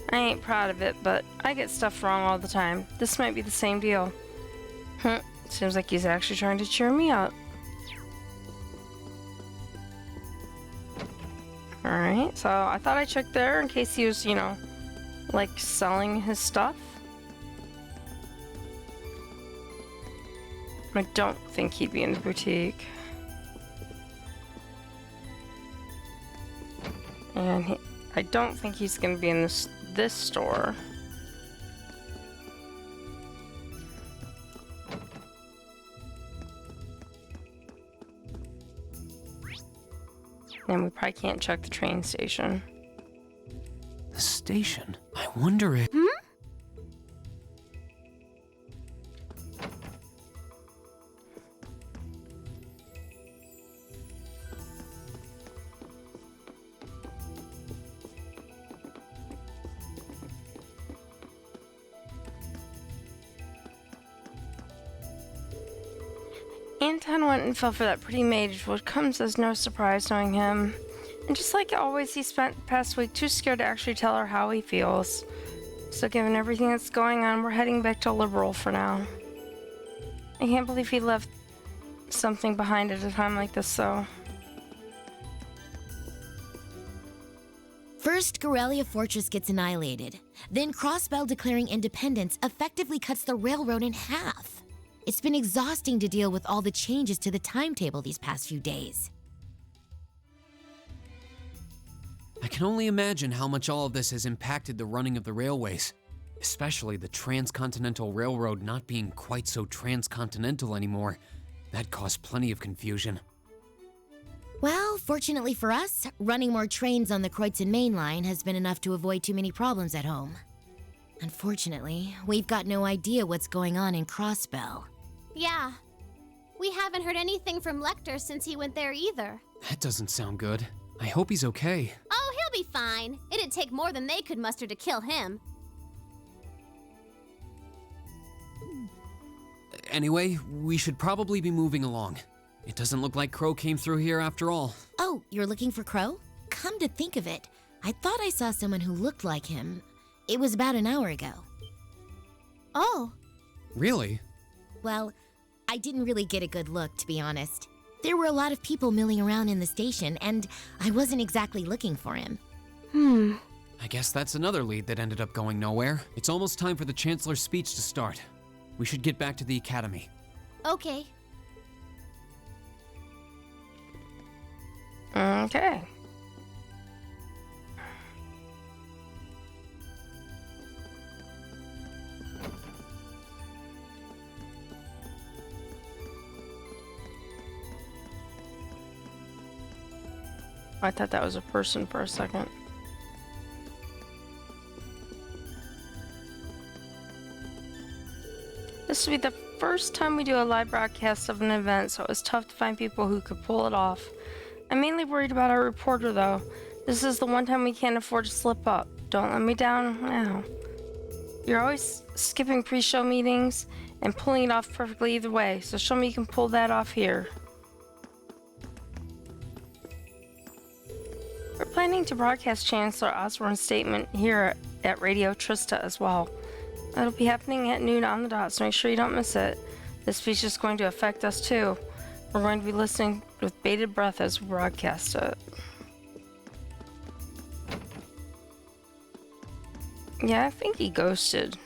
I ain't proud of it, but I get stuff wrong all the time. This might be the same deal. Seems like he's actually trying to cheer me up. Alright, so I thought I checked there in case he was, you know, like selling his stuff. I don't think he'd be in the boutique. And I don't think he's gonna be in this store. And we probably can't check the train station. The station? I wonder if... Anton went and fell for that pretty mage, which comes as no surprise knowing him. And just like always, he spent the past week too scared to actually tell her how he feels. So given everything that's going on, we're heading back to Liberal for now. I can't believe he left something behind at a time like this, though. First, Gorelia Fortress gets annihilated. Then Crossbell declaring independence effectively cuts the railroad in half. It's been exhausting to deal with all the changes to the timetable these past few days. I can only imagine how much all of this has impacted the running of the railways, especially the Transcontinental Railroad not being quite so transcontinental anymore. That caused plenty of confusion. Well, fortunately for us, running more trains on the Kreutzen main line has been enough to avoid too many problems at home. Unfortunately, we've got no idea what's going on in Crossbell. Yeah. We haven't heard anything from Lecter since he went there either. That doesn't sound good. I hope he's okay. Oh, he'll be fine. It'd take more than they could muster to kill him. Anyway, we should probably be moving along. It doesn't look like Crow came through here after all. Oh, you're looking for Crow? Come to think of it, I thought I saw someone who looked like him. It was about an hour ago. Oh. Really? Well, I didn't really get a good look, to be honest. There were a lot of people milling around in the station, and I wasn't exactly looking for him. I guess that's another lead that ended up going nowhere. It's almost time for the Chancellor's speech to start. We should get back to the Academy. Okay. Okay. I thought that was a person for a second. This will be the first time we do a live broadcast of an event, so it was tough to find people who could pull it off. I'm mainly worried about our reporter, though. This is the one time we can't afford to slip up. Don't let me down now. You're always skipping pre-show meetings and pulling it off perfectly either way, so show me you can pull that off here. We're planning to broadcast Chancellor Osborne's statement here at Radio Trista as well. It'll be happening at noon on the dot, so make sure you don't miss it. This speech is going to affect us too. We're going to be listening with bated breath as we broadcast it. Yeah, I think he ghosted.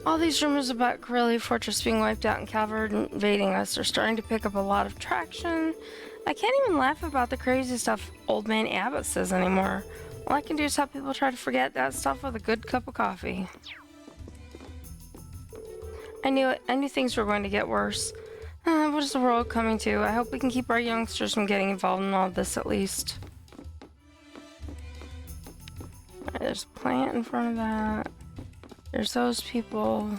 All these rumors about Corellia Fortress being wiped out and Calvard invading us are starting to pick up a lot of traction. I can't even laugh about the crazy stuff Old Man Abbott says anymore. All I can do is help people try to forget that stuff with a good cup of coffee. I knew it. I knew things were going to get worse. What is the world coming to? I hope we can keep our youngsters from getting involved in all this at least. Alright, there's a plant in front of that. There's those people.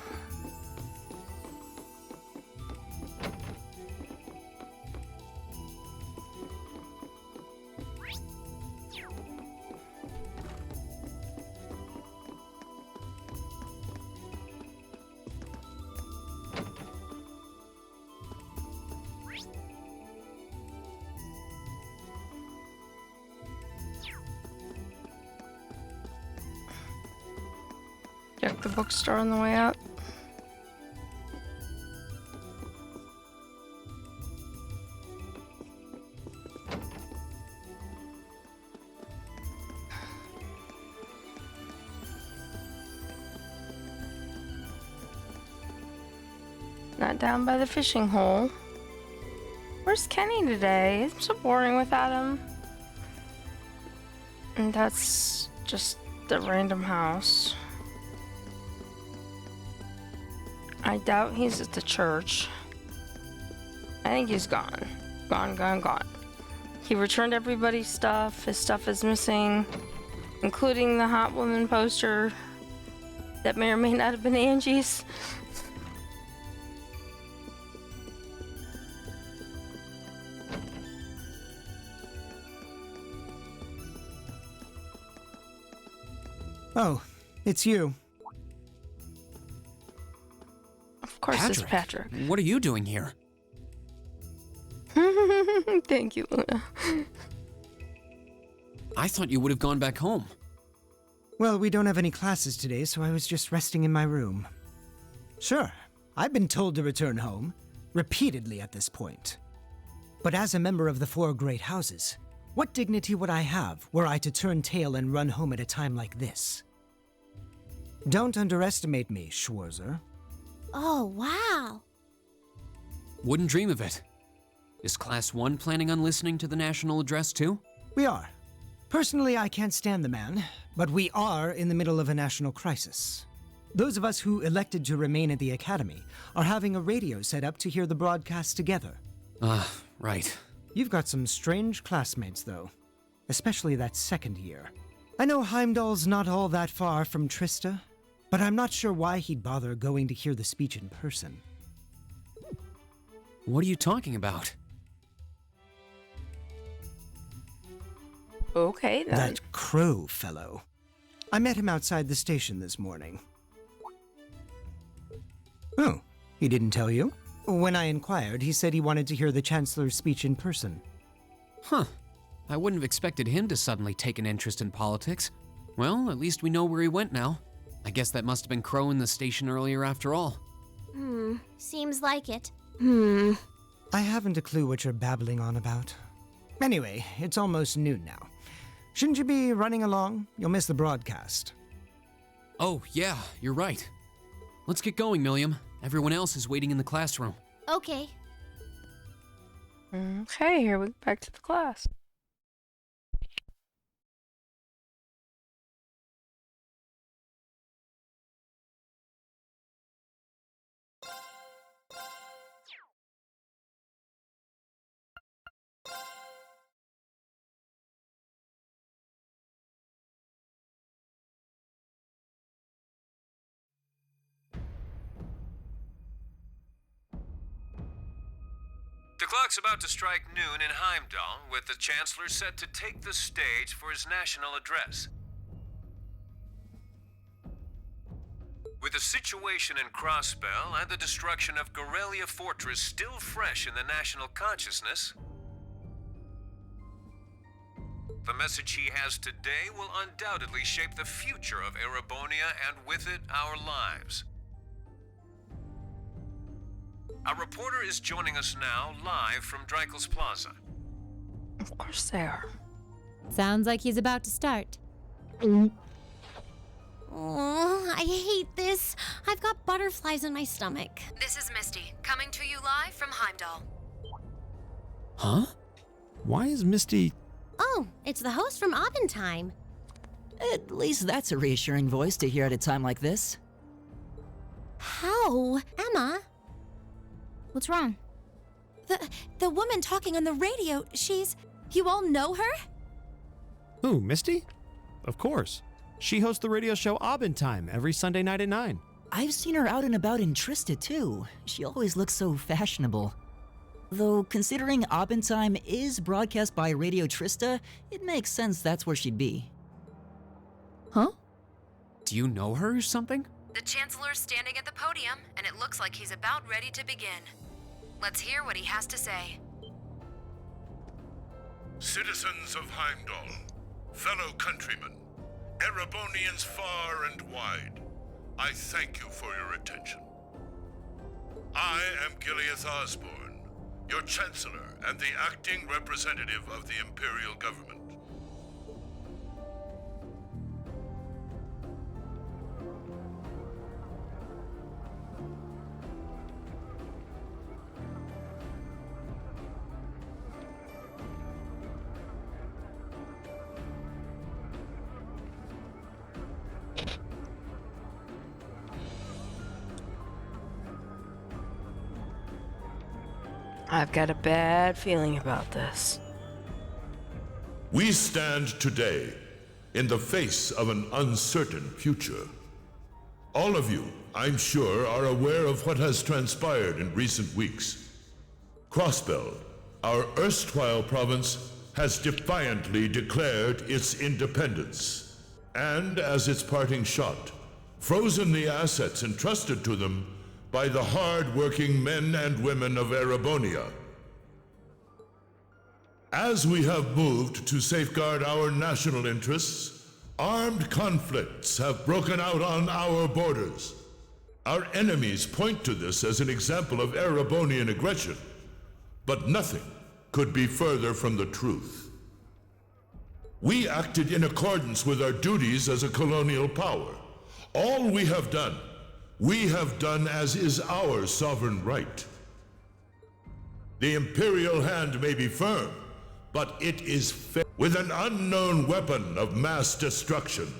Check the bookstore on the way up. Not down by the fishing hole. Where's Kenny today? It's so boring without him. And that's just the random house. I doubt he's at the church. I think he's gone. Gone. He returned everybody's stuff. His stuff is missing, including the hot woman poster that may or may not have been Angie's. Oh, it's you. Of course it's Patrick. What are you doing here? Thank you, Luna. I thought you would have gone back home. Well, we don't have any classes today, so I was just resting in my room. Sure, I've been told to return home, repeatedly at this point. But as a member of the four great houses, what dignity would I have were I to turn tail and run home at a time like this? Don't underestimate me, Schwarzer. Oh, wow. Wouldn't dream of it. Is Class 1 planning on listening to the national address too? We are. Personally, I can't stand the man, but we are in the middle of a national crisis. Those of us who elected to remain at the Academy are having a radio set up to hear the broadcast together. Right. You've got some strange classmates, though. Especially that second year. I know Heimdall's not all that far from Trista, but I'm not sure why he'd bother going to hear the speech in person. What are you talking about? Okay, then. That Crow fellow. I met him outside the station this morning. Oh, he didn't tell you? When I inquired, he said he wanted to hear the Chancellor's speech in person. Huh. I wouldn't have expected him to suddenly take an interest in politics. Well, at least we know where he went now. I guess that must have been Crow in the station earlier after all. Seems like it. I haven't a clue what you're babbling on about. Anyway, it's almost noon now. Shouldn't you be running along? You'll miss the broadcast. Oh, yeah, you're right. Let's get going, Milliam. Everyone else is waiting in the classroom. Okay. Okay, here we go back to the class. The clock's about to strike noon in Heimdall, with the Chancellor set to take the stage for his national address. With the situation in Crossbell and the destruction of Gorelia Fortress still fresh in the national consciousness, the message he has today will undoubtedly shape the future of Erebonia and with it, our lives. Our reporter is joining us now live from Dreikel's Plaza. Of course they are. Sounds like he's about to start. Oh, I hate this. I've got butterflies in my stomach. This is Misty, coming to you live from Heimdall. Huh? Why is Misty... Oh, it's the host from Abendheim. At least that's a reassuring voice to hear at a time like this. How? Emma? What's wrong? The woman talking on the radio, you all know her? Who, Misty? Of course. She hosts the radio show Abendheim every Sunday night at 9. I've seen her out and about in Trista too. She always looks so fashionable. Though considering Abendheim is broadcast by Radio Trista, it makes sense that's where she'd be. Huh? Do you know her or something? The Chancellor's standing at the podium, and it looks like he's about ready to begin. Let's hear what he has to say. Citizens of Heimdall, fellow countrymen, Erebonians far and wide, I thank you for your attention. I am Gileath Osborne, your Chancellor and the acting representative of the Imperial Government. I've got a bad feeling about this. We stand today in the face of an uncertain future. All of you, I'm sure, are aware of what has transpired in recent weeks. Crossbell, our erstwhile province, has defiantly declared its independence, and as its parting shot, frozen the assets entrusted to them by the hard-working men and women of Erebonia. As we have moved to safeguard our national interests, armed conflicts have broken out on our borders. Our enemies point to this as an example of Erebonian aggression, but nothing could be further from the truth. We acted in accordance with our duties as a colonial power. All we have done as is our sovereign right. The Imperial hand may be firm, but it is fair. With an unknown weapon of mass destruction,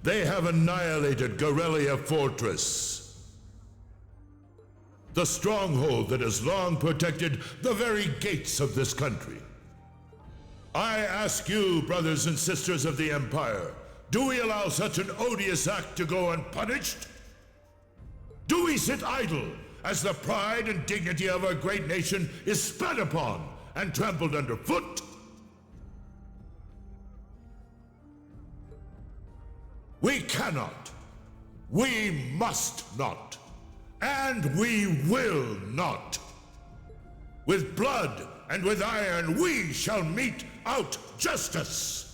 they have annihilated Gorelia Fortress, the stronghold that has long protected the very gates of this country. I ask you, brothers and sisters of the Empire, do we allow such an odious act to go unpunished? Do we sit idle as the pride and dignity of our great nation is spat upon and trampled underfoot? We cannot, we must not, and we will not. With blood and with iron we shall mete out justice.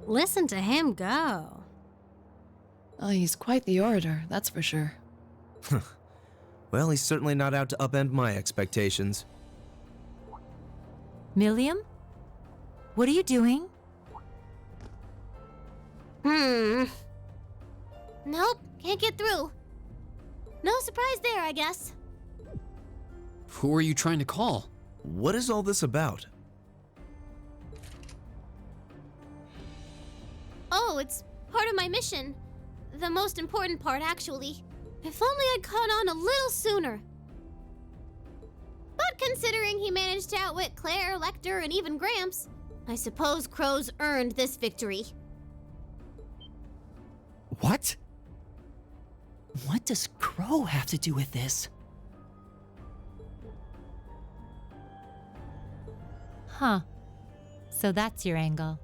Listen to him go. Oh, he's quite the orator, that's for sure. Well, he's certainly not out to upend my expectations. Milliam? What are you doing? Nope, can't get through. No surprise there, I guess. Who are you trying to call? What is all this about? Oh, it's part of my mission. The most important part, actually. If only I'd caught on a little sooner. But considering he managed to outwit Claire, Lecter, and even Gramps, I suppose Crow's earned this victory. What? What does Crow have to do with this? Huh. So that's your angle.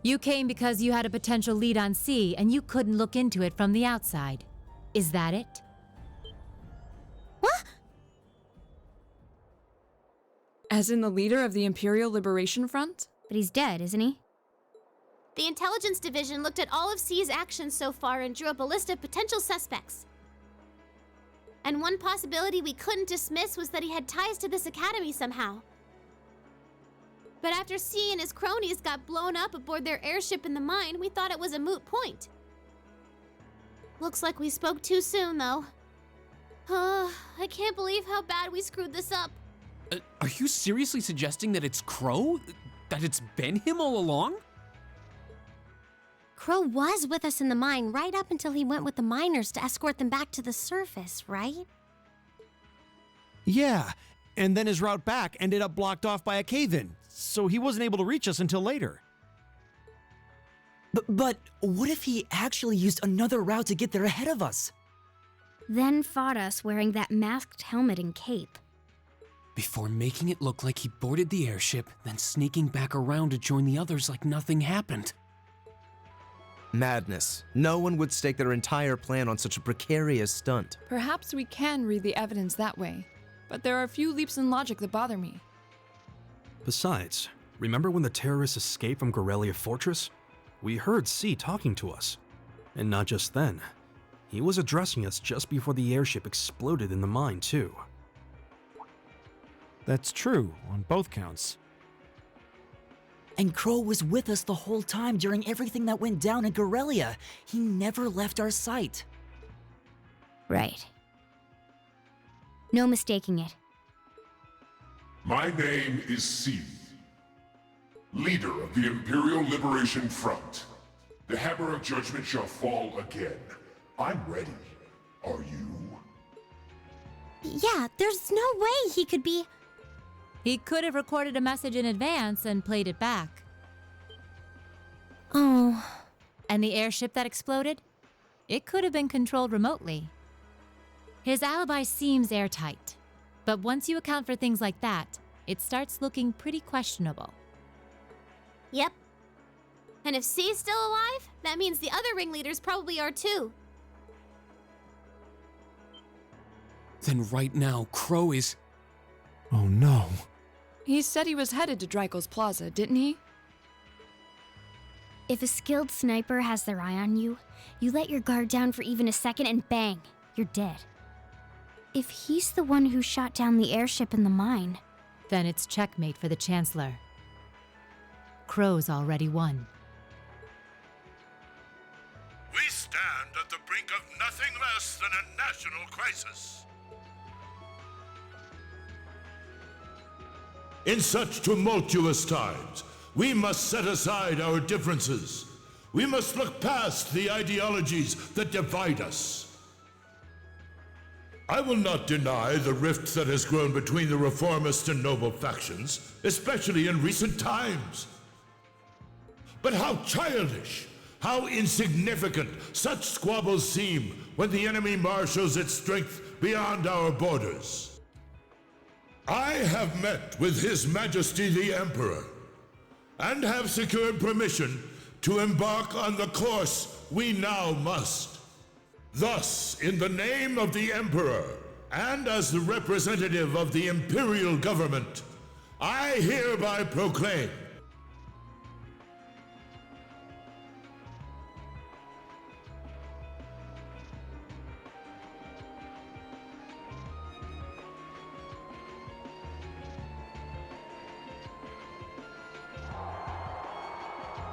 You came because you had a potential lead on C and you couldn't look into it from the outside. Is that it? What? As in the leader of the Imperial Liberation Front? But he's dead, isn't he? The Intelligence Division looked at all of C's actions so far and drew up a list of potential suspects. And one possibility we couldn't dismiss was that he had ties to this academy somehow. But after C and his cronies got blown up aboard their airship in the mine, we thought it was a moot point. Looks like we spoke too soon, though. I can't believe how bad we screwed this up. Are you seriously suggesting that it's Crow? That it's been him all along? Crow was with us in the mine right up until he went with the miners to escort them back to the surface, right? Yeah, and then his route back ended up blocked off by a cave-in, so he wasn't able to reach us until later. But what if he actually used another route to get there ahead of us? Then fought us wearing that masked helmet and cape. Before making it look like he boarded the airship, then sneaking back around to join the others like nothing happened. Madness. No one would stake their entire plan on such a precarious stunt. Perhaps we can read the evidence that way, but there are a few leaps in logic that bother me. Besides, remember when the terrorists escaped from Gorelia Fortress? We heard C talking to us. And not just then. He was addressing us just before the airship exploded in the mine, too. That's true, on both counts. And Crow was with us the whole time during everything that went down in Gorelia. He never left our sight. Right. No mistaking it. My name is C, leader of the Imperial Liberation Front. The hammer of judgment shall fall again. I'm ready. Are you? Yeah, there's no way he could be... He could have recorded a message in advance and played it back. Oh. And the airship that exploded? It could have been controlled remotely. His alibi seems airtight, but once you account for things like that, it starts looking pretty questionable. Yep. And if C's still alive, that means the other ringleaders probably are too. Then right now, Crow is... Oh no. He said he was headed to Dreikel's Plaza, didn't he? If a skilled sniper has their eye on you, you let your guard down for even a second and bang, you're dead. If he's the one who shot down the airship in the mine... Then it's checkmate for the Chancellor. Crow's already won. We stand at the brink of nothing less than a national crisis. In such tumultuous times, we must set aside our differences. We must look past the ideologies that divide us. I will not deny the rift that has grown between the reformist and noble factions, especially in recent times. But how childish, how insignificant such squabbles seem when the enemy marshals its strength beyond our borders. I have met with His Majesty the Emperor, and have secured permission to embark on the course we now must. Thus, in the name of the Emperor, and as the representative of the Imperial Government, I hereby proclaim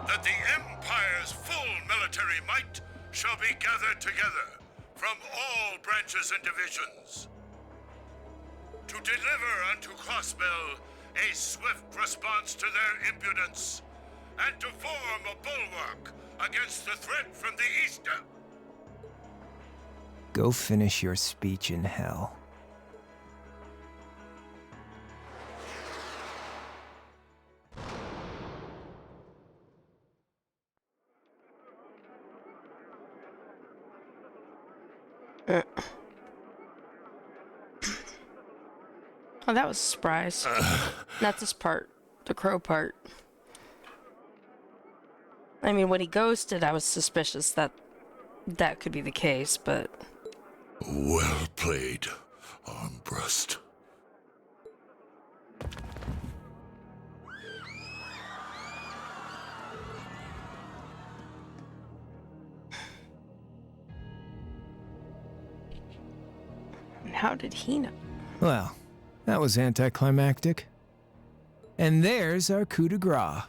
that the Empire's full military might shall be gathered together from all branches and divisions to deliver unto Crossbell a swift response to their impudence and to form a bulwark against the threat from the east. Go finish your speech in hell. Oh, that was a surprise. Not this part. The crow part. I mean, when he ghosted, I was suspicious that that could be the case, but... Well played, Armbrust. And how did he know? Well, that was anticlimactic. And there's our coup de grace.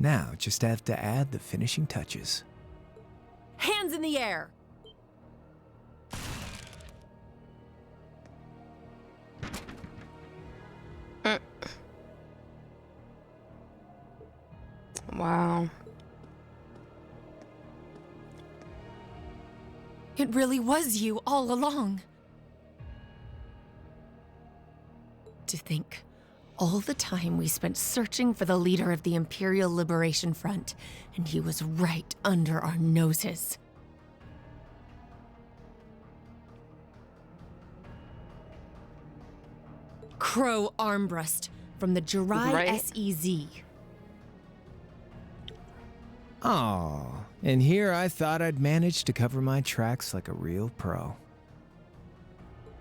Now, just have to add the finishing touches. Hands in the air! Wow. It really was you all along. To think, all the time we spent searching for the leader of the Imperial Liberation Front, and he was right under our noses. Crow Armbrust from the Jirai Right. SEZ. Oh, and here I thought I'd managed to cover my tracks like a real pro.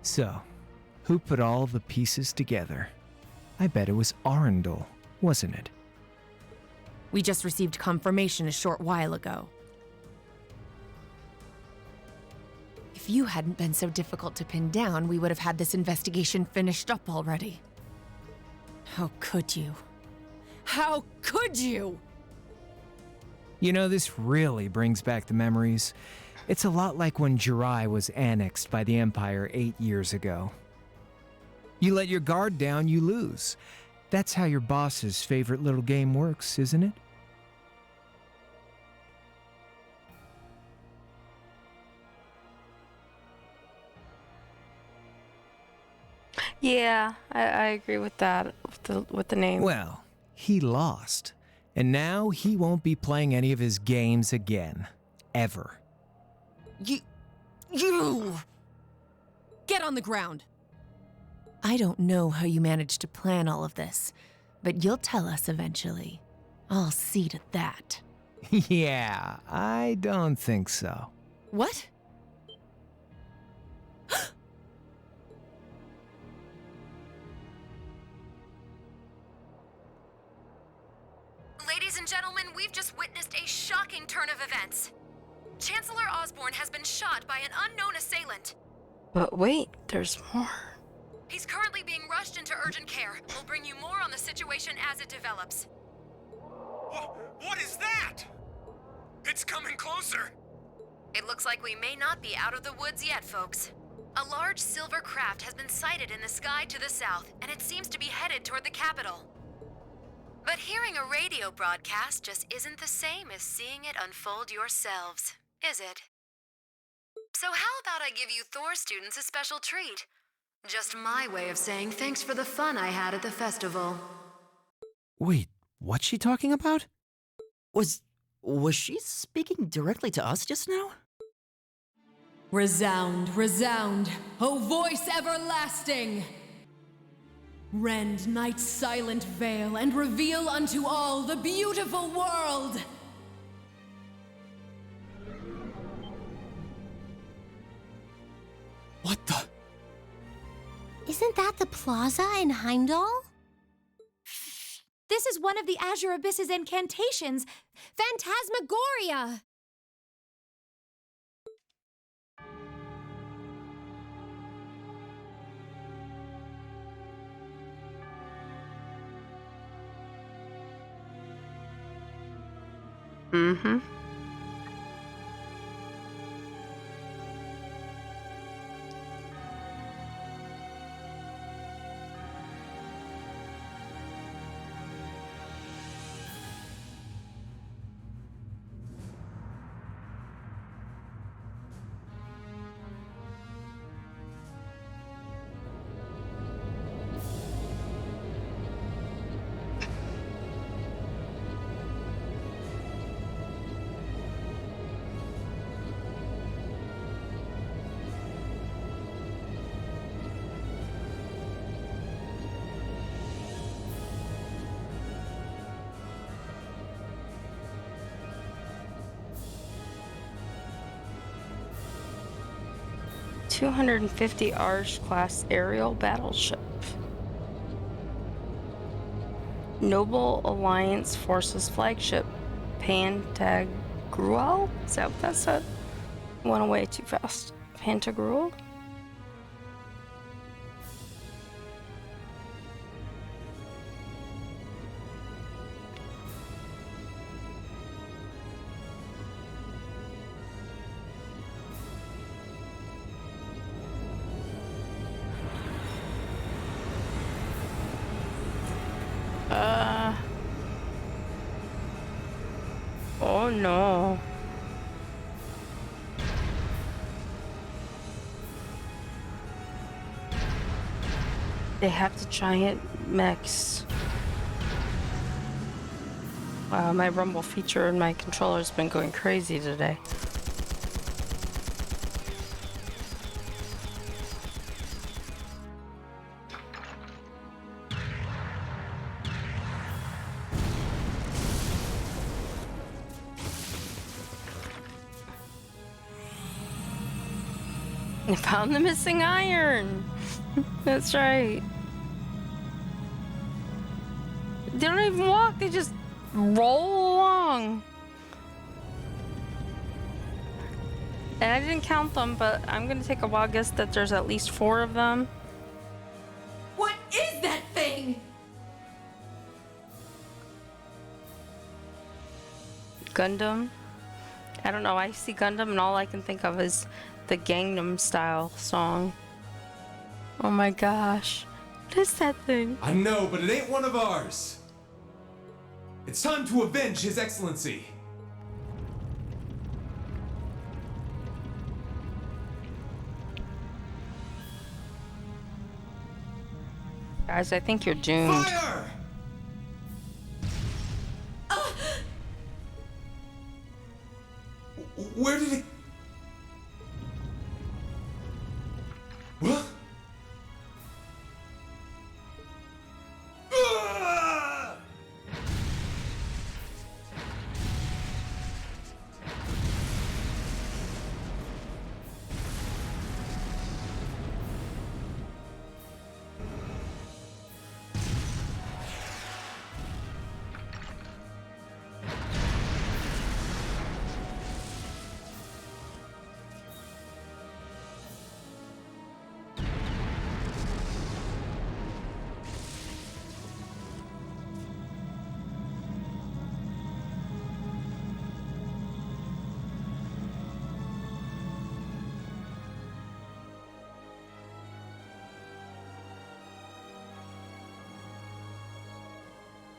So, who put all the pieces together? I bet it was Arundel, wasn't it? We just received confirmation a short while ago. If you hadn't been so difficult to pin down, we would have had this investigation finished up already. How could you? How could you? You know, this really brings back the memories. It's a lot like when Jirai was annexed by the Empire 8 years ago. You let your guard down, you lose. That's how your boss's favorite little game works, isn't it? Yeah, I agree with that, with the name. Well, he lost. And now he won't be playing any of his games again. Ever. You! Get on the ground! I don't know how you managed to plan all of this, but you'll tell us eventually. I'll see to that. Yeah, I don't think so. What? Ladies and gentlemen, we've just witnessed a shocking turn of events. Chancellor Osborne has been shot by an unknown assailant. But wait, there's more. He's currently being rushed into urgent care. We'll bring you more on the situation as it develops. What is that? It's coming closer. It looks like we may not be out of the woods yet, folks. A large silver craft has been sighted in the sky to the south, and it seems to be headed toward the capital. But hearing a radio broadcast just isn't the same as seeing it unfold yourselves, is it? So how about I give you Thor students a special treat? Just my way of saying thanks for the fun I had at the festival. Wait, what's she talking about? Was she speaking directly to us just now? Resound, resound, O voice everlasting! Rend night's silent veil and reveal unto all the beautiful world! What the? Isn't that the plaza in Heimdall? This is one of the Azure Abyss's incantations, Phantasmagoria! Mm-hmm. 250 Arch-class aerial battleship. Noble Alliance Forces flagship, Pantagruel? Is that what that said? Went away too fast. Pantagruel? Oh no. They have the giant mechs. Wow, my rumble feature in my controller's been going crazy today. I found the missing iron. That's right. They don't even walk, they just roll along. And I didn't count them, but I'm gonna take a wild guess that there's at least 4 of them. What is that thing? Gundam. I don't know, I see Gundam and all I can think of is the Gangnam Style song. Oh my gosh. What is that thing? I know, but it ain't one of ours. It's time to avenge His Excellency. Guys, I think you're doomed. Fire! Where did it...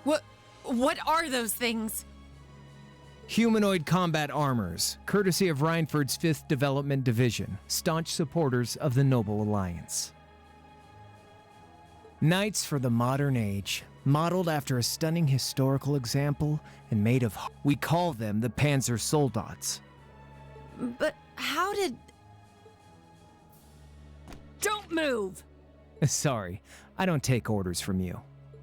What? What are those things? Humanoid combat armors, courtesy of Reinford's 5th Development Division, staunch supporters of the Noble Alliance. Knights for the modern age, modeled after a stunning historical example and made of... We call them the Panzer Soldats. But how did... Don't move! Sorry, I don't take orders from you.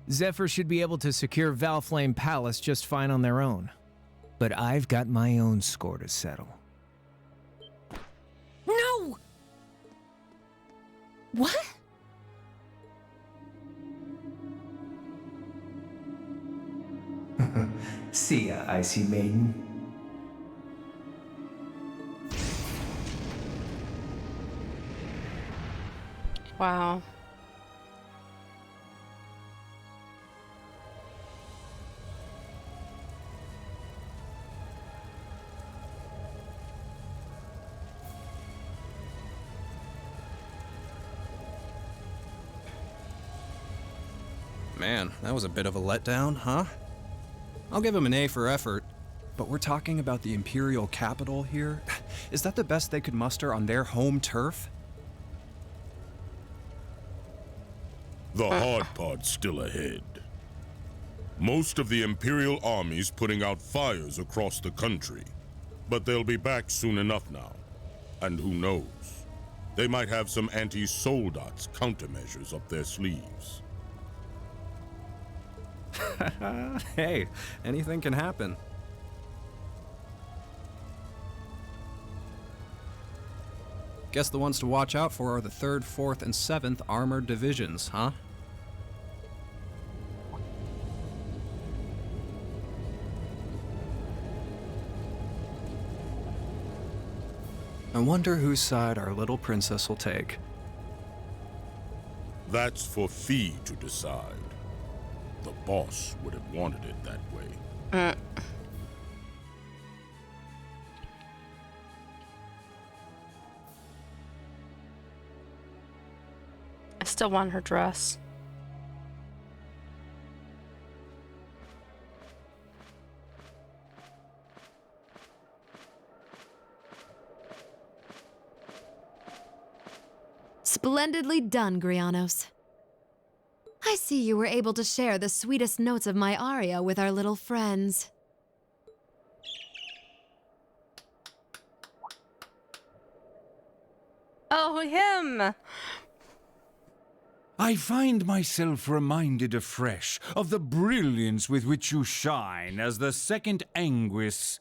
Zephyr should be able to secure Valflame Palace just fine on their own. But I've got my own score to settle. No! What? See ya, Icy Maiden. Wow. Man, that was a bit of a letdown, huh? I'll give him an A for effort. But we're talking about the Imperial capital here? Is that the best they could muster on their home turf? The hard part's still ahead. Most of the Imperial army's putting out fires across the country. But they'll be back soon enough now. And who knows? They might have some anti-Soldats countermeasures up their sleeves. Hey, anything can happen. Guess the ones to watch out for are the 3rd, 4th, and 7th Armored Divisions, huh? I wonder whose side our little princess will take. That's for Fee to decide. The boss would have wanted it that way. I still want her dress. Splendidly done, Grianos. I see you were able to share the sweetest notes of my aria with our little friends. Oh, him! I find myself reminded afresh of the brilliance with which you shine as the second Anguis,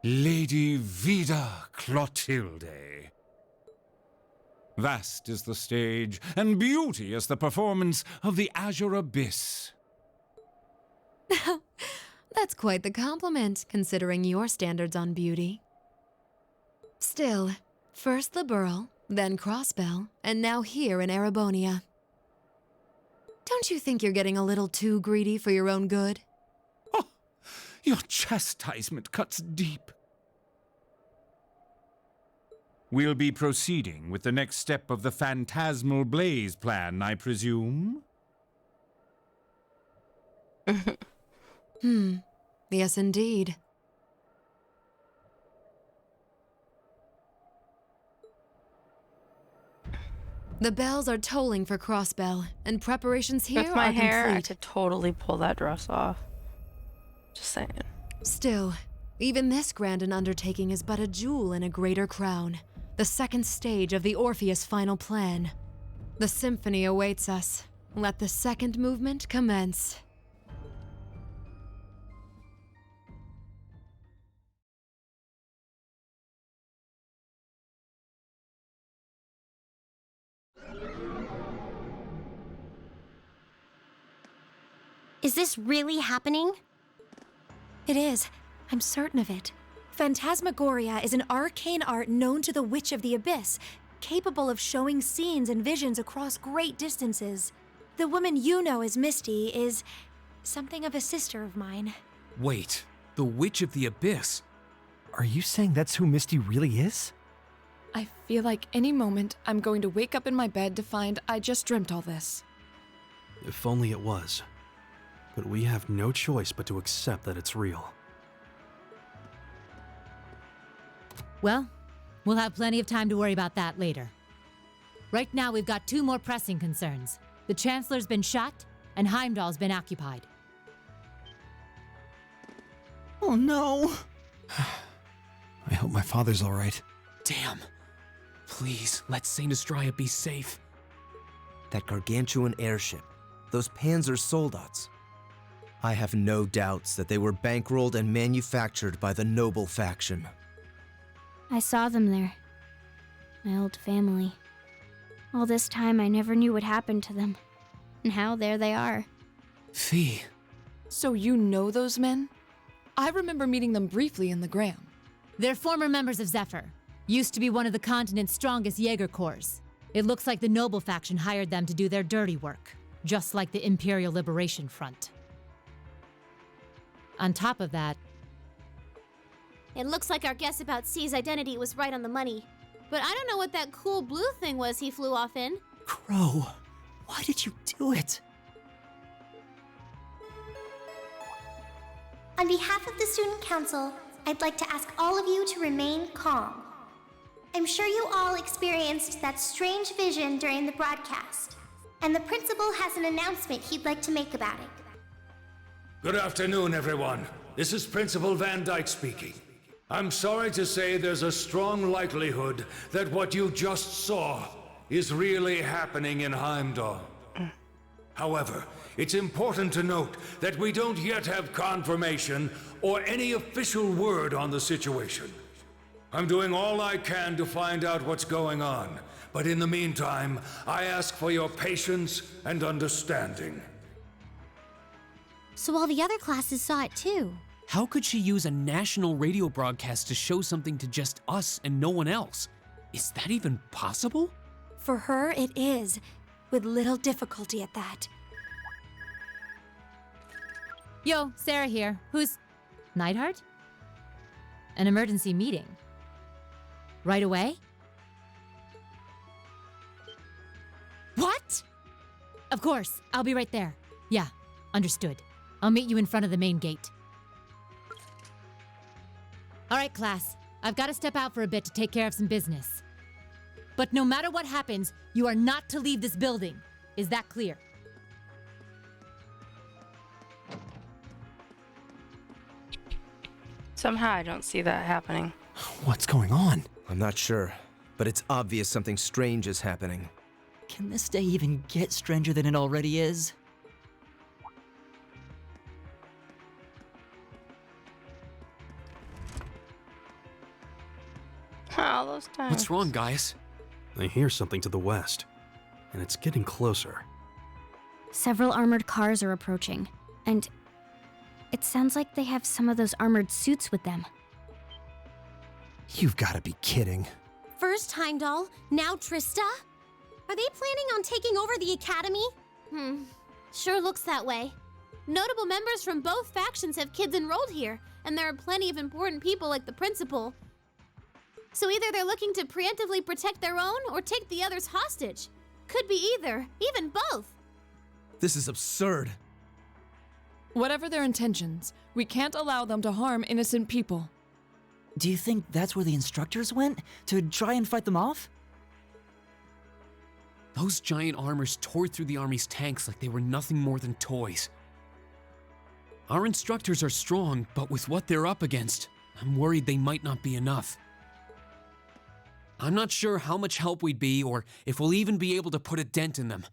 Lady Vida Clotilde. Vast is the stage, and beauty is the performance of the Azure Abyss. That's quite the compliment, considering your standards on beauty. Still, first the Burl, then Crossbell, and now here in Erebonia. Don't you think you're getting a little too greedy for your own good? Oh, your chastisement cuts deep. We'll be proceeding with the next step of the Phantasmal Blaze plan, I presume? Yes, indeed. The bells are tolling for Crossbell, and preparations here With my are hair, I complete. could totally pull that dress off. Just saying. Still, even this grand an undertaking is but a jewel in a greater crown. The second stage of the Orpheus final plan. The symphony awaits us. Let the second movement commence. Is this really happening? It is. I'm certain of it. Phantasmagoria is an arcane art known to the Witch of the Abyss, capable of showing scenes and visions across great distances. The woman you know as Misty is something of a sister of mine. Wait, the Witch of the Abyss? Are you saying that's who Misty really is? I feel like any moment I'm going to wake up in my bed to find I just dreamt all this. If only it was. But we have no choice but to accept that it's real. Well, we'll have plenty of time to worry about that later. Right now, we've got 2 more pressing concerns. The Chancellor's been shot, and Heimdall's been occupied. Oh no! I hope my father's all right. Damn. Please, let Saint Estrella be safe. That gargantuan airship, those Panzer Soldats. I have no doubts that they were bankrolled and manufactured by the noble faction. I saw them there. My old family. All this time I never knew what happened to them. Now there they are. Fee. So you know those men? I remember meeting them briefly in the Gram. They're former members of Zephyr. Used to be one of the continent's strongest Jaeger corps. It looks like the noble faction hired them to do their dirty work, just like the Imperial Liberation Front. On top of that, It looks like our guess about C's identity was right on the money. But I don't know what that cool blue thing was he flew off in. Crow, why did you do it? On behalf of the Student Council, I'd like to ask all of you to remain calm. I'm sure you all experienced that strange vision during the broadcast, and the principal has an announcement he'd like to make about it. Good afternoon, everyone. This is Principal Van Dyke speaking. I'm sorry to say there's a strong likelihood that what you just saw is really happening in Heimdall. However, it's important to note that we don't yet have confirmation or any official word on the situation. I'm doing all I can to find out what's going on. But in the meantime, I ask for your patience and understanding. So all the other classes saw it too. How could she use a national radio broadcast to show something to just us and no one else? Is that even possible? For her, it is, with little difficulty at that. Yo, Sarah here. Who's... Neidhart? An emergency meeting. Right away? What? Of course, I'll be right there. Yeah, understood. I'll meet you in front of the main gate. All right, class. I've got to step out for a bit to take care of some business. But no matter what happens, you are not to leave this building. Is that clear? Somehow I don't see that happening. What's going on? I'm not sure, but it's obvious something strange is happening. Can this day even get stranger than it already is? All those times. What's wrong, guys? I hear something to the west, and it's getting closer. Several armored cars are approaching, and it sounds like they have some of those armored suits with them. You've got to be kidding. First Heimdall, now Trista? Are they planning on taking over the academy? Sure looks that way. Notable members from both factions have kids enrolled here, and there are plenty of important people like the principal. So either they're looking to preemptively protect their own or take the others hostage. Could be either, even both. This is absurd. Whatever their intentions, we can't allow them to harm innocent people. Do you think that's where the instructors went? To try and fight them off? Those giant armors tore through the army's tanks like they were nothing more than toys. Our instructors are strong, but with what they're up against, I'm worried they might not be enough. I'm not sure how much help we'd be or if we'll even be able to put a dent in them.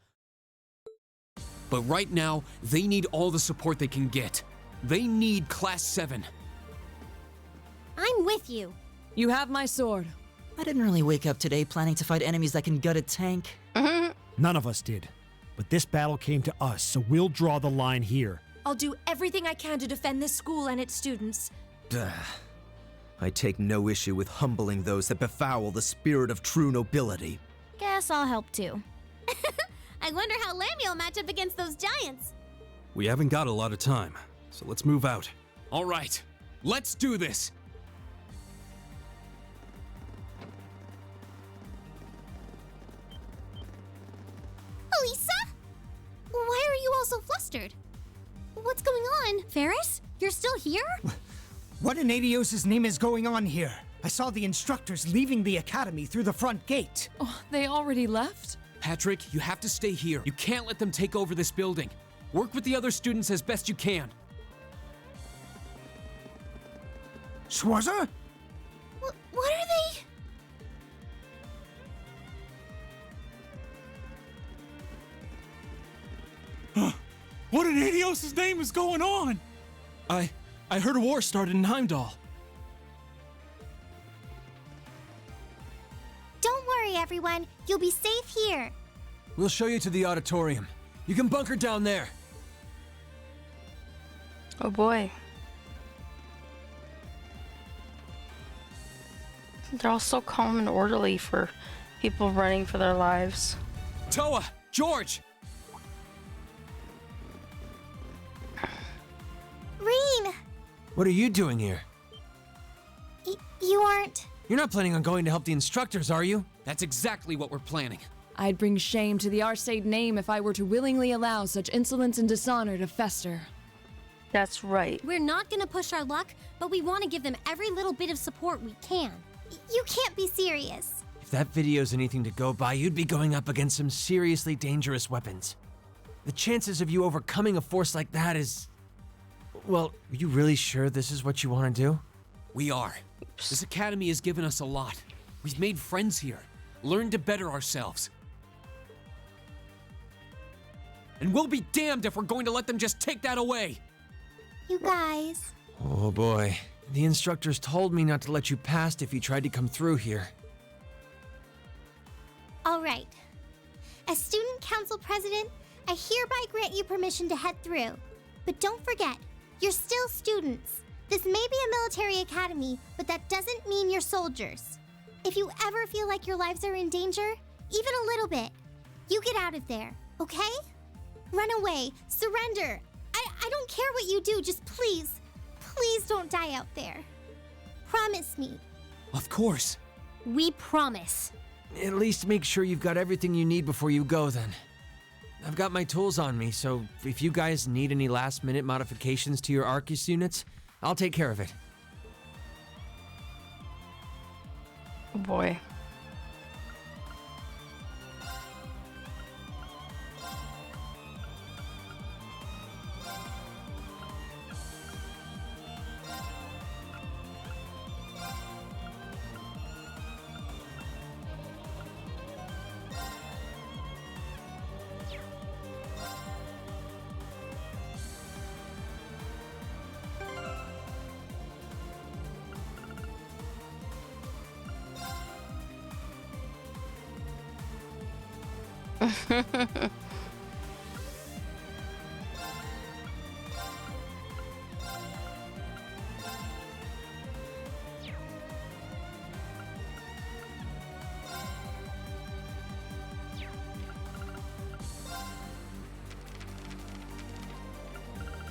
But right now, they need all the support they can get. They need Class 7. I'm with you. You have my sword. I didn't really wake up today planning to fight enemies that can gut a tank. None of us did. But this battle came to us, so we'll draw the line here. I'll do everything I can to defend this school and its students. Duh. I take no issue with humbling those that befoul the spirit of true nobility. Guess I'll help too. I wonder how Lambie will match up against those giants. We haven't got a lot of time, so let's move out. All right, let's do this. Elisa? Why are you all so flustered? What's going on? Ferris, you're still here? What in Adios' name is going on here? I saw the instructors leaving the academy through the front gate. Oh, they already left? Patrick, you have to stay here. You can't let them take over this building. Work with the other students as best you can. Schwarzer? What are they? What in Adios' name is going on? I heard a war started in Heimdall. Don't worry, everyone. You'll be safe here. We'll show you to the auditorium. You can bunker down there. Oh boy. They're all so calm and orderly for people running for their lives. Toa! George! Rean! What are you doing here? You aren't... You're not planning on going to help the instructors, are you? That's exactly what we're planning. I'd bring shame to the Arcade name if I were to willingly allow such insolence and dishonor to fester. That's right. We're not gonna push our luck, but we want to give them every little bit of support we can. You can't be serious. If that video's anything to go by, you'd be going up against some seriously dangerous weapons. The chances of you overcoming a force like that is... Well, are you really sure this is what you want to do? We are. This academy has given us a lot. We've made friends here, learned to better ourselves. And we'll be damned if we're going to let them just take that away. You guys. Oh boy. The instructors told me not to let you past if you tried to come through here. All right. As Student Council President, I hereby grant you permission to head through. But don't forget, you're still students. This may be a military academy, but that doesn't mean you're soldiers. If you ever feel like your lives are in danger, even a little bit, you get out of there, okay? Run away, surrender. I don't care what you do, just please don't die out there. Promise me. Of course. We promise. At least make sure you've got everything you need before you go then. I've got my tools on me, so if you guys need any last-minute modifications to your Arcus units, I'll take care of it. Oh boy.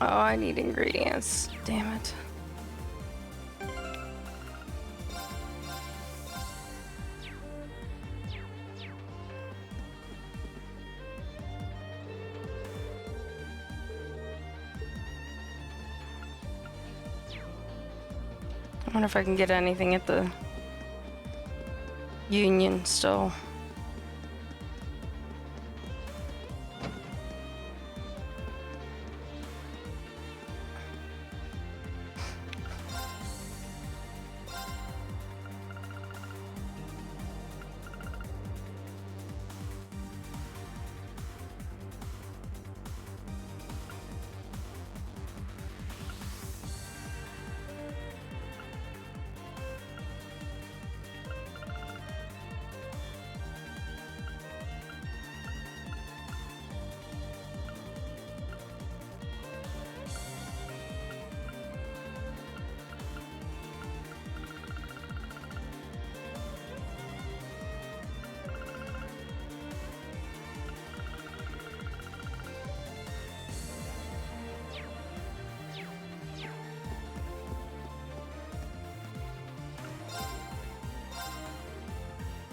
Oh, I need ingredients. Damn it. I wonder if I can get anything at the Union still.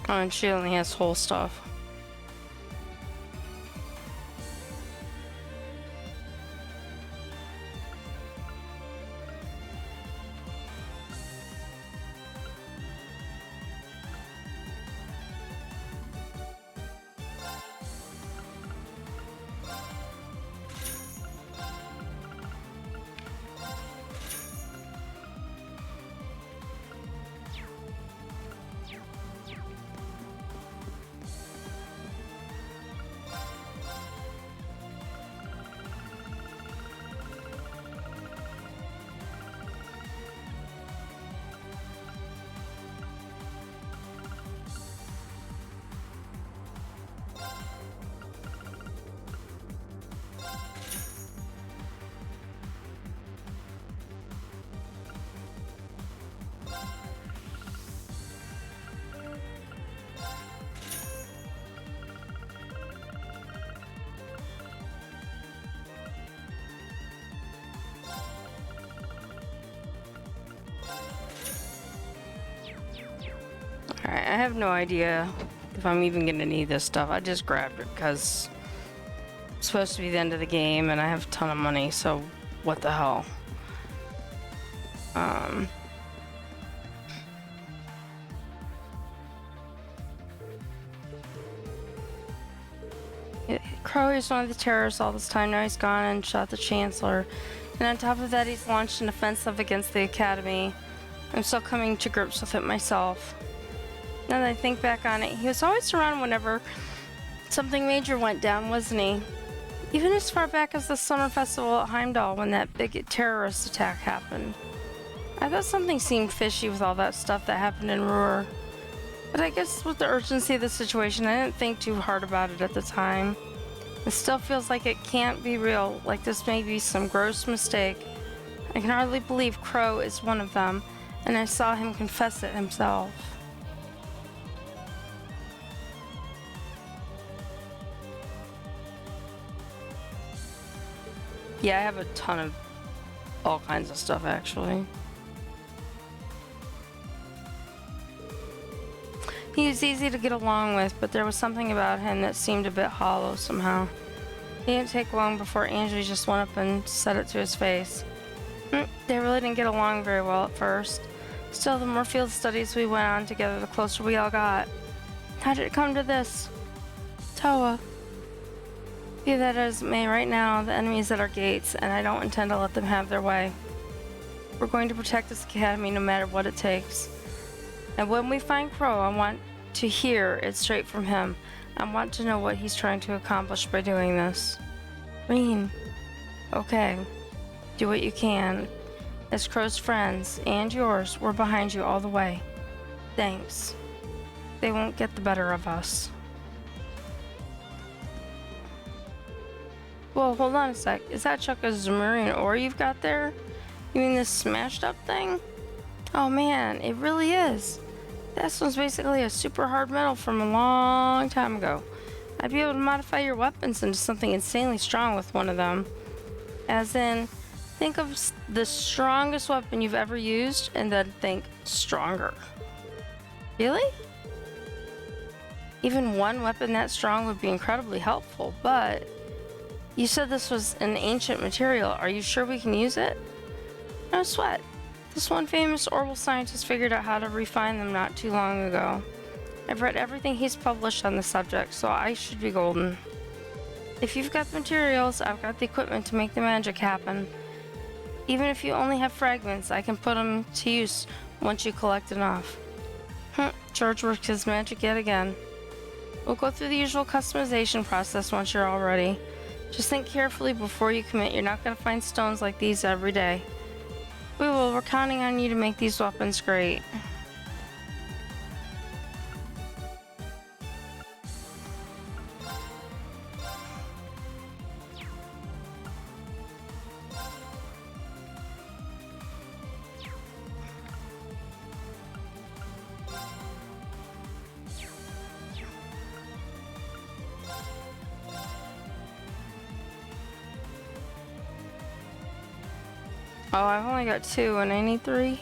Oh, and she only has whole stuff. Alright, I have no idea if I'm even gonna need this stuff. I just grabbed it because it's supposed to be the end of the game and I have a ton of money, so what the hell. Crowley's one of the terrorists all this time. Now he's gone and shot the Chancellor. And on top of that, he's launched an offensive against the Academy. I'm still coming to grips with it myself. Now that I think back on it, he was always around whenever something major went down, wasn't he? Even as far back as the summer festival at Heimdall when that big terrorist attack happened. I thought something seemed fishy with all that stuff that happened in Ruhr. But I guess with the urgency of the situation, I didn't think too hard about it at the time. It still feels like it can't be real, like this may be some gross mistake. I can hardly believe Crow is one of them, and I saw him confess it himself. Yeah, I have a ton of all kinds of stuff, actually. He was easy to get along with, but there was something about him that seemed a bit hollow somehow. It didn't take long before Angie just went up and said it to his face. They really didn't get along very well at first. Still, the more field studies we went on together, the closer we all got. How did it come to this? Toa. Be that as it may, right now, the enemy is at our gates, and I don't intend to let them have their way. We're going to protect this academy no matter what it takes. And when we find Crow, I want to hear it straight from him. I want to know what he's trying to accomplish by doing this. Reen. Okay. Do what you can. As Crow's friends, and yours, we're behind you all the way. Thanks. They won't get the better of us. Whoa, hold on a sec. Is that Chukka's Zemurian ore you've got there? You mean this smashed up thing? Oh man, it really is. This one's basically a super hard metal from a long time ago. I'd be able to modify your weapons into something insanely strong with one of them. As in, think of the strongest weapon you've ever used and then think stronger. Really? Even one weapon that strong would be incredibly helpful, but you said this was an ancient material. Are you sure we can use it? No sweat. This one famous orbital scientist figured out how to refine them not too long ago. I've read everything he's published on the subject, so I should be golden. If you've got the materials, I've got the equipment to make the magic happen. Even if you only have fragments, I can put them to use once you collect enough. George works his magic yet again. We'll go through the usual customization process once you're all ready. Just think carefully before you commit. You're not going to find stones like these every day. We will. We're counting on you to make these weapons great. Oh, I've only got 2 and I need 3.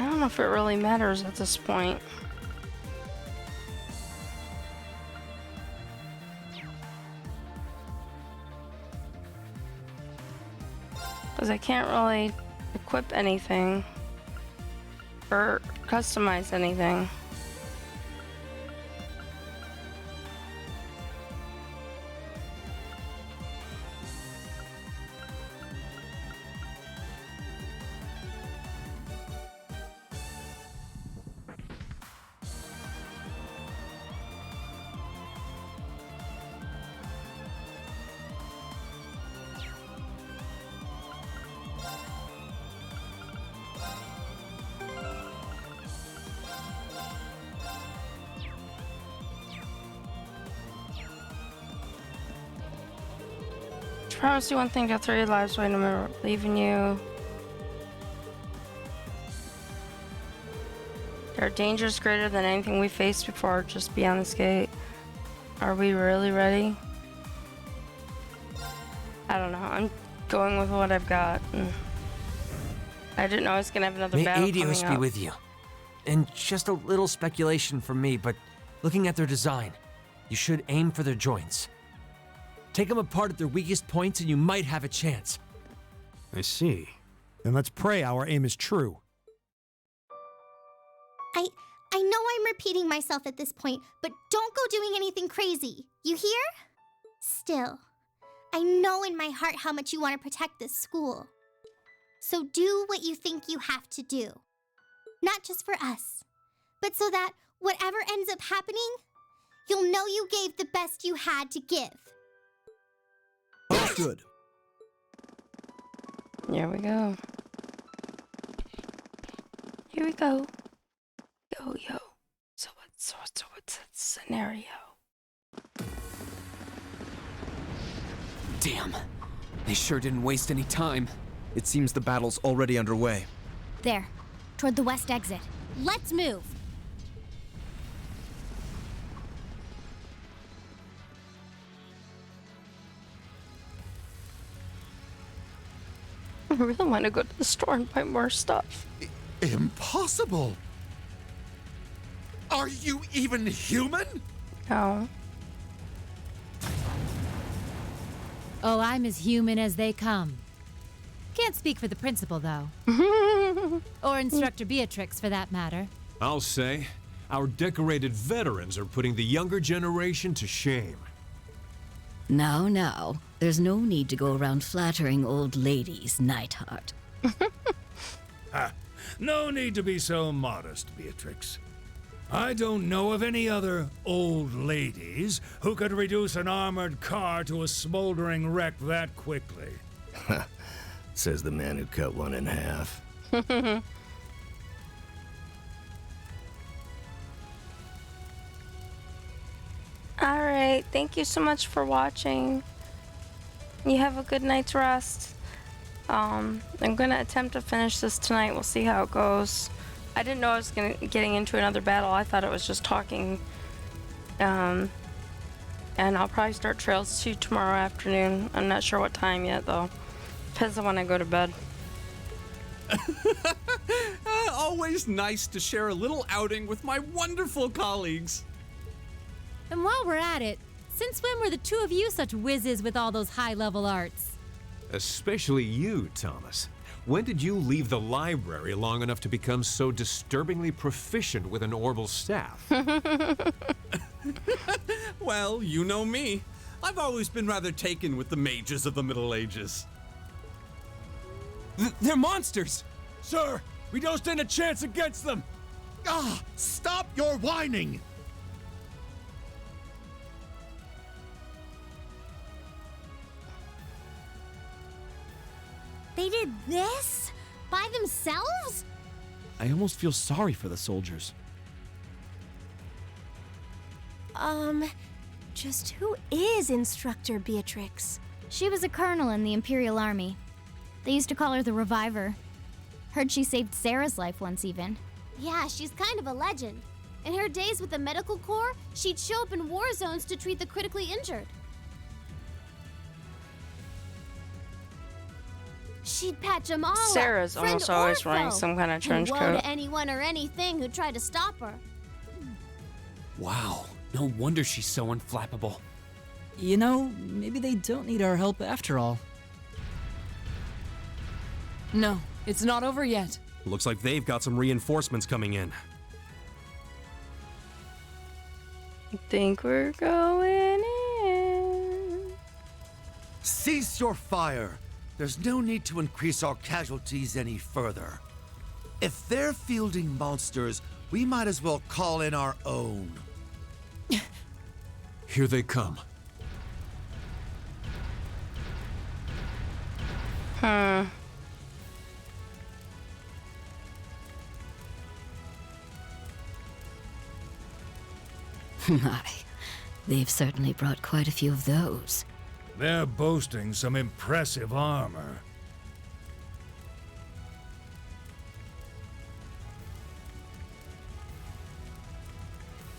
I don't know if it really matters at this point. Because I can't really equip anything or customize anything. I promise you one thing, got 3 lives, so I remember leaving you. There are dangers greater than anything we faced before, just beyond this gate. Are we really ready? I don't know. I'm going with what I've got. I didn't know I was gonna have another battle coming up. May Adios be with you. And just a little speculation from me, but looking at their design, You should aim for their joints. Take them apart at their weakest points and you might have a chance. I see. Then let's pray our aim is true. I know I'm repeating myself at this point, but don't go doing anything crazy. You hear? Still, I know in my heart how much you want to protect this school. So do what you think you have to do. Not just for us, but so that whatever ends up happening, you'll know you gave the best you had to give. Good. Here we go. Here we go. Yo. So what's that scenario? Damn. They sure didn't waste any time. It seems the battle's already underway. There, toward the west exit. Let's move. I really want to go to the store and buy more stuff. Impossible! Are you even human? No. Oh, I'm as human as they come. Can't speak for the principal, though. Or Instructor Beatrix, for that matter. I'll say, our decorated veterans are putting the younger generation to shame. Now, there's no need to go around flattering old ladies, Nightheart. No need to be so modest, Beatrix. I don't know of any other old ladies who could reduce an armored car to a smoldering wreck that quickly. Says the man who cut one in half. Alright, thank you so much for watching. You have a good night's rest. I'm gonna attempt to finish this tonight. We'll see how it goes. I didn't know I was getting into another battle. I thought it was just talking. And I'll probably start Trails 2 tomorrow afternoon. I'm not sure what time yet, though. Depends on when I go to bed. Always nice to share a little outing with my wonderful colleagues. And while we're at it, since when were the two of you such whizzes with all those high-level arts? Especially you, Thomas. When did you leave the library long enough to become so disturbingly proficient with an orbital staff? Well, you know me. I've always been rather taken with the mages of the Middle Ages. They're monsters! Sir, we don't stand a chance against them! Ah, stop your whining! They did this? By themselves? I almost feel sorry for the soldiers. Just who is Instructor Beatrix? She was a colonel in the Imperial Army. They used to call her the Reviver. Heard she saved Sarah's life once even. Yeah, she's kind of a legend. In her days with the Medical Corps, she'd show up in war zones to treat the critically injured. She'd patch them all Sarah's up, almost friend or always wearing foe. some kind of And trench woe coat. to anyone or anything who tried to stop her. Wow, no wonder she's so unflappable. You know, maybe they don't need our help after all. No, it's not over yet. Looks like they've got some reinforcements coming in. I think we're going in. Cease your fire! There's no need to increase our casualties any further. If they're fielding monsters, we might as well call in our own. Here they come. Huh. My, they've certainly brought quite a few of those. They're boasting some impressive armor.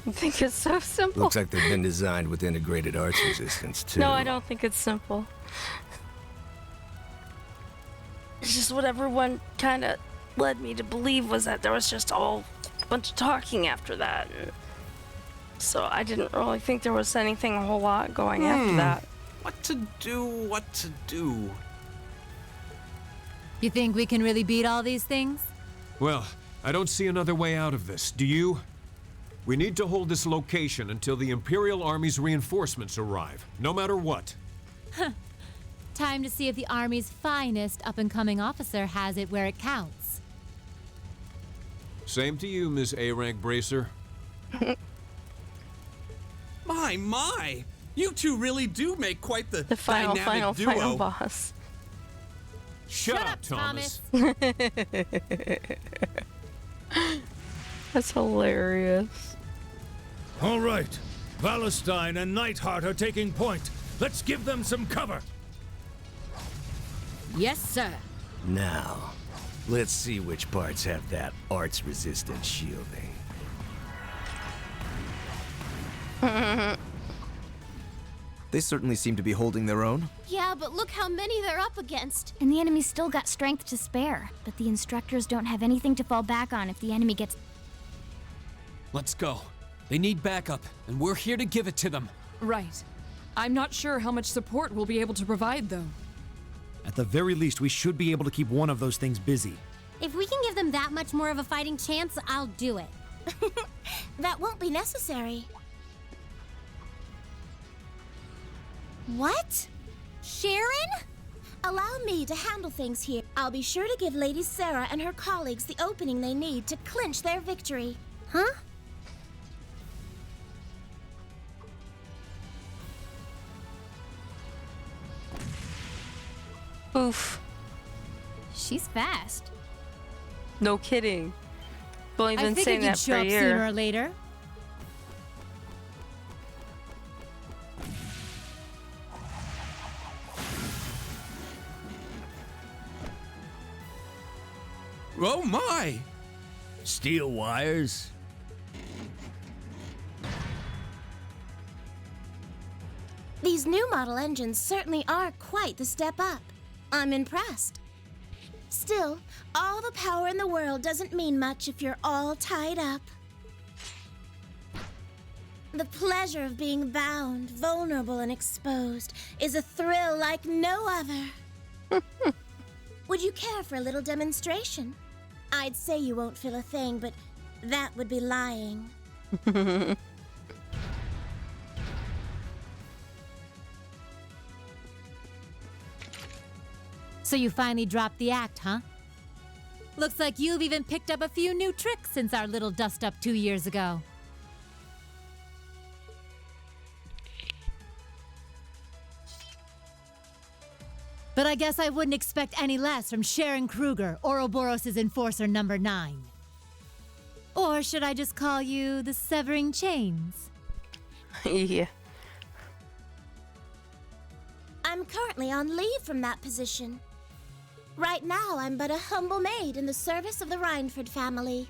I think it's so simple. Looks like they've been designed with integrated arch resistance, too. No, I don't think it's simple. It's just what everyone kind of led me to believe was that there was just a bunch of talking after that. So I didn't really think there was anything a whole lot going after that. What to do? You think we can really beat all these things? Well, I don't see another way out of this, do you? We need to hold this location until the Imperial Army's reinforcements arrive, no matter what. Time to see if the Army's finest up-and-coming officer has it where it counts. Same to you, Miss A-Rank Bracer. My! You two really do make quite the final dynamic duo. boss. Shut up, Thomas. That's hilarious. All right. Valestein and Nightheart are taking point. Let's give them some cover. Yes, sir. Now, let's see which parts have that arts-resistant shielding. They certainly seem to be holding their own. Yeah, but look how many they're up against. And the enemy's still got strength to spare, but the instructors don't have anything to fall back on if the enemy gets... Let's go. They need backup, and we're here to give it to them. Right. I'm not sure how much support we'll be able to provide, though. At the very least, we should be able to keep one of those things busy. If we can give them that much more of a fighting chance, I'll do it. That won't be necessary. What? Sharon? Allow me to handle things here. I'll be sure to give Lady Sarah and her colleagues the opening they need to clinch their victory. Huh? Oof. She's fast. No kidding. Well, you've I been figured saying you'd that for show a up year. sooner or later. Oh my! Steel wires? These new model engines certainly are quite the step up. I'm impressed. Still, all the power in the world doesn't mean much if you're all tied up. The pleasure of being bound, vulnerable, and exposed is a thrill like no other. Would you care for a little demonstration? I'd say you won't feel a thing, but that would be lying. So you finally dropped the act, huh? Looks like you've even picked up a few new tricks since our little dust-up 2 years ago. But I guess I wouldn't expect any less from Sharon Kruger, Ouroboros' Enforcer number 9. Or should I just call you the Severing Chains? Yeah. I'm currently on leave from that position. Right now, I'm but a humble maid in the service of the Rhineford family.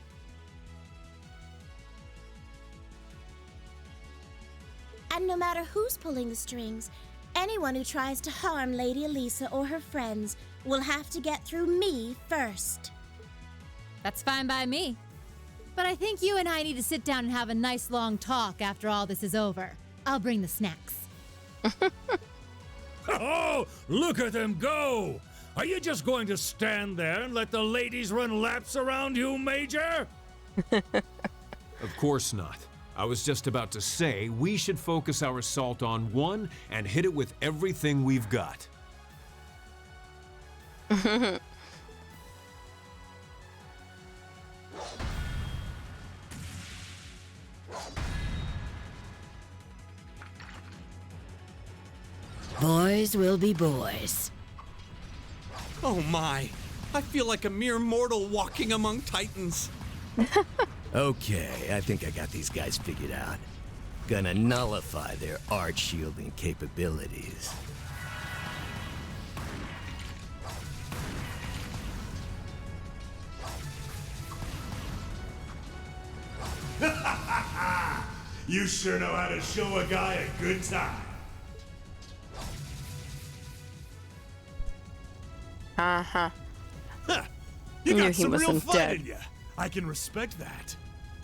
And no matter who's pulling the strings, anyone who tries to harm Lady Elisa or her friends will have to get through me first. That's fine by me. But I think you and I need to sit down and have a nice long talk after all this is over. I'll bring the snacks. Oh, look at them go! Are you just going to stand there and let the ladies run laps around you, Major? Of course not. I was just about to say we should focus our assault on one and hit it with everything we've got. Boys will be boys. Oh my! I feel like a mere mortal walking among titans. Okay, I think I got these guys figured out. Gonna nullify their art shielding capabilities. You sure know how to show a guy a good time. Uh-huh. Huh. You Knew got he some real wasn't fight dead. in ya. I can respect that.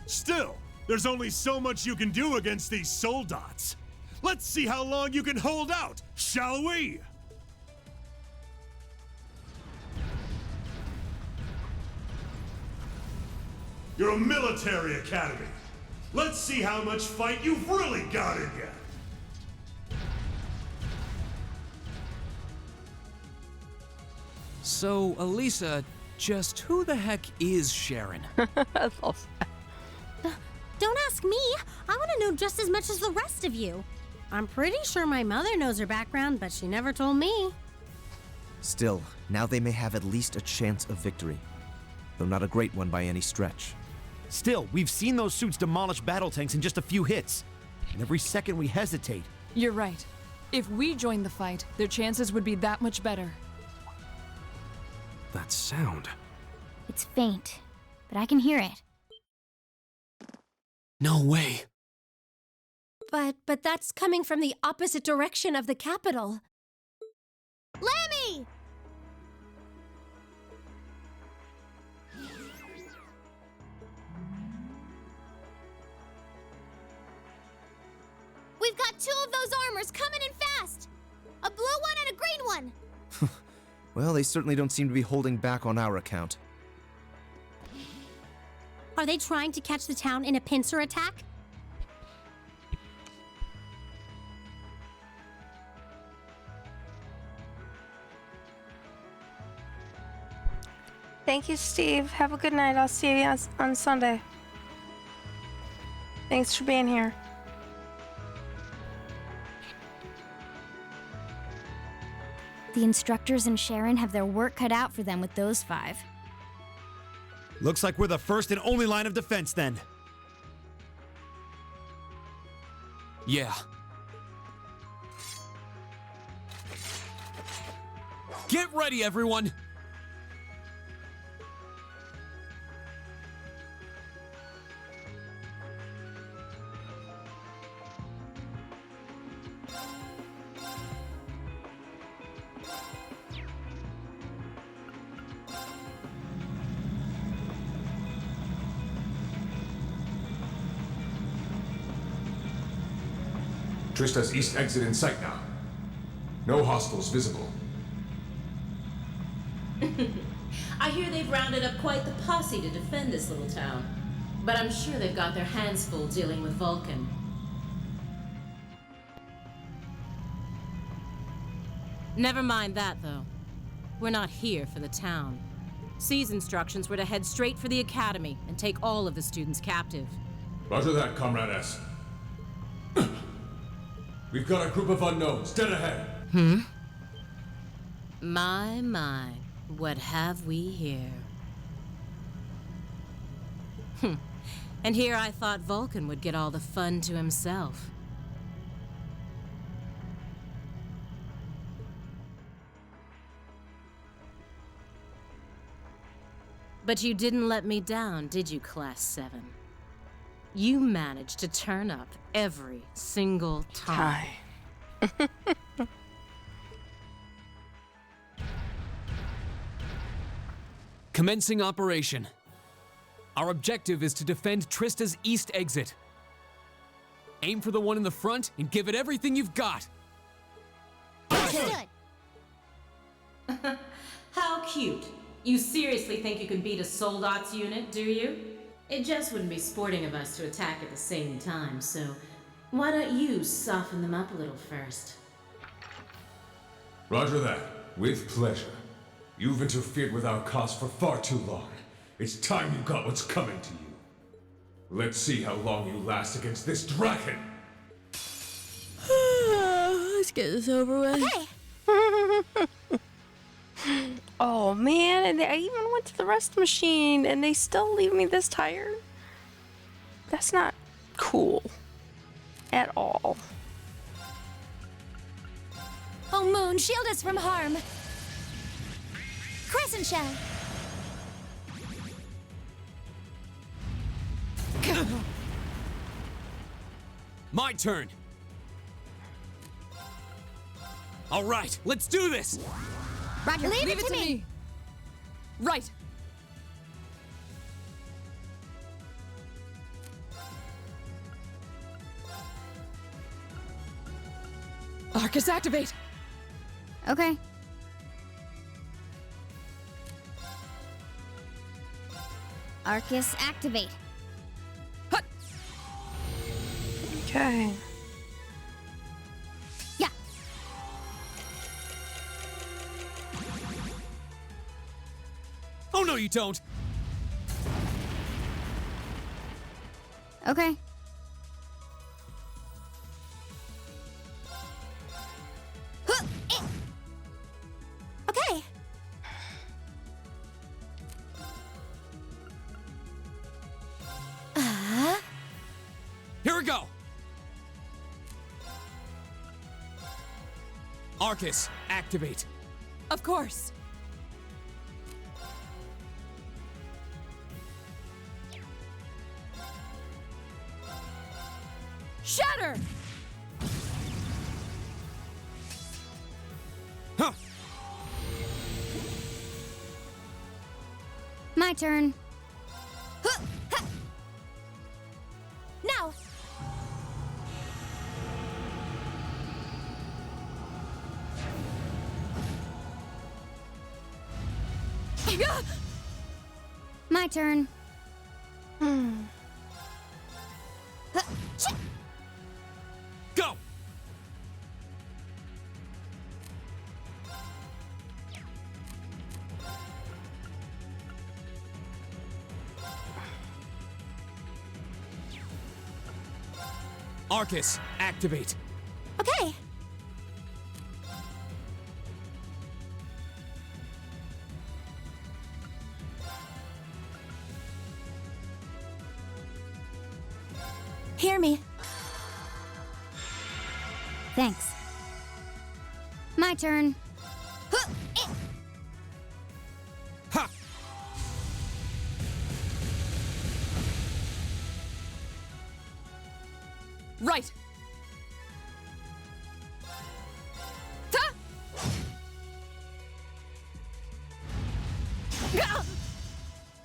Still, There's only so much you can do against these soldats. Let's see how long you can hold out, shall we? You're a military academy. Let's see how much fight you've really got in you. So, Elisa, just who the heck is Sharon? Don't ask me. I want to know just as much as the rest of you. I'm pretty sure my mother knows her background, but she never told me. Still, now they may have at least a chance of victory, though not a great one by any stretch. Still, we've seen those suits demolish battle tanks in just a few hits. And every second we hesitate. You're right. If we joined the fight, their chances would be that much better. That sound. It's faint, but I can hear it. No way. But that's coming from the opposite direction of the capital. Lemmy! We've got two of those armors coming in fast! A blue one and a green one! Well, they certainly don't seem to be holding back on our account. Are they trying to catch the town in a pincer attack? Thank you, Steve. Have a good night. I'll see you on Sunday. Thanks for being here. The instructors and Sharon have their work cut out for them with those 5. Looks like we're the first and only line of defense then. Yeah. Get ready, everyone! Trista's east exit in sight now. No hostiles visible. I hear they've rounded up quite the posse to defend this little town. But I'm sure they've got their hands full dealing with Vulcan. Never mind that, though. We're not here for the town. C's instructions were to head straight for the academy and take all of the students captive. Roger that, Comrade S. We've got a group of unknowns dead ahead. My, what have we here? And here I thought Vulcan would get all the fun to himself. But you didn't let me down, did you, Class 7? You managed to turn up every single time. Commencing operation. Our objective is to defend Trista's east exit. Aim for the one in the front and give it everything you've got. How cute. You seriously think you can beat a Soldats unit, do you? It just wouldn't be sporting of us to attack at the same time, so why don't you soften them up a little first? Roger that. With pleasure. You've interfered with our cause for far too long. It's time you got what's coming to you. Let's see how long you last against this dragon! Let's get this over with. Okay. Oh man, and I even went to the rest machine and they still leave me this tired? That's not cool at all. Oh, Moon, shield us from harm. Crescent shell. My turn. All right, let's do this. Roger, leave it to me. Right. Arcus, activate! Okay. Arcus, activate. Okay. Yeah. Oh no, you don't! Okay. Okay. Here we go! Arcus, activate. Of course. Shatter! Huh! My turn. Now! My turn. Go! Arcus, activate. Okay. Hear me. Thanks. My turn. Ha! Right. Ta!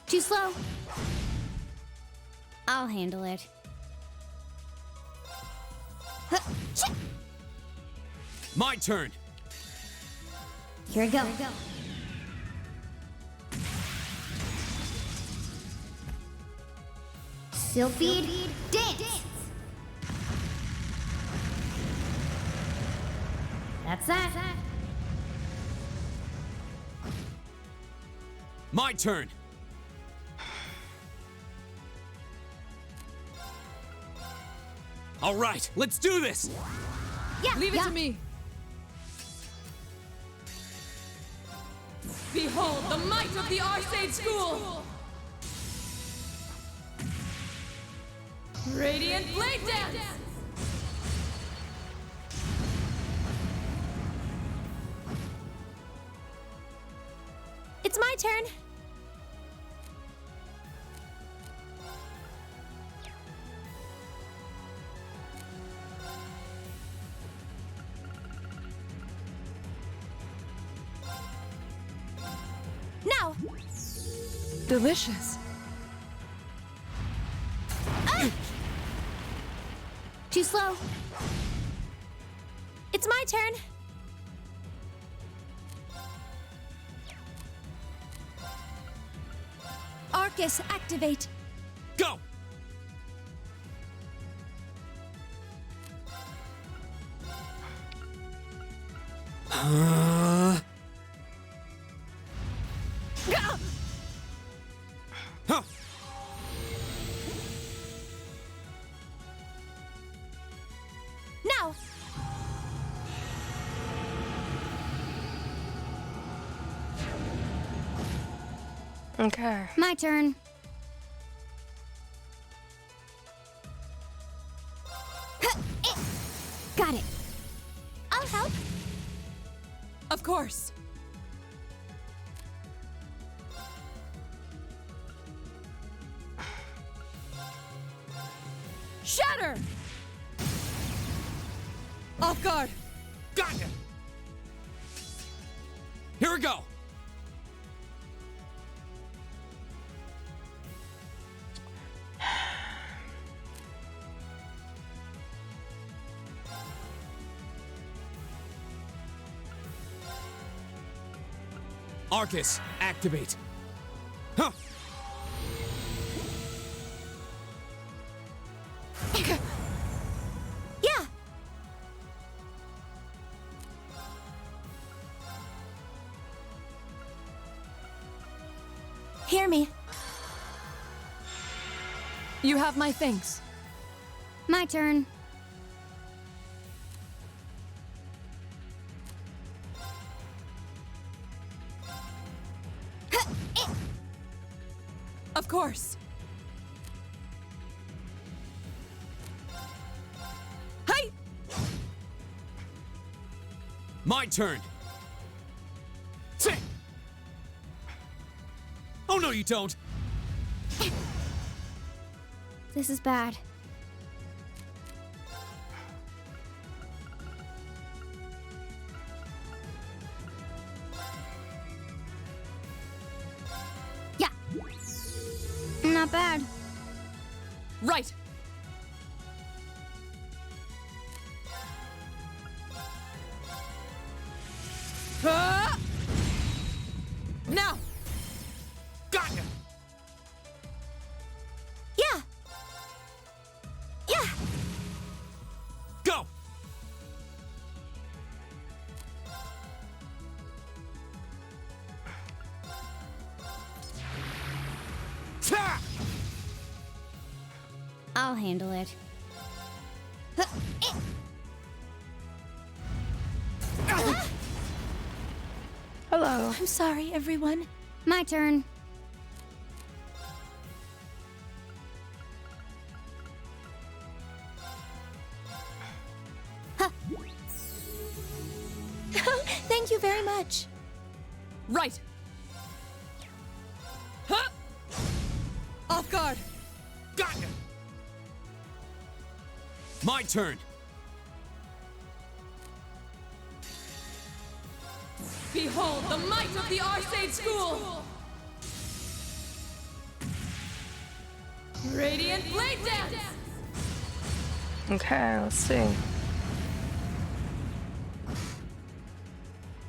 Too slow. I'll handle it. My turn. Here we go. Sylphid dance. That's that. My turn. All right, let's do this. Yeah. Leave it to me. Behold the might of the Arcade School! Radiant Blade Dance! It's my turn. Now! Delicious. Too slow. It's my turn. Arcus, activate. Go! Huh? Now! Okay. My turn. Got it. I'll help. Of course. Shatter! Off guard! Gotcha! Here we go! Arcus, activate. Huh. Yeah! Hear me. You have my things. My turn. Of course. Hi! My turn. Sit. Oh no, you don't. This is bad. Yeah. Not bad. Right. Now. Got ya. Yeah. Yeah. Go. Ta! I'll handle it. Hello. I'm sorry, everyone. My turn. Thank you very much. Right. Huh? Off guard. Got ya. My turn. Behold the might of the Arcade School! Radiant Blade Dance! Okay, let's see.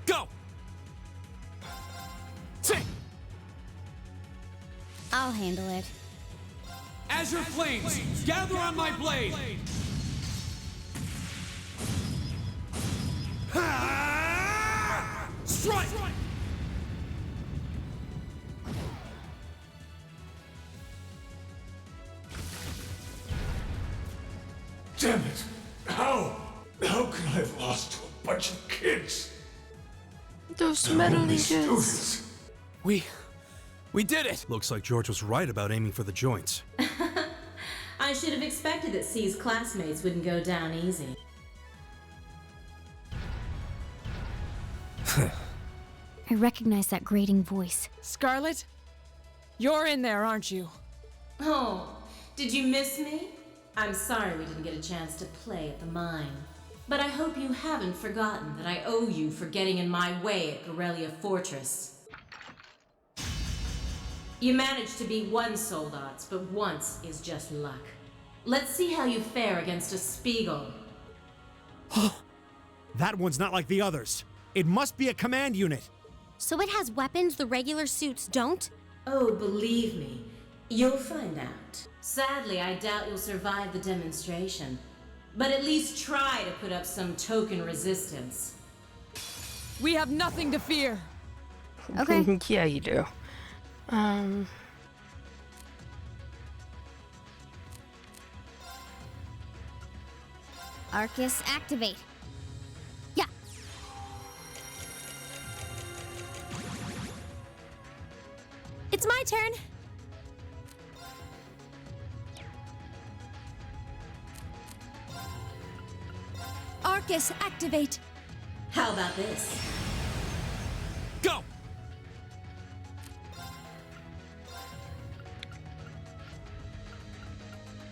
Go. Sit. I'll handle it. Azure flames, gather on my blade. Strike. Damn it! How? How could I have lost to a bunch of kids? Those They're metal only legions. students. We did it. Looks like George was right about aiming for the joints. I should have expected that C's classmates wouldn't go down easy. I recognize that grating voice. Scarlet, you're in there, aren't you? Oh, did you miss me? I'm sorry we didn't get a chance to play at the mine. But I hope you haven't forgotten that I owe you for getting in my way at Gorelia Fortress. You managed to be one Soldats, but once is just luck. Let's see how you fare against a Spiegel. That one's not like the others. It must be a command unit. So it has weapons the regular suits don't? Oh, believe me, you'll find out. Sadly, I doubt you'll survive the demonstration. But at least try to put up some token resistance. We have nothing to fear. Okay. Yeah, you do. Arcus, activate. Yeah. It's my turn. Arcus, activate. How about this? Go.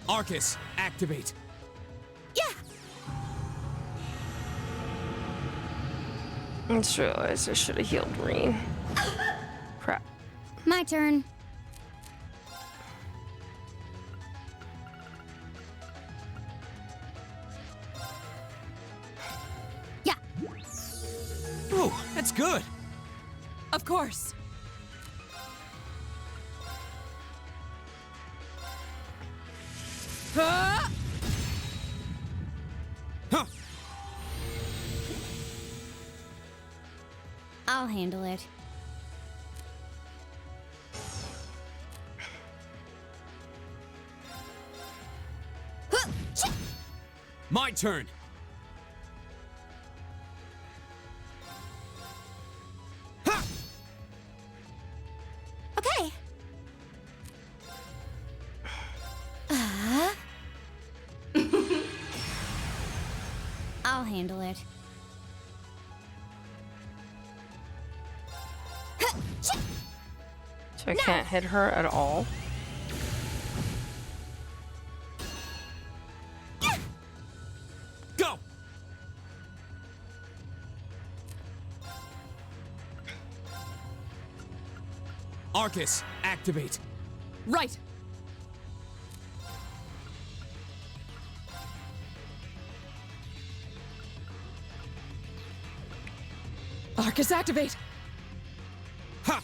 Arcus, activate. Yeah. I just realized I should have healed Reen. Crap. My turn. Ooh, that's good. Of course. Huh? I'll handle it. My turn. Okay. I'll handle it. So I can't hit her at all. Go. Arcus, activate. Right. Arcus, activate. Ha!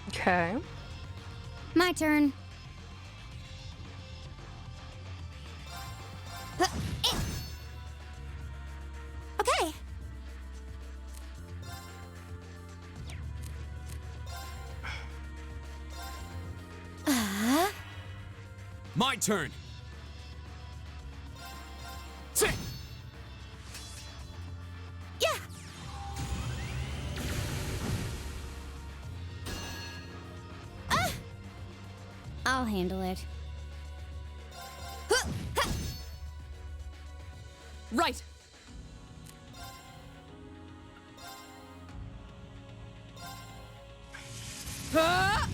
Okay. My turn. Okay. My turn. Sit. Yeah. I'll handle it. Right. Ah!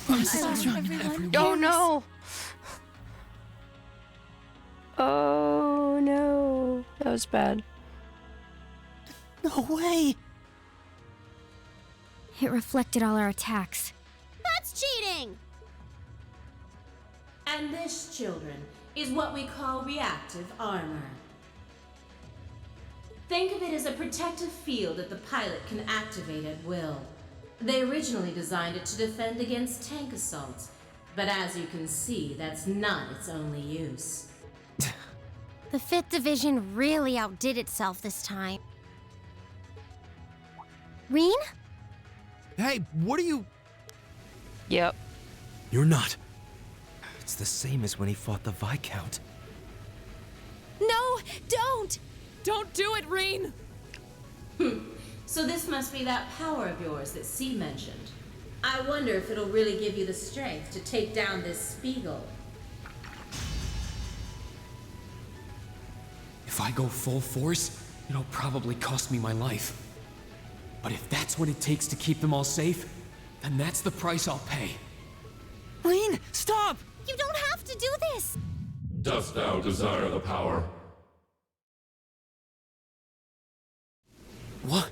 I'm sorry, everyone. Oh no! Oh no. That was bad. No way! It reflected all our attacks. That's cheating! And this, children, is what we call reactive armor. Think of it as a protective field that the pilot can activate at will. They originally designed it to defend against tank assaults, but as you can see, that's not its only use. The 5th Division really outdid itself this time. Reen? Hey, what are you... Yep. You're not. It's the same as when he fought the Viscount. No, don't! Don't do it, Reen! So this must be that power of yours that C mentioned. I wonder if it'll really give you the strength to take down this Spiegel. If I go full force, it'll probably cost me my life. But if that's what it takes to keep them all safe, then that's the price I'll pay. Reen, stop! You don't have to do this! Dost thou desire the power? What?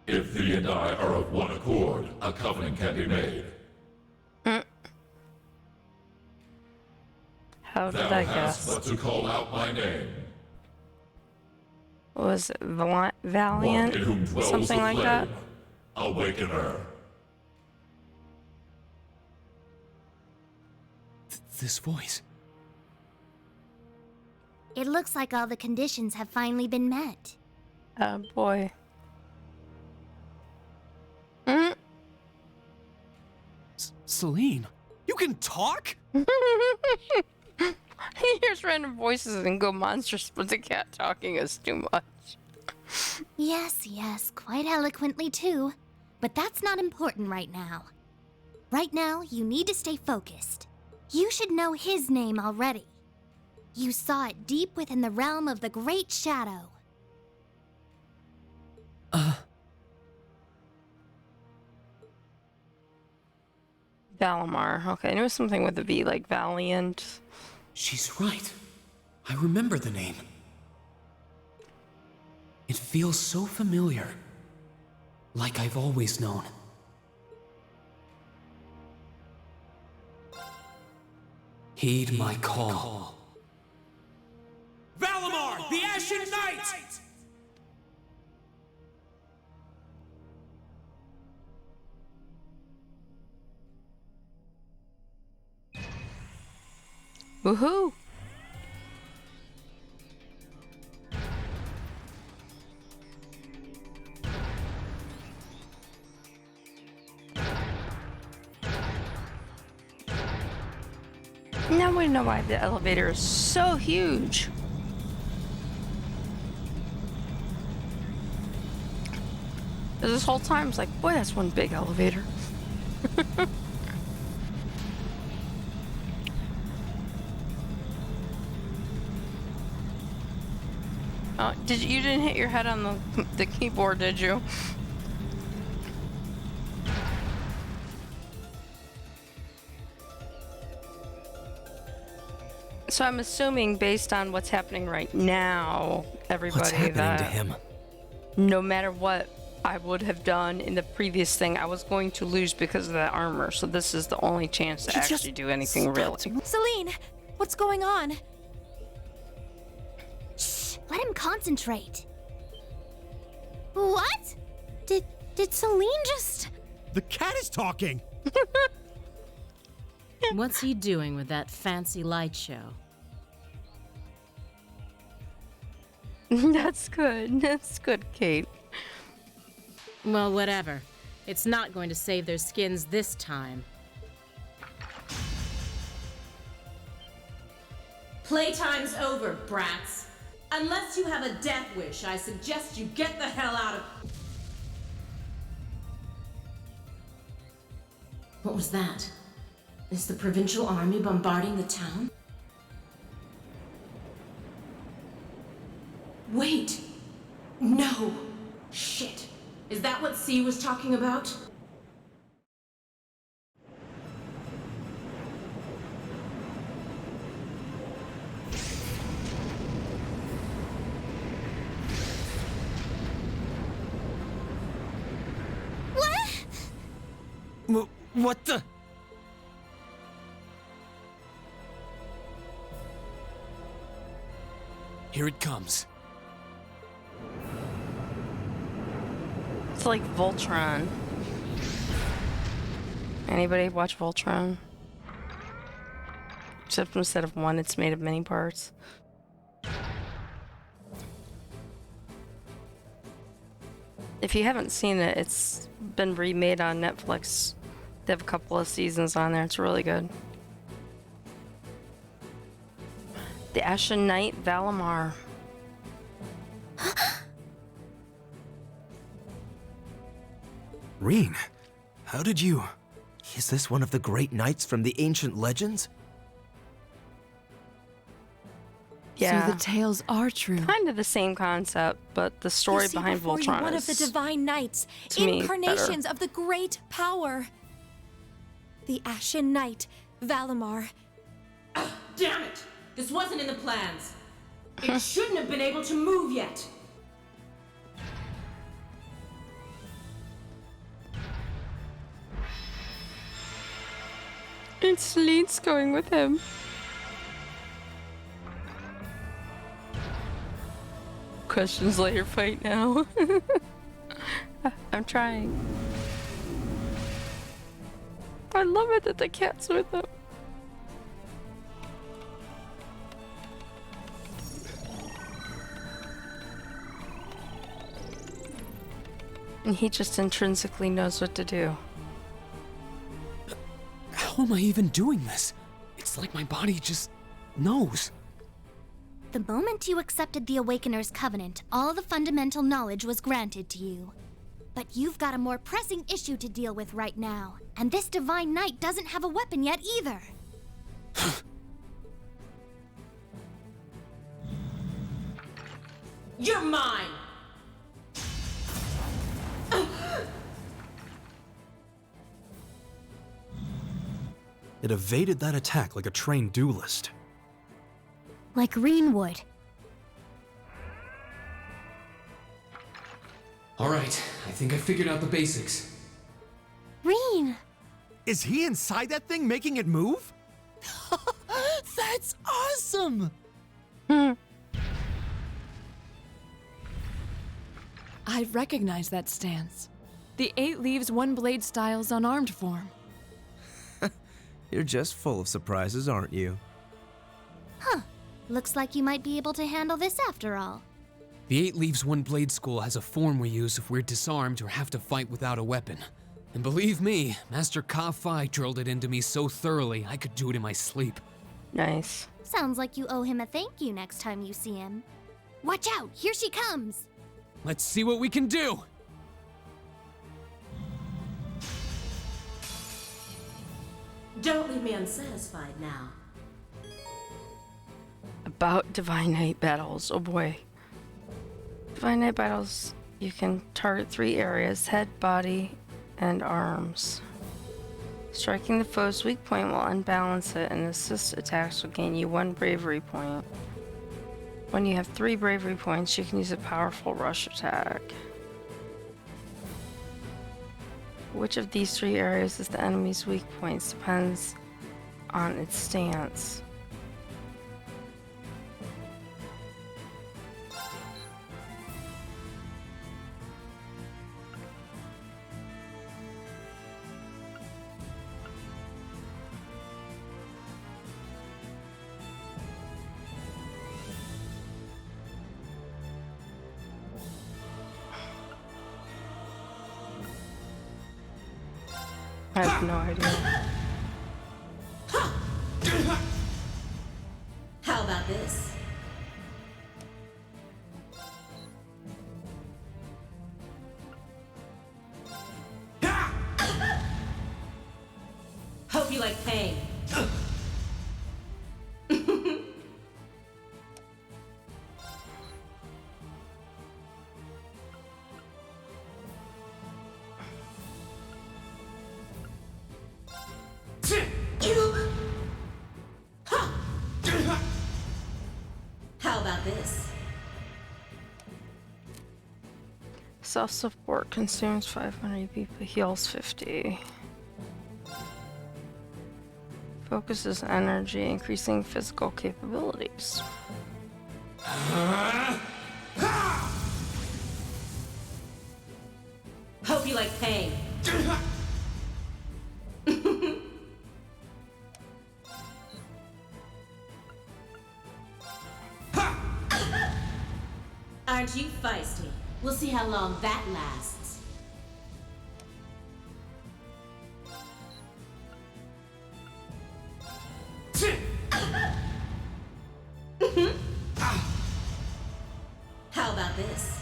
If thee and I are of one accord, a covenant can be made. How did Thou I hast guess? but to call out my name. What was it? One Valiant? in whom dwells Something the like flame. that? Awakener. This voice. It looks like all the conditions have finally been met. Oh boy. Celine, you can talk? He hears random voices and go monstrous, but the cat talking is too much. Yes, quite eloquently too. But that's not important right now. Right now, you need to stay focused. You should know his name already. You saw it deep within the realm of the Great Shadow. Valimar. Okay, I knew it was something with a V, like Valiant. She's right. I remember the name. It feels so familiar. Like I've always known. Heed my call. Valimar, the Ashen Knight! Woohoo! Now we know why the elevator is so huge. This whole time, it's like, boy, that's one big elevator. Oh, you didn't hit your head on the keyboard, did you? So I'm assuming, based on what's happening right now, everybody, What's happening to him? No matter what I would have done in the previous thing, I was going to lose because of that armor. So this is the only chance to actually do anything really. Celine, what's going on? Shh, let him concentrate. What? Did Celine just... The cat is talking! What's he doing with that fancy light show? That's good. That's good, Kate. Well, whatever. It's not going to save their skins this time. Playtime's over, brats. Unless you have a death wish, I suggest you get the hell out of... What was that? Is the provincial army bombarding the town? Wait! No! Shit! Is that what C was talking about? What the? Here it comes. It's like Voltron. Anybody watch Voltron? Except instead of one, it's made of many parts. If you haven't seen it, it's been remade on Netflix. They have a couple of seasons on there. It's really good. The Ashen Knight, Valimar. Reen, how did you... Is this one of the great knights from the ancient legends? Yeah. So the tales are true. Kind of the same concept, but the story You see behind before you Voltron one is of the divine knights, to me, incarnations better. of the great power. The Ashen Knight, Valimar. Damn it! This wasn't in the plans. It shouldn't have been able to move yet. It's Leeds going with him. Questions later, fight now. I'm trying. I love it that the cat's with him. And he just intrinsically knows what to do. How am I even doing this? It's like my body just knows. The moment you accepted the Awakener's Covenant, all the fundamental knowledge was granted to you. But you've got a more pressing issue to deal with right now, and this Divine Knight doesn't have a weapon yet either. You're mine! It evaded that attack like a trained duelist. Like Reen would. Alright, I think I figured out the basics. Reen! Is he inside that thing making it move? That's awesome! I recognize that stance. The 8 leaves 1 blade style's unarmed form. You're just full of surprises, aren't you? Huh. Looks like you might be able to handle this after all. The 8 Leaves 1 Blade School has a form we use if we're disarmed or have to fight without a weapon. And believe me, Master Ka-Fi drilled it into me so thoroughly I could do it in my sleep. Nice. Sounds like you owe him a thank you next time you see him. Watch out! Here she comes! Let's see what we can do! Don't leave me unsatisfied now. About Divine Knight battles. Oh boy. Divine Knight battles, you can target 3 areas: head, body, and arms. Striking the foe's weak point will unbalance it, and assist attacks will gain you 1 bravery point. When you have 3 bravery points, you can use a powerful rush attack. Which of these 3 areas is the enemy's weak points depends on its stance. I have no idea. How about this? Hope you like pain. How about this? Self-support consumes 500 EP, but heals 50. Focuses energy, increasing physical capabilities. Hope you like pain. Aren't you feisty? We'll see how long that lasts. How about this?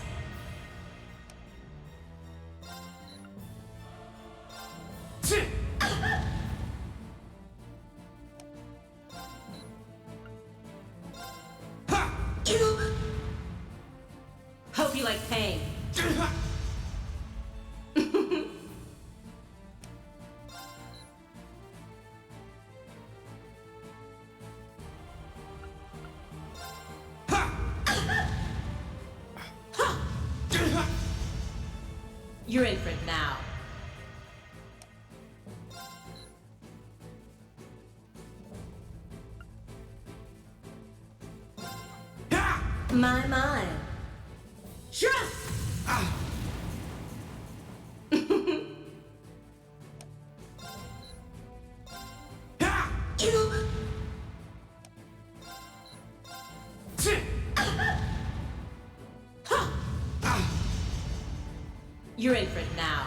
Hope you like pain. You're in for it now. My. Sure. You're in for it now.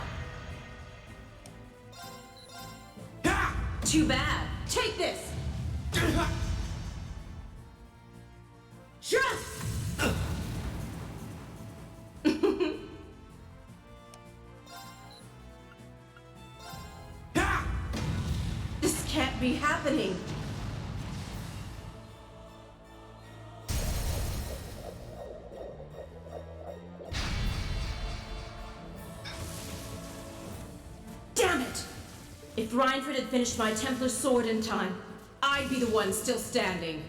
Too bad. Take this. This can't be happening. Damn it! If Reinford had finished my Templar sword in time, I'd be the one still standing.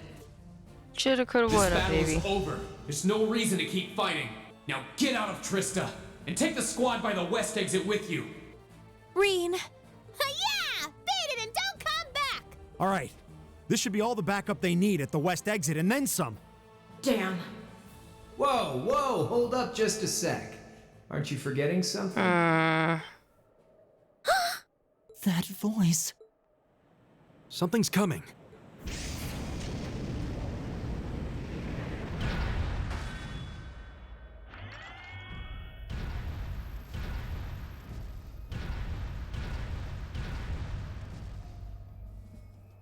Shoulda, coulda, This woulda, battle baby. is over. There's no reason to keep fighting. Now get out of Trista. and take the squad by the west exit with you. Reen! Yeah! Beat it and don't come back! All right. This should be all the backup they need at the west exit and then some. Damn. Whoa, whoa, hold up just a sec. Aren't you forgetting something? That voice. Something's coming.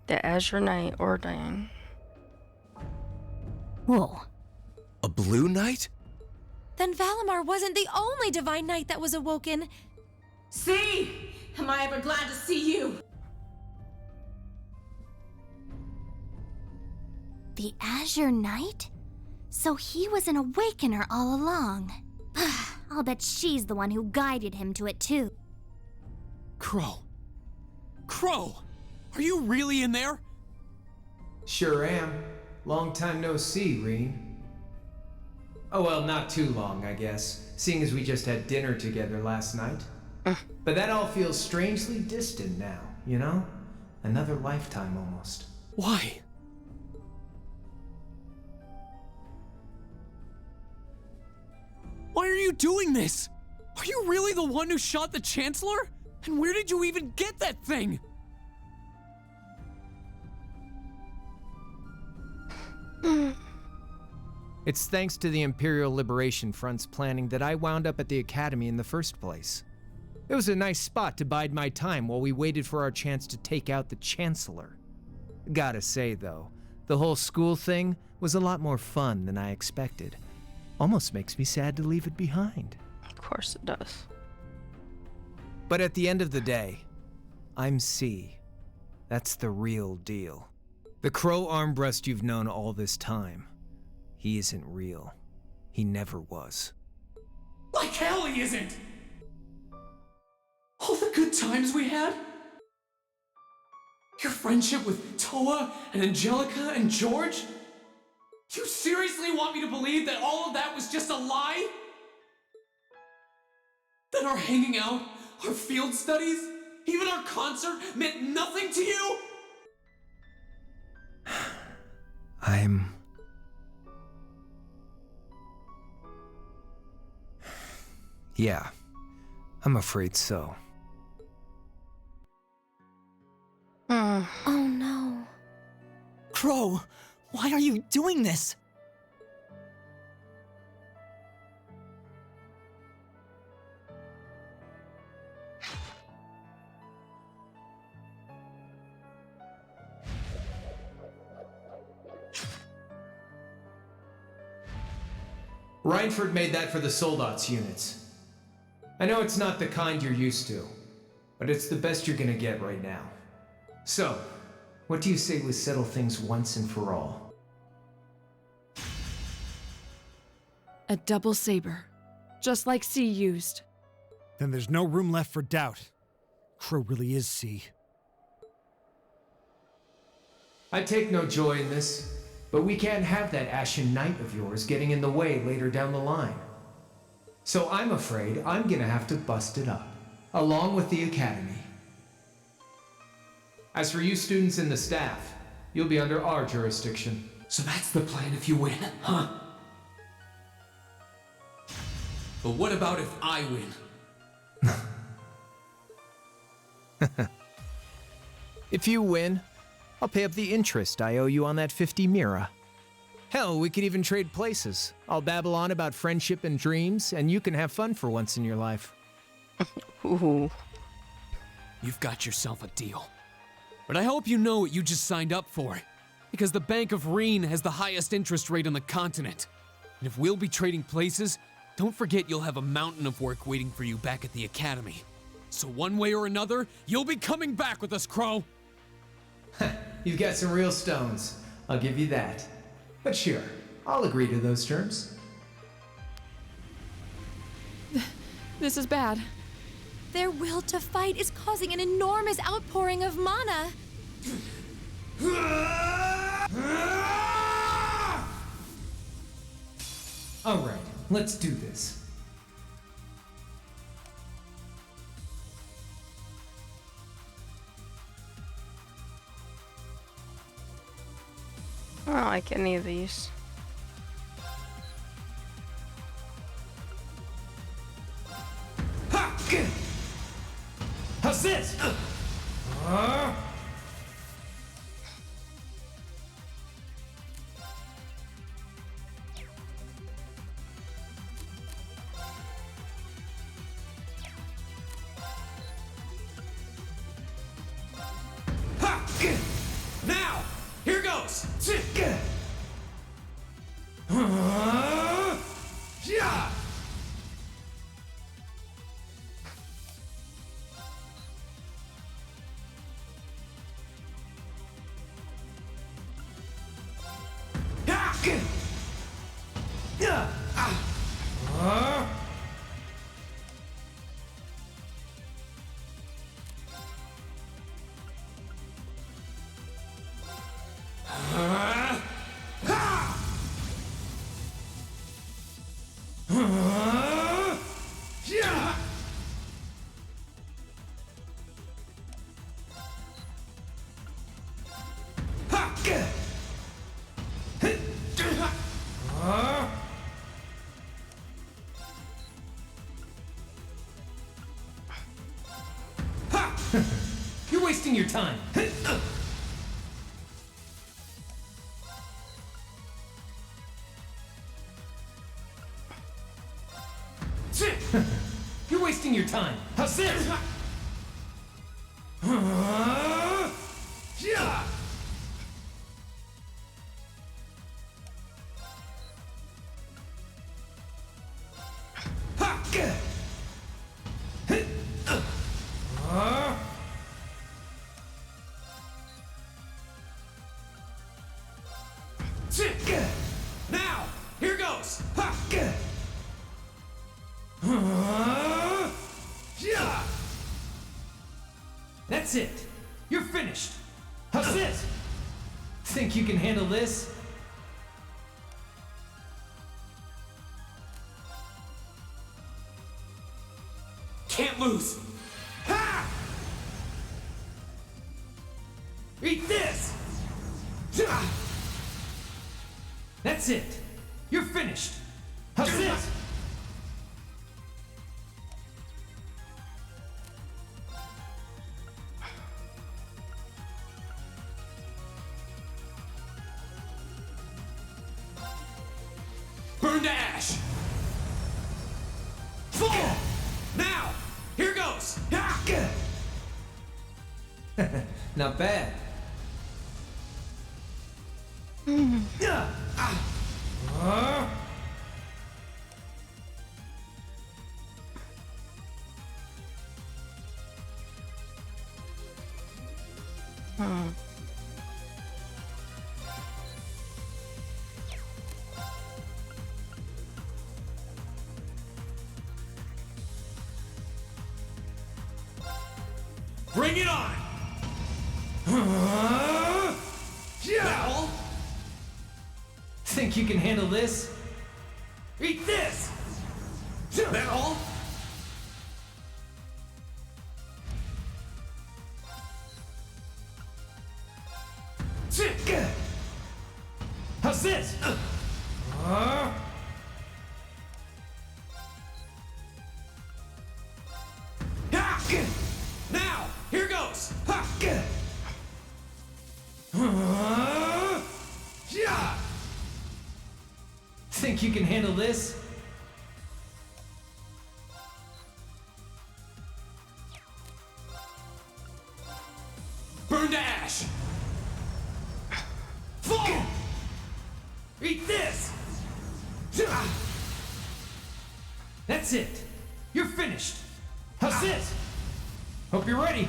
The Azure Knight Ordain. Whoa. A blue knight? Then Valimar wasn't the only divine knight that was awoken. See? Am I ever glad to see you? The Azure Knight? So he was an awakener all along. I'll bet she's the one who guided him to it too. Crow. Crow! Are you really in there? Sure am. Long time no see, Reen. Oh well, not too long, I guess, seeing as we just had dinner together last night. But that all feels strangely distant now, you know? Another lifetime almost. Why? Why are you doing this? Are you really the one who shot the Chancellor? And where did you even get that thing? It's thanks to the Imperial Liberation Front's planning that I wound up at the Academy in the first place. It was a nice spot to bide my time while we waited for our chance to take out the Chancellor. Gotta say, though, the whole school thing was a lot more fun than I expected. Almost makes me sad to leave it behind. Of course it does. But at the end of the day, I'm C. That's the real deal. The Crow Armbrust you've known all this time, he isn't real. He never was. Like hell he isn't! All the good times we had? Your friendship with Toa and Angelica and George? You seriously want me to believe that all of that was just a lie? That our hanging out, our field studies, even our concert meant nothing to you? Yeah, I'm afraid so. Oh no. Crow, why are you doing this? Reinford made that for the Soldats units. I know it's not the kind you're used to, but it's the best you're gonna get right now. So, what do you say we settle things once and for all? A double saber, just like C used. Then there's no room left for doubt. Crow really is C. I take no joy in this, but we can't have that Ashen Knight of yours getting in the way later down the line. So I'm afraid I'm gonna have to bust it up, along with the Academy. As for you students and the staff, you'll be under our jurisdiction. So that's the plan if you win, huh? But what about if I win? If you win, I'll pay up the interest I owe you on that 50 Mira. Hell, we could even trade places. I'll babble on about friendship and dreams, and you can have fun for once in your life. Ooh. You've got yourself a deal. But I hope you know what you just signed up for. Because the Bank of Reen has the highest interest rate on the continent. And if we'll be trading places, don't forget you'll have a mountain of work waiting for you back at the Academy. So one way or another, you'll be coming back with us, Crow! You've got some real stones, I'll give you that. But sure, I'll agree to those terms. This is bad. Their will to fight is causing an enormous outpouring of mana. Alright, let's do this. don't like any of these. How's this? Now, here goes. You're wasting your time. You're wasting your time. How's this? Now, here goes. That's it. You're finished. How's this? Think you can handle this? Can't lose. Ha! Eat this. That's it. You're finished. How's this? Burn to ash. Fall. Now, here goes. Not bad. Bring it on. Now, Think you can handle this? eat this. That all? How's this? Now, here goes. Think you can handle this? Burn to ash. Fall. Eat this. That's it. You're finished. How's this? Hope you're ready.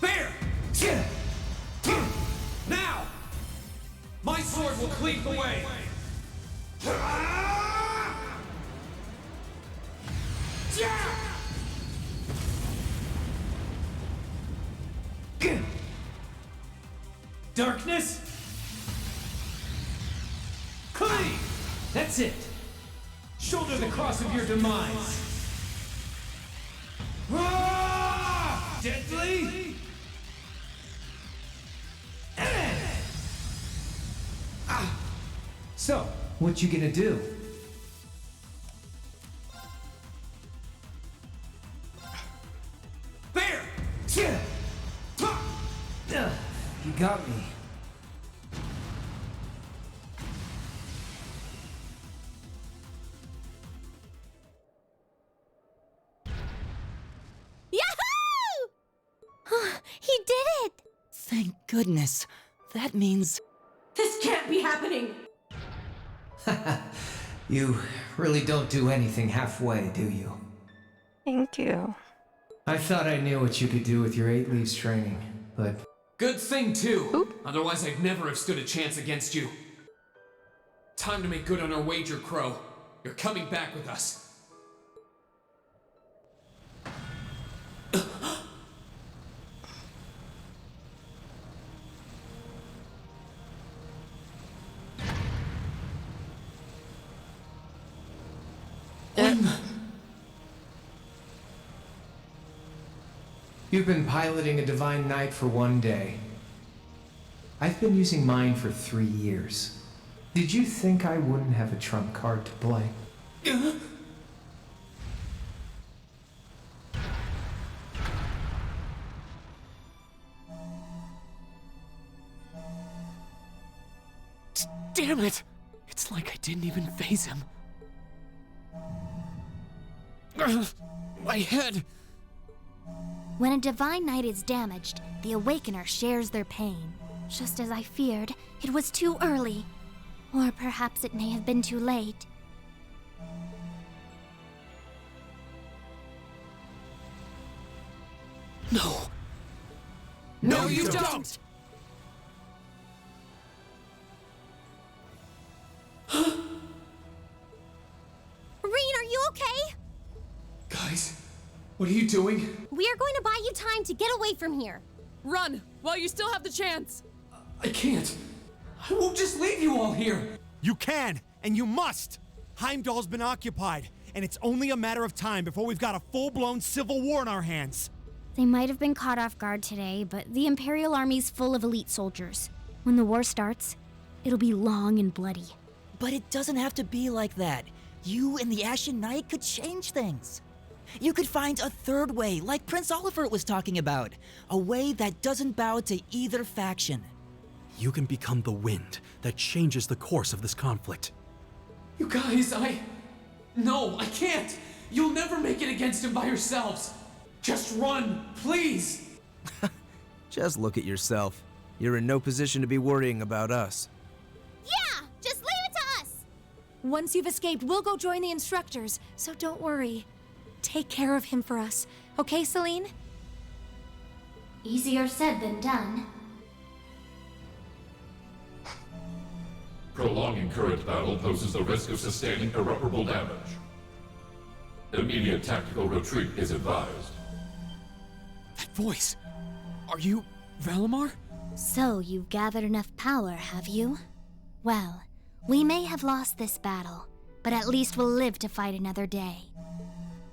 There. Now, my sword will cleave the way. Darkness. Cleave. That's it. Shoulder the cross of your demise. Ah! Deadly. So, what you gonna do? There! You got me. Yahoo! He did it! Thank goodness. That means... This can't be happening! You really don't do anything halfway, do you? Thank you. I thought I knew what you could do with your 8 leaves training, but... Good thing, too. Otherwise, I'd never have stood a chance against you. Time to make good on our wager, Crow. You're coming back with us. You've been piloting a Divine Knight for 1 day. I've been using mine for 3 years. Did you think I wouldn't have a trump card to play? Damn it! It's like I didn't even phase him. My head! When a Divine Knight is damaged, the Awakener shares their pain. Just as I feared, it was too early. Or perhaps it may have been too late. No! No, you don't! Rean, are you okay? Guys, what are you doing? We are going to buy you time to get away from here. Run, while you still have the chance. I can't. I won't just leave you all here. You can, and you must! Heimdall's been occupied, and it's only a matter of time before we've got a full-blown civil war in our hands. They might have been caught off guard today, but the Imperial Army's full of elite soldiers. When the war starts, it'll be long and bloody. But it doesn't have to be like that. You and the Ashen Knight could change things. You could find a third way, like Prince Oliver was talking about. A way that doesn't bow to either faction. You can become the wind that changes the course of this conflict. You guys, No, I can't! You'll never make it against him by yourselves! Just run, please! Just look at yourself. You're in no position to be worrying about us. Yeah! Just leave it to us! Once you've escaped, we'll go join the instructors, so don't worry. Take care of him for us, okay, Celine? Easier said than done. Prolonging current battle poses the risk of sustaining irreparable damage. Immediate tactical retreat is advised. That voice! Are you Valimar? So you've gathered enough power, have you? Well, we may have lost this battle, but at least we'll live to fight another day.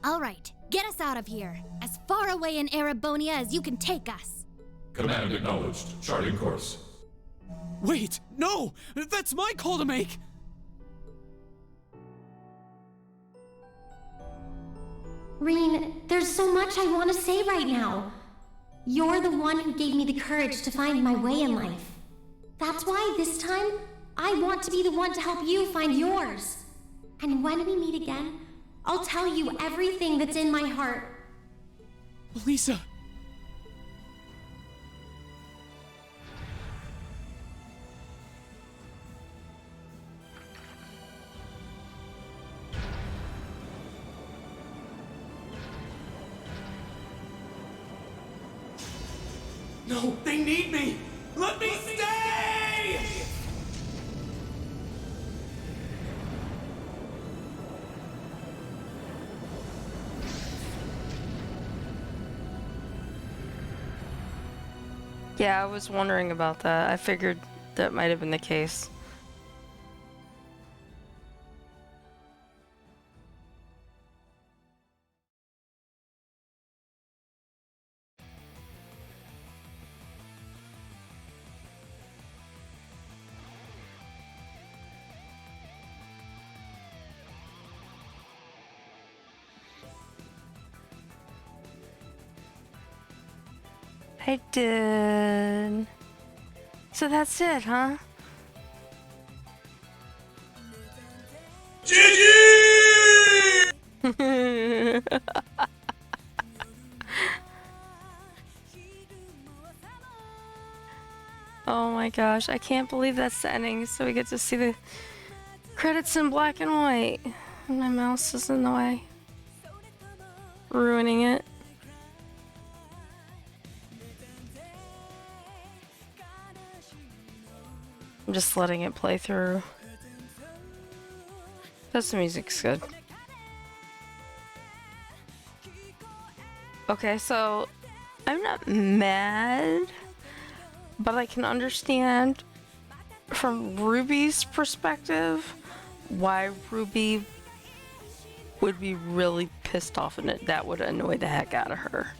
All right, get us out of here. As far away in Erebonia as you can take us. Command acknowledged. Charting course. Wait, no! That's my call to make! Rean, there's so much I want to say right now. You're the one who gave me the courage to find my way in life. That's why this time, I want to be the one to help you find yours. And when we meet again, I'll tell you everything that's in my heart. Lisa! No, they need me! Let me stay! Yeah, I was wondering about that. I figured that might have been the case. I did. So that's it, huh? Oh my gosh, I can't believe that's the ending. So we get to see the credits in black and white. My mouse is in the way. Ruining it. I'm just letting it play through. That's the music's good. Okay, so I'm not mad, but I can understand from Ruby's perspective why Ruby would be really pissed off, and that would annoy the heck out of her.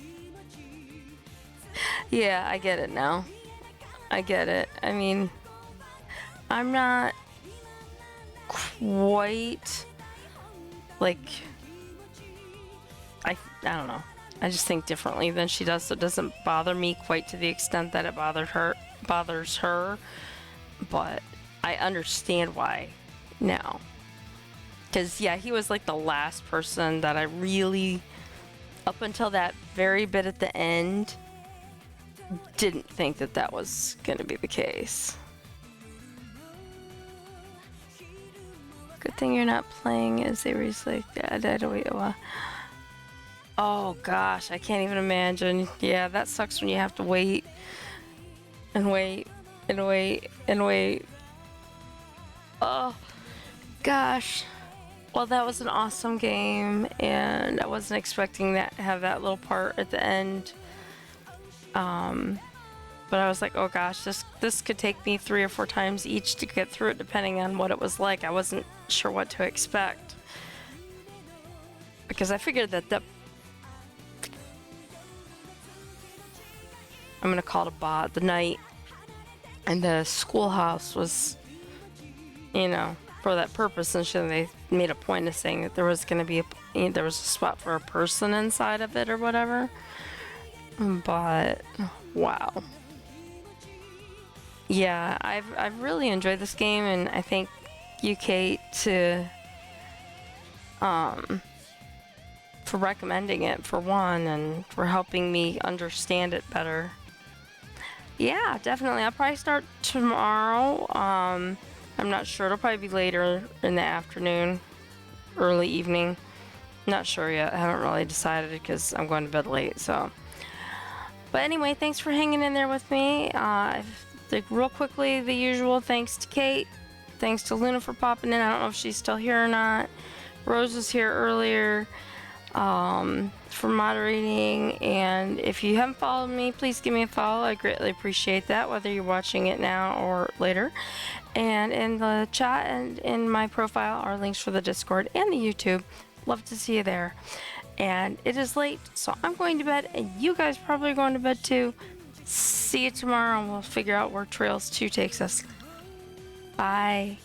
Yeah, I get it now. I get it. I mean, I'm not quite like I don't know. I just think differently than she does, so it doesn't bother me quite to the extent that it bothers her. But I understand why now. Because, yeah, he was like the last person that I really, up until that very bit at the end, didn't think that that was going to be the case. Good thing you're not playing as they like that. Oh gosh, I can't even imagine. Yeah, that sucks when you have to wait and wait and wait and wait. Oh gosh. Well, that was an awesome game, and I wasn't expecting that to have that little part at the end. But I was like, oh gosh, this could take me 3 or 4 times each to get through it, depending on what it was like. I wasn't sure what to expect, because I figured that I'm gonna call it a bot. The night and the schoolhouse was, you know, for that purpose, and they made a point of saying that there was gonna be there was a spot for a person inside of it or whatever. But wow, yeah, I've really enjoyed this game, and I thank you, Kate, for recommending it for one, and for helping me understand it better. Yeah, definitely. I'll probably start tomorrow. I'm not sure. It'll probably be later in the afternoon, early evening. Not sure yet. I haven't really decided because I'm going to bed late. So, but anyway, thanks for hanging in there with me. Like real quickly, the usual. Thanks to Kate. Thanks to Luna for popping in. I don't know if she's still here or not. Rose was here earlier. For moderating, and if you haven't followed me, please give me a follow. I greatly appreciate that, whether you're watching it now or later. And in the chat and in my profile are links for the Discord and the YouTube. Love to see you there. And it is late, so I'm going to bed, and you guys probably are going to bed too. See you tomorrow, and we'll figure out where Trails 2 takes us. Bye.